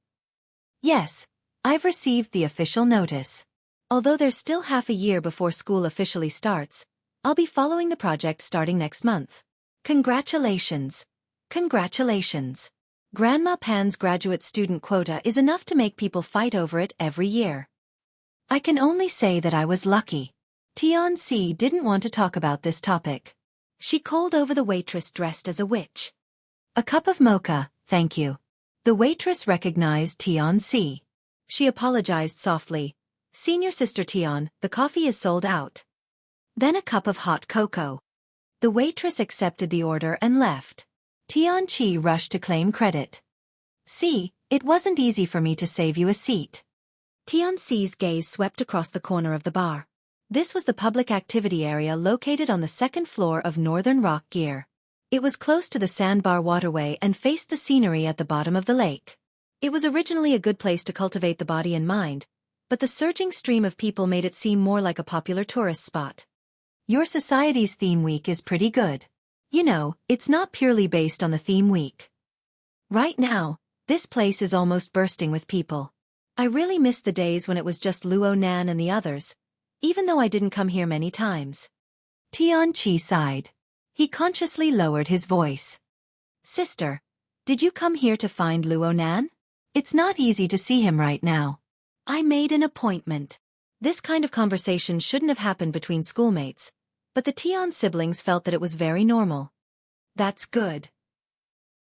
Yes, I've received the official notice. Although there's still half a year before school officially starts, I'll be following the project starting next month. Congratulations. Congratulations. Grandma Pan's graduate student quota is enough to make people fight over it every year. I can only say that I was lucky. Tianxi didn't want to talk about this topic. She called over the waitress dressed as a witch. A cup of mocha, thank you. The waitress recognized Tianxi. She apologized softly. Senior Sister Tian, the coffee is sold out. Then a cup of hot cocoa. The waitress accepted the order and left. Tianqi rushed to claim credit. See, it wasn't easy for me to save you a seat. Tianxi's gaze swept across the corner of the bar. This was the public activity area located on the second floor of Northern Rock Gear. It was close to the sandbar waterway and faced the scenery at the bottom of the lake. It was originally a good place to cultivate the body and mind, but the surging stream of people made it seem more like a popular tourist spot. Your society's theme week is pretty good. You know, it's not purely based on the theme week. Right now, this place is almost bursting with people. I really miss the days when it was just Luo Nan and the others, even though I didn't come here many times. Tianqi sighed. He consciously lowered his voice. Sister, did you come here to find Luo Nan? It's not easy to see him right now. I made an appointment. This kind of conversation shouldn't have happened between schoolmates, but the Tian siblings felt that it was very normal. That's good.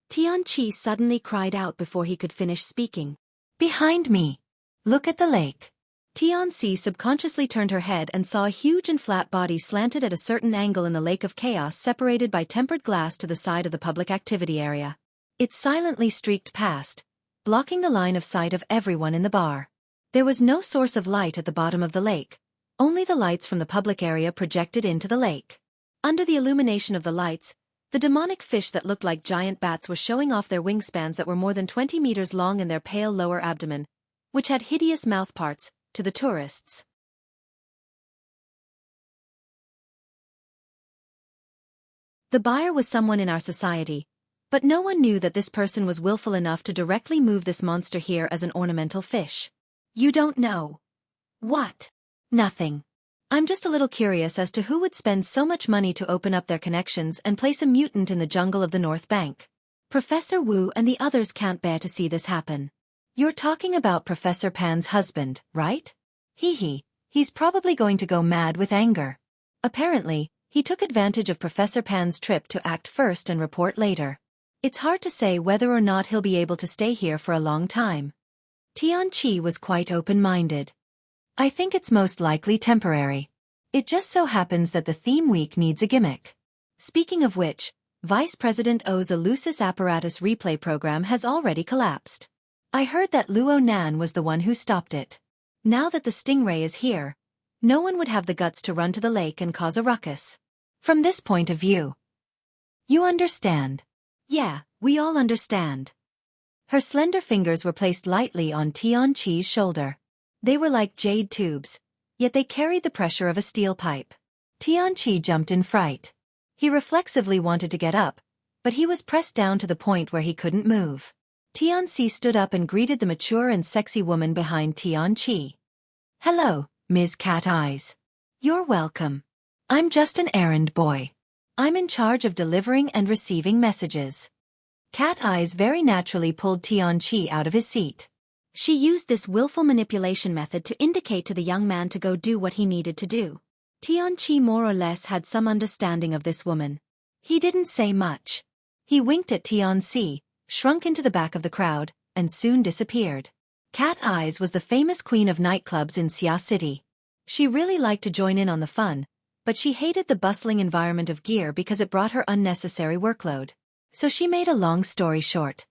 Tianqi suddenly cried out before he could finish speaking. Behind me. Look at the lake. Tianxi subconsciously turned her head and saw a huge and flat body slanted at a certain angle in the lake of chaos separated by tempered glass to the side of the public activity area. It silently streaked past, blocking the line of sight of everyone in the bar. There was no source of light at the bottom of the lake, only the lights from the public area projected into the lake. Under the illumination of the lights, the demonic fish that looked like giant bats were showing off their wingspans that were more than 20 meters long in their pale lower abdomen, which had hideous mouthparts, to the tourists. The buyer was someone in our society, but no one knew that this person was willful enough to directly move this monster here as an ornamental fish. You don't know. What? Nothing. I'm just a little curious as to who would spend so much money to open up their connections and place a mutant in the jungle of the North Bank. Professor Wu and the others can't bear to see this happen. You're talking about Professor Pan's husband, right? He's probably going to go mad with anger. Apparently, he took advantage of Professor Pan's trip to act first and report later. It's hard to say whether or not he'll be able to stay here for a long time. Tianqi was quite open-minded. I think it's most likely temporary. It just so happens that the theme week needs a gimmick. Speaking of which, Vice President O's Elusis apparatus replay program has already collapsed. I heard that Luo Nan was the one who stopped it. Now that the stingray is here, no one would have the guts to run to the lake and cause a ruckus. From this point of view. You understand? Yeah, we all understand. Her slender fingers were placed lightly on Tianqi's shoulder. They were like jade tubes, yet they carried the pressure of a steel pipe. Tianqi jumped in fright. He reflexively wanted to get up, but he was pressed down to the point where he couldn't move. Tianxi stood up and greeted the mature and sexy woman behind Tianqi. Hello, Ms. Cat Eyes. You're welcome. I'm just an errand boy. I'm in charge of delivering and receiving messages. Cat Eyes very naturally pulled Tianqi out of his seat. She used this willful manipulation method to indicate to the young man to go do what he needed to do. Tianqi more or less had some understanding of this woman. He didn't say much. He winked at Tianxi, shrunk into the back of the crowd, and soon disappeared. Cat Eyes was the famous queen of nightclubs in Xia City. She really liked to join in on the fun, but she hated the bustling environment of Gear because it brought her unnecessary workload. So she made a long story short.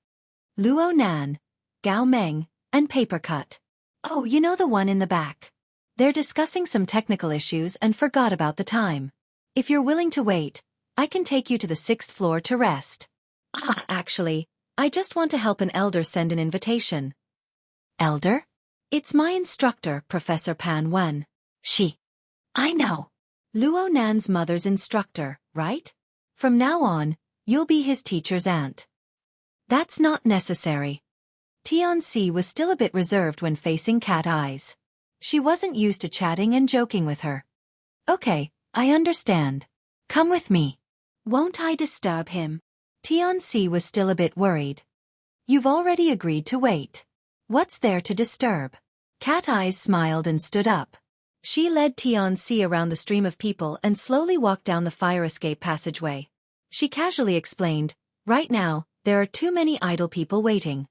Luo Nan, Gao Meng, and Paper Cut. Oh, you know the one in the back. They're discussing some technical issues and forgot about the time. If you're willing to wait, I can take you to the 6th floor to rest. Actually, I just want to help an elder send an invitation. Elder? It's my instructor, Professor Pan Wen. I know. Luo Nan's mother's instructor, right? From now on, you'll be his teacher's aunt. That's not necessary. Tianxi was still a bit reserved when facing Cat Eyes. She wasn't used to chatting and joking with her. Okay, I understand. Come with me. Won't I disturb him? Tianxi was still a bit worried. You've already agreed to wait. What's there to disturb? Cat Eyes smiled and stood up. She led Tianxi around the stream of people and slowly walked down the fire escape passageway. She casually explained, "Right now, there are too many idle people waiting.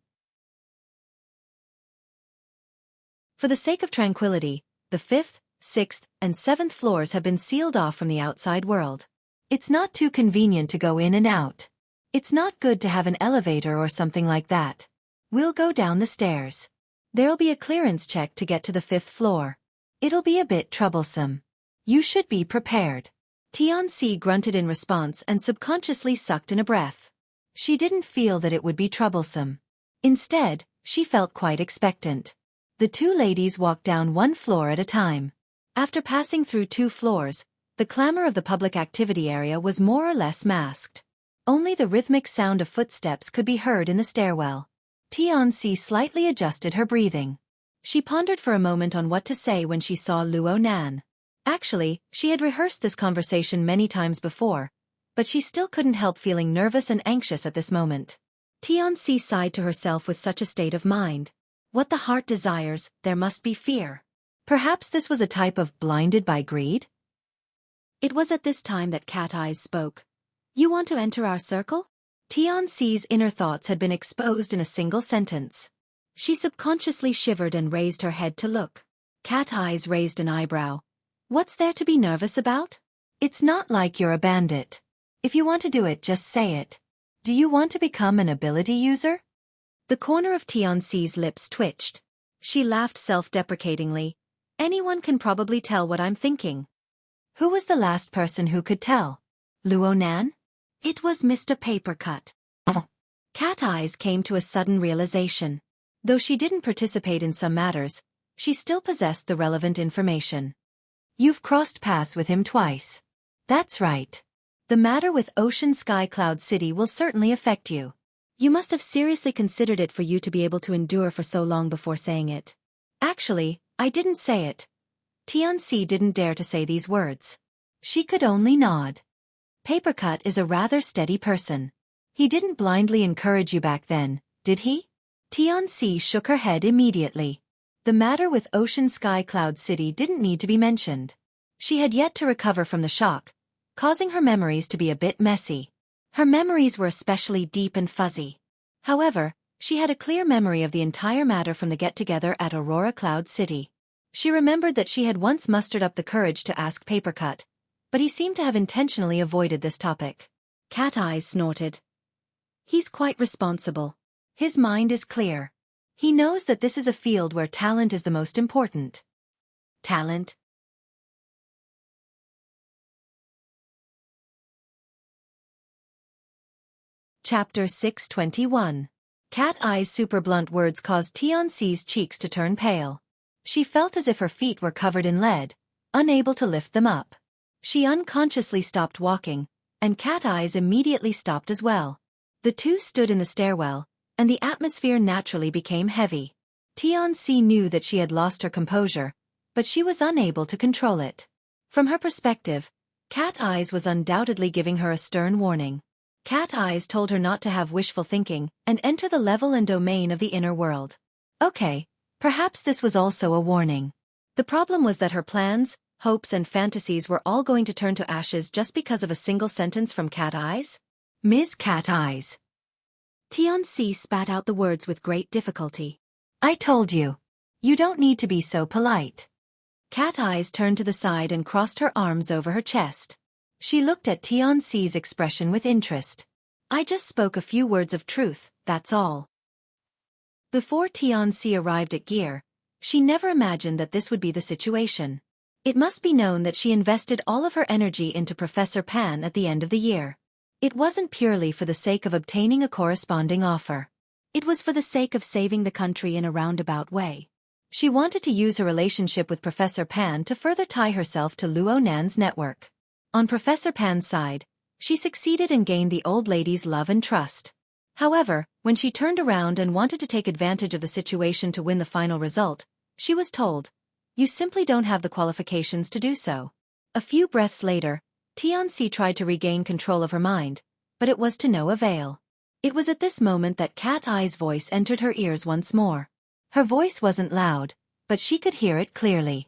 For the sake of tranquility, the 5th, 6th, and 7th floors have been sealed off from the outside world. It's not too convenient to go in and out. It's not good to have an elevator or something like that. We'll go down the stairs. There'll be a clearance check to get to the 5th floor. It'll be a bit troublesome. You should be prepared." Tianxi grunted in response and subconsciously sucked in a breath. She didn't feel that it would be troublesome. Instead, she felt quite expectant. The two ladies walked down one floor at a time. After passing through 2 floors, the clamor of the public activity area was more or less masked. Only the rhythmic sound of footsteps could be heard in the stairwell. Tianxi slightly adjusted her breathing. She pondered for a moment on what to say when she saw Luo Nan. Actually, she had rehearsed this conversation many times before, but she still couldn't help feeling nervous and anxious at this moment. Tianxi sighed to herself with such a state of mind. What the heart desires, there must be fear. Perhaps this was a type of blinded by greed? It was at this time that Cat Eyes spoke. "You want to enter our circle?" Tianxi's inner thoughts had been exposed in a single sentence. She subconsciously shivered and raised her head to look. Cat Eyes raised an eyebrow. "What's there to be nervous about? It's not like you're a bandit. If you want to do it, just say it. Do you want to become an ability user?" The corner of Tianxi's lips twitched. She laughed self-deprecatingly. "Anyone can probably tell what I'm thinking." Who was the last person who could tell? Luo Nan? It was Mr. Papercut. Cat Eyes came to a sudden realization. Though she didn't participate in some matters, she still possessed the relevant information. "You've crossed paths with him twice." "That's right. The matter with Ocean Sky Cloud City will certainly affect you. You must have seriously considered it for you to be able to endure for so long before saying it." "Actually, I didn't say it." Tianxi didn't dare to say these words. She could only nod. "Papercut is a rather steady person. He didn't blindly encourage you back then, did he?" Tianxi shook her head immediately. The matter with Ocean Sky Cloud City didn't need to be mentioned. She had yet to recover from the shock, causing her memories to be a bit messy. Her memories were especially deep and fuzzy. However, she had a clear memory of the entire matter from the get-together at Aurora Cloud City. She remembered that she had once mustered up the courage to ask Papercut, but he seemed to have intentionally avoided this topic. Cat Eyes snorted. "He's quite responsible. His mind is clear. He knows that this is a field where talent is the most important." Talent? Chapter 621. Cat Eye's super blunt words caused Tianxi's cheeks to turn pale. She felt as if her feet were covered in lead, unable to lift them up. She unconsciously stopped walking, and Cat Eyes immediately stopped as well. The two stood in the stairwell, and the atmosphere naturally became heavy. Tianxi knew that she had lost her composure, but she was unable to control it. From her perspective, Cat Eyes was undoubtedly giving her a stern warning. Cat Eyes told her not to have wishful thinking and enter the level and domain of the inner world. Okay, perhaps this was also a warning. The problem was that her plans, hopes and fantasies were all going to turn to ashes just because of a single sentence from Cat Eyes? "Ms. Cat Eyes." Tianxi spat out the words with great difficulty. "I told you. You don't need to be so polite." Cat Eyes turned to the side and crossed her arms over her chest. She looked at Tianxi's expression with interest. "I just spoke a few words of truth, that's all." Before Tianxi arrived at Gear, she never imagined that this would be the situation. It must be known that she invested all of her energy into Professor Pan at the end of the year. It wasn't purely for the sake of obtaining a corresponding offer. It was for the sake of saving the country in a roundabout way. She wanted to use her relationship with Professor Pan to further tie herself to Luo Nan's network. On Professor Pan's side, she succeeded and gained the old lady's love and trust. However, when she turned around and wanted to take advantage of the situation to win the final result, she was told, "You simply don't have the qualifications to do so." A few breaths later, Tianxi tried to regain control of her mind, but it was to no avail. It was at this moment that Cat Eye's voice entered her ears once more. Her voice wasn't loud, but she could hear it clearly.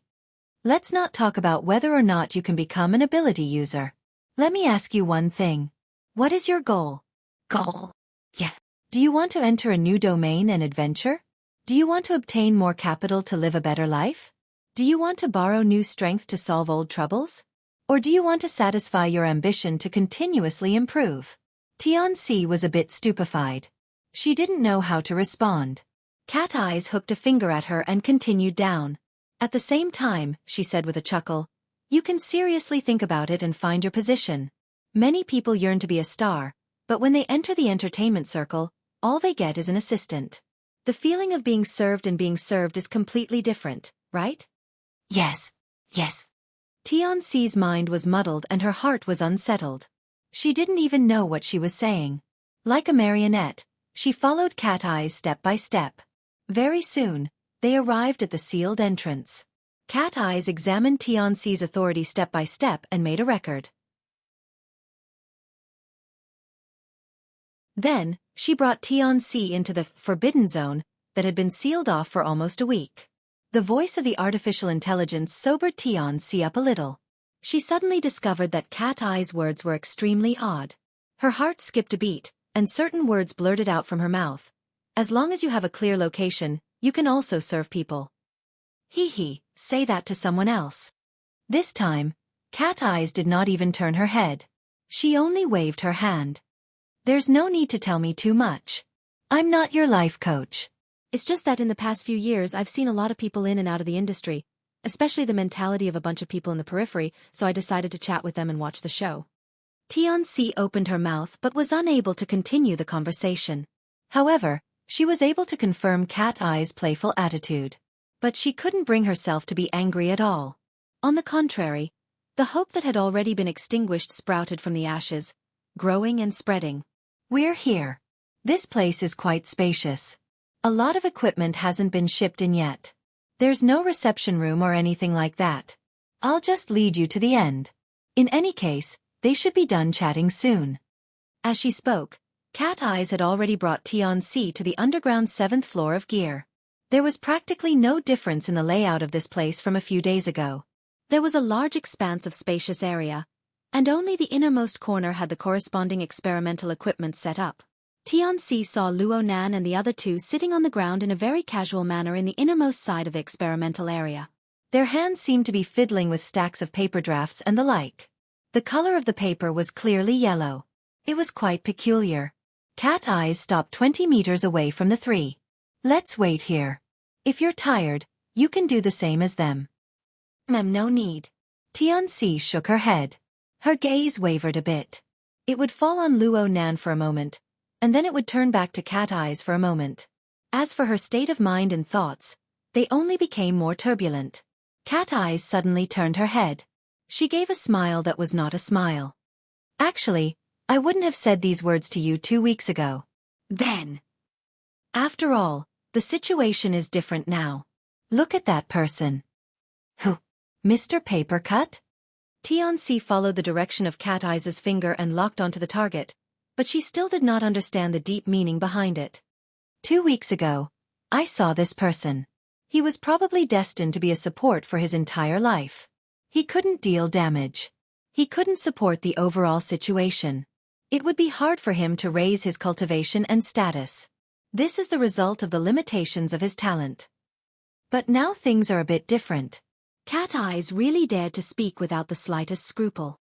Let's not talk about whether or not you can become an ability user. Let me ask you one thing. What is your goal? Goal? Yeah. Do you want to enter a new domain and adventure? Do you want to obtain more capital to live a better life? Do you want to borrow new strength to solve old troubles? Or do you want to satisfy your ambition to continuously improve? Tianxi was a bit stupefied. She didn't know how to respond. Cat Eyes hooked a finger at her and continued down. At the same time, she said with a chuckle, you can seriously think about it and find your position. Many people yearn to be a star, but when they enter the entertainment circle, all they get is an assistant. The feeling of being served and being served is completely different, right? Yes. Tianxi's mind was muddled and her heart was unsettled. She didn't even know what she was saying. Like a marionette, she followed Cat Eyes step by step. Very soon, they arrived at the sealed entrance. Cat Eyes examined Tianxi's authority step by step and made a record. Then, she brought Tianxi into the forbidden zone that had been sealed off for almost a week. The voice of the artificial intelligence sobered Tianxi up a little. She suddenly discovered that Cat Eye's words were extremely odd. Her heart skipped a beat, and certain words blurted out from her mouth. As long as you have a clear location, you can also serve people. Say that to someone else. This time, Cat Eyes did not even turn her head. She only waved her hand. There's no need to tell me too much. I'm not your life coach. It's just that in the past few years I've seen a lot of people in and out of the industry, especially the mentality of a bunch of people in the periphery, so I decided to chat with them and watch the show. Tianxi opened her mouth but was unable to continue the conversation. However, she was able to confirm Cat Eye's playful attitude. But she couldn't bring herself to be angry at all. On the contrary, the hope that had already been extinguished sprouted from the ashes, growing and spreading. We're here. This place is quite spacious. A lot of equipment hasn't been shipped in yet. There's no reception room or anything like that. I'll just lead you to the end. In any case, they should be done chatting soon. As she spoke, Cat Eyes had already brought Tianxi to the underground 7th floor of Gear. There was practically no difference in the layout of this place from a few days ago. There was a large expanse of spacious area, and only the innermost corner had the corresponding experimental equipment set up. Tianxi saw Luo Nan and the other two sitting on the ground in a very casual manner in the innermost side of the experimental area. Their hands seemed to be fiddling with stacks of paper drafts and the like. The color of the paper was clearly yellow. It was quite peculiar. Cat Eyes stopped 20 meters away from the three. Let's wait here. If you're tired, you can do the same as them. No need. Tianxi shook her head. Her gaze wavered a bit. It would fall on Luo Nan for a moment, and then it would turn back to Cat Eyes for a moment. As for her state of mind and thoughts, they only became more turbulent. Cat Eyes suddenly turned her head. She gave a smile that was not a smile. Actually, I wouldn't have said these words to you 2 weeks ago. Then. After all, the situation is different now. Look at that person. Who? Mr. Papercut? Tianxi followed the direction of Cat Eyes' finger and locked onto the target, but she still did not understand the deep meaning behind it. 2 weeks ago, I saw this person. He was probably destined to be a support for his entire life. He couldn't deal damage. He couldn't support the overall situation. It would be hard for him to raise his cultivation and status. This is the result of the limitations of his talent. But now things are a bit different. Cat Eyes really dared to speak without the slightest scruple.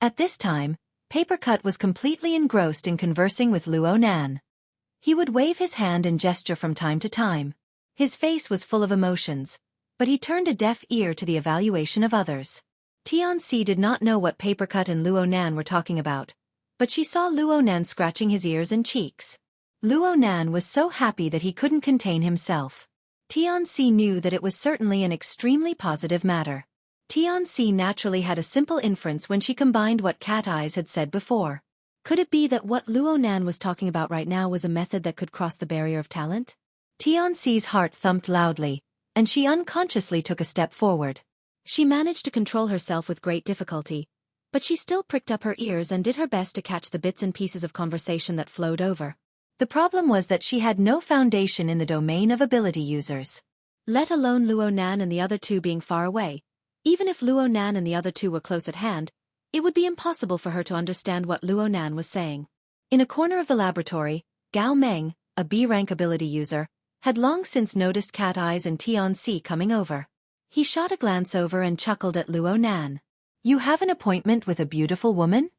At this time, Papercut was completely engrossed in conversing with Luo Nan. He would wave his hand and gesture from time to time. His face was full of emotions, but he turned a deaf ear to the evaluation of others. Tianxi did not know what Papercut and Luo Nan were talking about, but she saw Luo Nan scratching his ears and cheeks. Luo Nan was so happy that he couldn't contain himself. Tianxi knew that it was certainly an extremely positive matter. Tianxi naturally had a simple inference when she combined what Cat Eyes had said before. Could it be that what Luo Nan was talking about right now was a method that could cross the barrier of talent? Tianxi's heart thumped loudly, and she unconsciously took a step forward. She managed to control herself with great difficulty, but she still pricked up her ears and did her best to catch the bits and pieces of conversation that flowed over. The problem was that she had no foundation in the domain of ability users. Let alone Luo Nan and the other two being far away. Even if Luo Nan and the other two were close at hand, it would be impossible for her to understand what Luo Nan was saying. In a corner of the laboratory, Gao Meng, a B-rank ability user, had long since noticed Cat Eyes and Tianxi coming over. He shot a glance over and chuckled at Luo Nan. "You have an appointment with a beautiful woman?"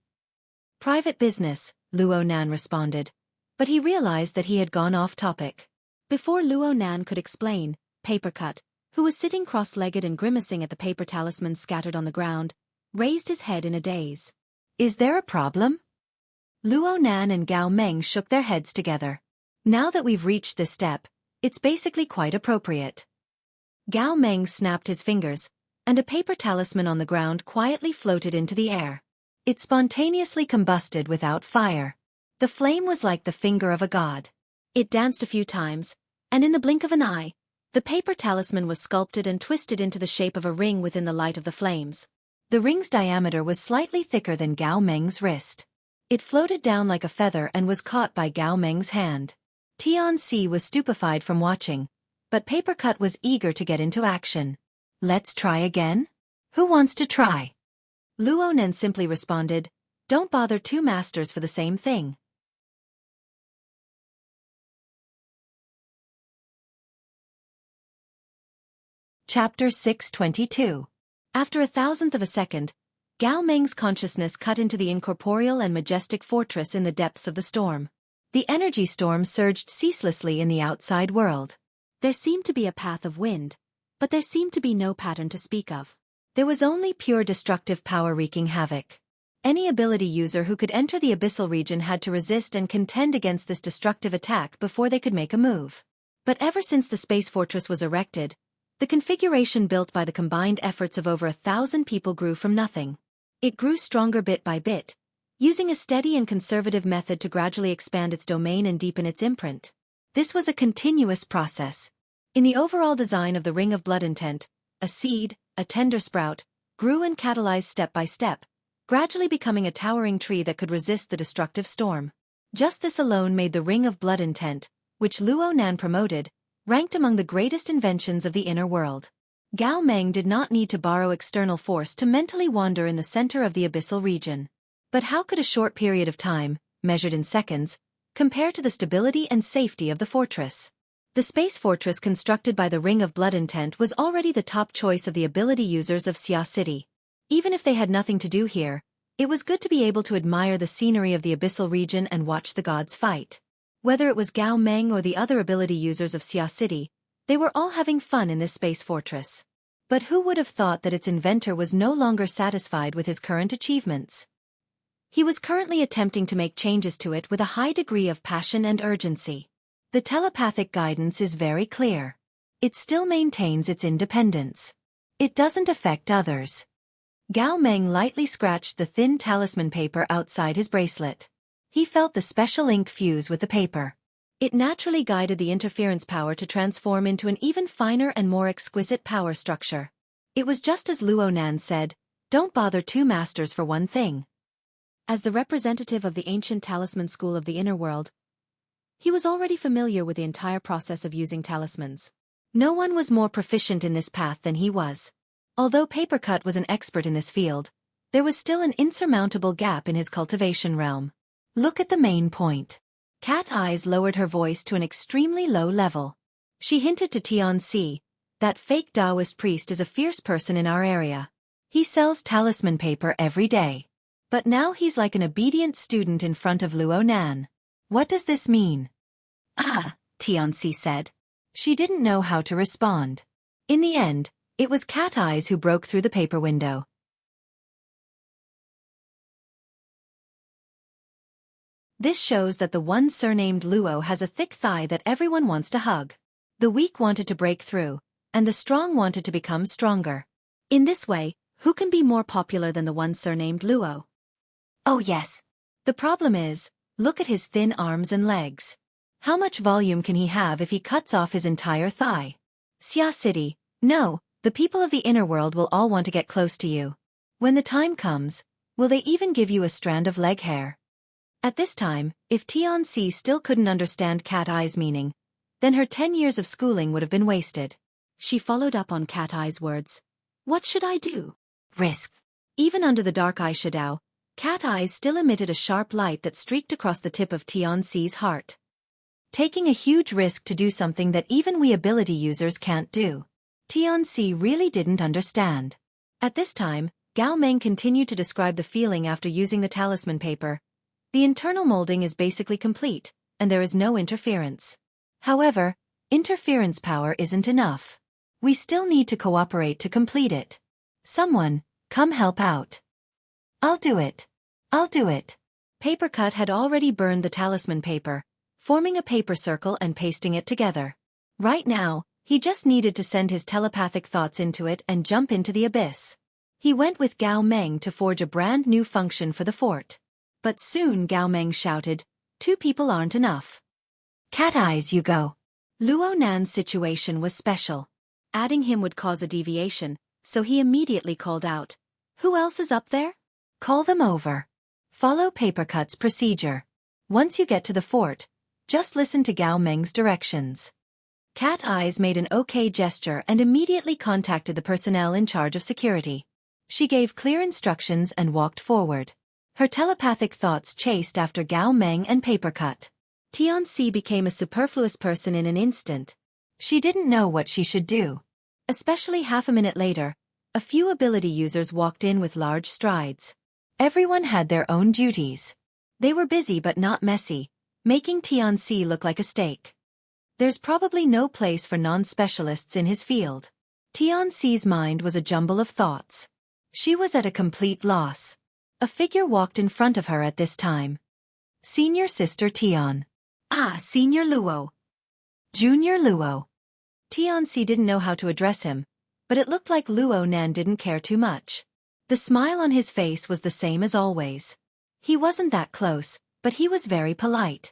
"Private business," Luo Nan responded, but he realized that he had gone off topic. Before Luo Nan could explain, Papercut, who was sitting cross-legged and grimacing at the paper talismans scattered on the ground, raised his head in a daze. "Is there a problem?" Luo Nan and Gao Meng shook their heads together. "Now that we've reached this step, it's basically quite appropriate." Gao Meng snapped his fingers, and a paper talisman on the ground quietly floated into the air. It spontaneously combusted without fire. The flame was like the finger of a god. It danced a few times, and in the blink of an eye, the paper talisman was sculpted and twisted into the shape of a ring within the light of the flames. The ring's diameter was slightly thicker than Gao Meng's wrist. It floated down like a feather and was caught by Gao Meng's hand. Tianxi was stupefied from watching, but Papercut was eager to get into action. "Let's try again? Who wants to try?" Luo Nan simply responded, "Don't bother two masters for the same thing." Chapter 622. After 1,000th of a second, Gao Meng's consciousness cut into the incorporeal and majestic fortress in the depths of the storm. The energy storm surged ceaselessly in the outside world. There seemed to be a path of wind, but there seemed to be no pattern to speak of. There was only pure destructive power wreaking havoc. Any ability user who could enter the abyssal region had to resist and contend against this destructive attack before they could make a move. But ever since the space fortress was erected, the configuration built by the combined efforts of over 1,000 people grew from nothing. It grew stronger bit by bit, using a steady and conservative method to gradually expand its domain and deepen its imprint. This was a continuous process. In the overall design of the Ring of Blood Intent, a seed, a tender sprout, grew and catalyzed step by step, gradually becoming a towering tree that could resist the destructive storm. Just this alone made the Ring of Blood Intent, which Luo Nan promoted, ranked among the greatest inventions of the inner world. Gao Meng did not need to borrow external force to mentally wander in the center of the abyssal region. But how could a short period of time, measured in seconds, compare to the stability and safety of the fortress? The space fortress constructed by the Ring of Blood Intent was already the top choice of the ability users of Xia City. Even if they had nothing to do here, it was good to be able to admire the scenery of the abyssal region and watch the gods fight. Whether it was Gao Meng or the other ability users of Xia City, they were all having fun in this space fortress. But who would have thought that its inventor was no longer satisfied with his current achievements? He was currently attempting to make changes to it with a high degree of passion and urgency. The telepathic guidance is very clear. It still maintains its independence. It doesn't affect others. Gao Meng lightly scratched the thin talisman paper outside his bracelet. He felt the special ink fuse with the paper. It naturally guided the interference power to transform into an even finer and more exquisite power structure. It was just as Luo Nan said, "Don't bother two masters for one thing." As the representative of the ancient talisman school of the inner world, he was already familiar with the entire process of using talismans. No one was more proficient in this path than he was. Although Papercut was an expert in this field, there was still an insurmountable gap in his cultivation realm. "Look at the main point." Cat Eyes lowered her voice to an extremely low level. She hinted to Tianxi, "That fake Taoist priest is a fierce person in our area. He sells talisman paper every day. But now he's like an obedient student in front of Luo Nan. What does this mean?" "Ah," Tianxi said. She didn't know how to respond. In the end, it was Cat Eyes who broke through the paper window. "This shows that the one surnamed Luo has a thick thigh that everyone wants to hug. The weak wanted to break through, and the strong wanted to become stronger. In this way, who can be more popular than the one surnamed Luo?" "Oh yes. The problem is, look at his thin arms and legs. How much volume can he have if he cuts off his entire thigh? Xia City, no, the people of the inner world will all want to get close to you. When the time comes, Will they even give you a strand of leg hair? At this time, if Tianxi still couldn't understand Cat Eye's meaning, then her 10 years of schooling would have been wasted. She followed up on Cat Eye's words. What should I do? Risk. Even under the dark eyeshadow, Cat Eyes still emitted a sharp light that streaked across the tip of Tianxi's heart. Taking a huge risk to do something that even we ability users can't do. Tianxi really didn't understand. At this time, Gao Meng continued to describe the feeling after using the talisman paper. The internal molding is basically complete, and there is no interference. However, interference power isn't enough. We still need to cooperate to complete it. Someone, come help out. I'll do it. I'll do it. Papercut had already burned the talisman paper, forming a paper circle and pasting it together. Right now, he just needed to send his telepathic thoughts into it and jump into the abyss. He went with Gao Meng to forge a brand new function for the fort. But soon Gao Meng shouted, 2 people aren't enough. Cat Eyes, you go. Luo Nan's situation was special. Adding him would cause a deviation, so he immediately called out, who else is up there? Call them over. Follow Papercut's procedure. Once you get to the fort, just listen to Gao Meng's directions. Cat Eyes made an okay gesture and immediately contacted the personnel in charge of security. She gave clear instructions and walked forward. Her telepathic thoughts chased after Gao Meng and Papercut. Tianxi became a superfluous person in an instant. She didn't know what she should do. Especially half a minute later, a few ability users walked in with large strides. Everyone had their own duties. They were busy but not messy, making Tianxi look like a steak. There's probably no place for non-specialists in his field. Tianxi's mind was a jumble of thoughts. She was at a complete loss. A figure walked in front of her at this time. Senior Sister Tian. Ah, Senior Luo. Junior Luo. Tianxi didn't know how to address him, but it looked like Luo Nan didn't care too much. The smile on his face was the same as always. He wasn't that close, but he was very polite.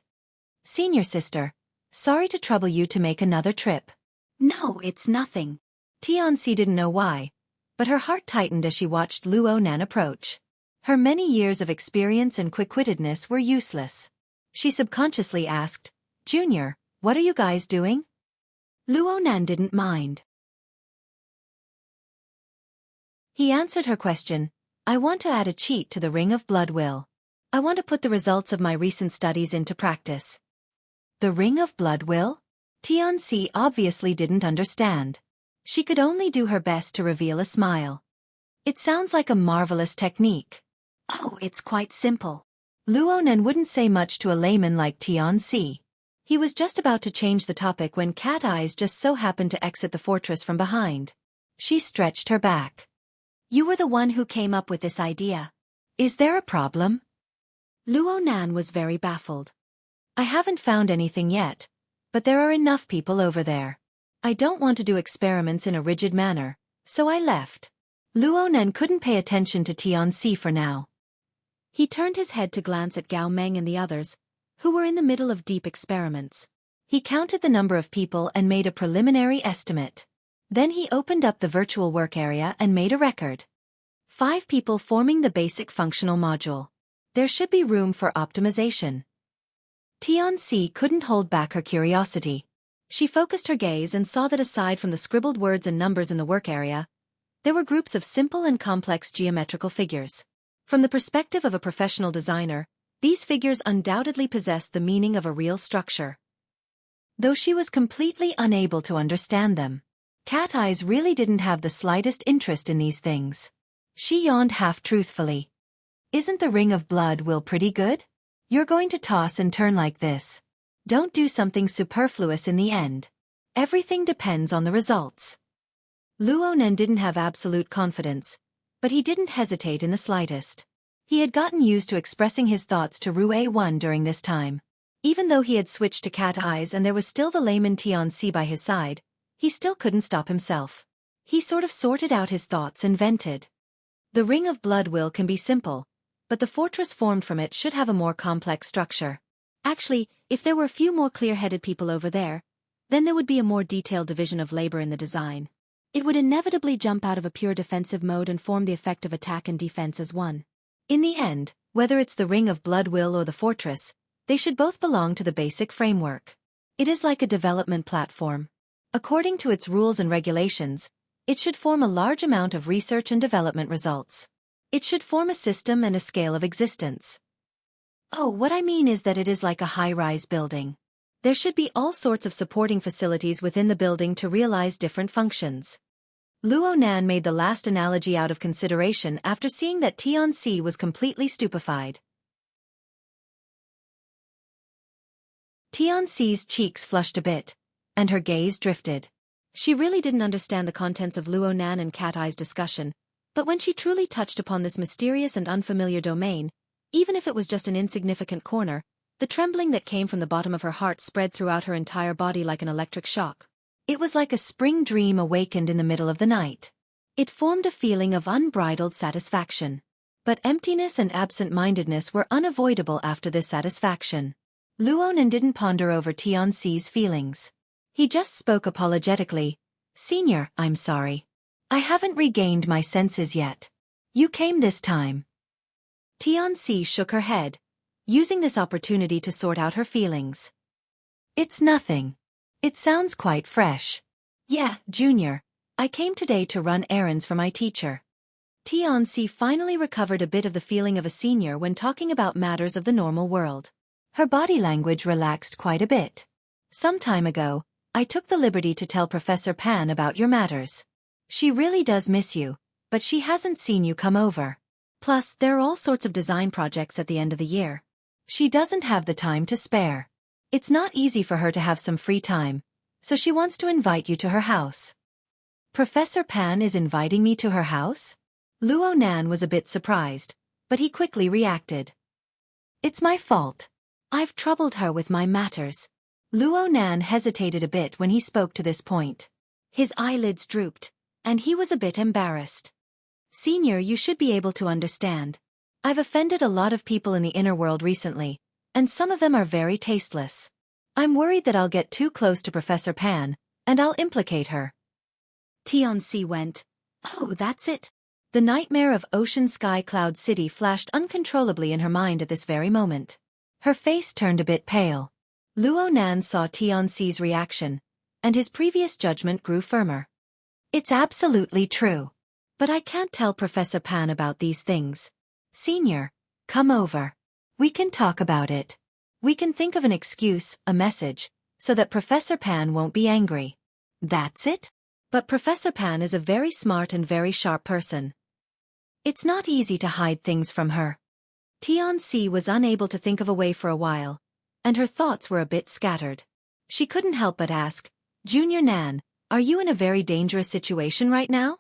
Senior Sister, sorry to trouble you to make another trip. No, it's nothing. Tianxi didn't know why, but her heart tightened as she watched Luo Nan approach. Her many years of experience and quick-wittedness were useless. She subconsciously asked, Junior, what are you guys doing? Luo Nan didn't mind. He answered her question, I want to add a cheat to the Ring of Blood Will. I want to put the results of my recent studies into practice. The Ring of Blood Will? Tianxi obviously didn't understand. She could only do her best to reveal a smile. It sounds like a marvelous technique. Oh, it's quite simple. Luo Nan wouldn't say much to a layman like Tianxi. He was just about to change the topic when Cat Eyes just so happened to exit the fortress from behind. She stretched her back. You were the one who came up with this idea. Is there a problem? Luo Nan was very baffled. I haven't found anything yet, but there are enough people over there. I don't want to do experiments in a rigid manner, so I left. Luo Nan couldn't pay attention to Tianxi for now. He turned his head to glance at Gao Meng and the others, who were in the middle of deep experiments. He counted the number of people and made a preliminary estimate. Then he opened up the virtual work area and made a record. 5 people forming the basic functional module. There should be room for optimization. Tianxi couldn't hold back her curiosity. She focused her gaze and saw that aside from the scribbled words and numbers in the work area, there were groups of simple and complex geometrical figures. From the perspective of a professional designer, these figures undoubtedly possessed the meaning of a real structure. Though she was completely unable to understand them, Cat Eyes really didn't have the slightest interest in these things. She yawned half-truthfully. Isn't the Ring of Blood Will pretty good? You're going to toss and turn like this. Don't do something superfluous in the end. Everything depends on the results. Luo Nan didn't have absolute confidence, but he didn't hesitate in the slightest. He had gotten used to expressing his thoughts to Rue 1 during this time. Even though he had switched to Cat Eyes and there was still the layman Tianxi by his side, he still couldn't stop himself. He sort of sorted out his thoughts and vented. The Ring of Blood Will can be simple, but the fortress formed from it should have a more complex structure. Actually, if there were a few more clear-headed people over there, then there would be a more detailed division of labor in the design. It would inevitably jump out of a pure defensive mode and form the effect of attack and defense as one. In the end, whether it's the Ring of Blood Will or the Fortress, they should both belong to the basic framework. It is like a development platform. According to its rules and regulations, it should form a large amount of research and development results. It should form a system and a scale of existence. Oh, what I mean is that it is like a high-rise building. There should be all sorts of supporting facilities within the building to realize different functions. Luo Nan made the last analogy out of consideration after seeing that Tianxi was completely stupefied. Tianxi's cheeks flushed a bit, and her gaze drifted. She really didn't understand the contents of Luo Nan and Cat Eye's discussion, but when she truly touched upon this mysterious and unfamiliar domain, even if it was just an insignificant corner, the trembling that came from the bottom of her heart spread throughout her entire body like an electric shock. It was like a spring dream awakened in the middle of the night. It formed a feeling of unbridled satisfaction. But emptiness and absent-mindedness were unavoidable after this satisfaction. Luo Nan didn't ponder over Tianxi's feelings. He just spoke apologetically. "Senior, I'm sorry. I haven't regained my senses yet. You came this time." Tianxi shook her head, using this opportunity to sort out her feelings. "It's nothing. It sounds quite fresh. Yeah, Junior, I came today to run errands for my teacher." Tianxi finally recovered a bit of the feeling of a senior when talking about matters of the normal world. Her body language relaxed quite a bit. "Some time ago, I took the liberty to tell Professor Pan about your matters. She really does miss you, but she hasn't seen you come over. Plus, there are all sorts of design projects at the end of the year. She doesn't have the time to spare. It's not easy for her to have some free time, so she wants to invite you to her house." "Professor Pan is inviting me to her house?" Luo Nan was a bit surprised, but he quickly reacted. "It's my fault. I've troubled her with my matters." Luo Nan hesitated a bit when he spoke to this point. His eyelids drooped, and he was a bit embarrassed. "Senior, you should be able to understand. I've offended a lot of people in the inner world recently, and some of them are very tasteless. I'm worried that I'll get too close to Professor Pan, and I'll implicate her." Tianxi went, "Oh, that's it." The nightmare of Ocean Sky Cloud City flashed uncontrollably in her mind at this very moment. Her face turned a bit pale. Luo Nan saw Tianxi's reaction, and his previous judgment grew firmer. "It's absolutely true. But I can't tell Professor Pan about these things. Senior, come over. We can talk about it. We can think of an excuse, a message, so that Professor Pan won't be angry." "That's it? But Professor Pan is a very smart and very sharp person. It's not easy to hide things from her." Tianxi was unable to think of a way for a while, and her thoughts were a bit scattered. She couldn't help but ask, "Junior Nan, are you in a very dangerous situation right now?"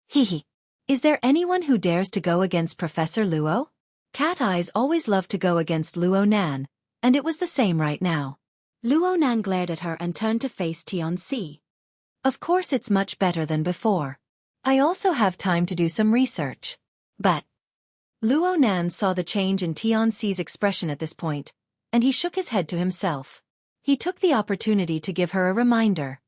"Hehe. Is there anyone who dares to go against Professor Luo?" Cat Eyes always loved to go against Luo Nan, and it was the same right now. Luo Nan glared at her and turned to face Tianxi. "Of course it's much better than before. I also have time to do some research. But..." Luo Nan saw the change in Tianxi's expression at this point, and he shook his head to himself. He took the opportunity to give her a reminder.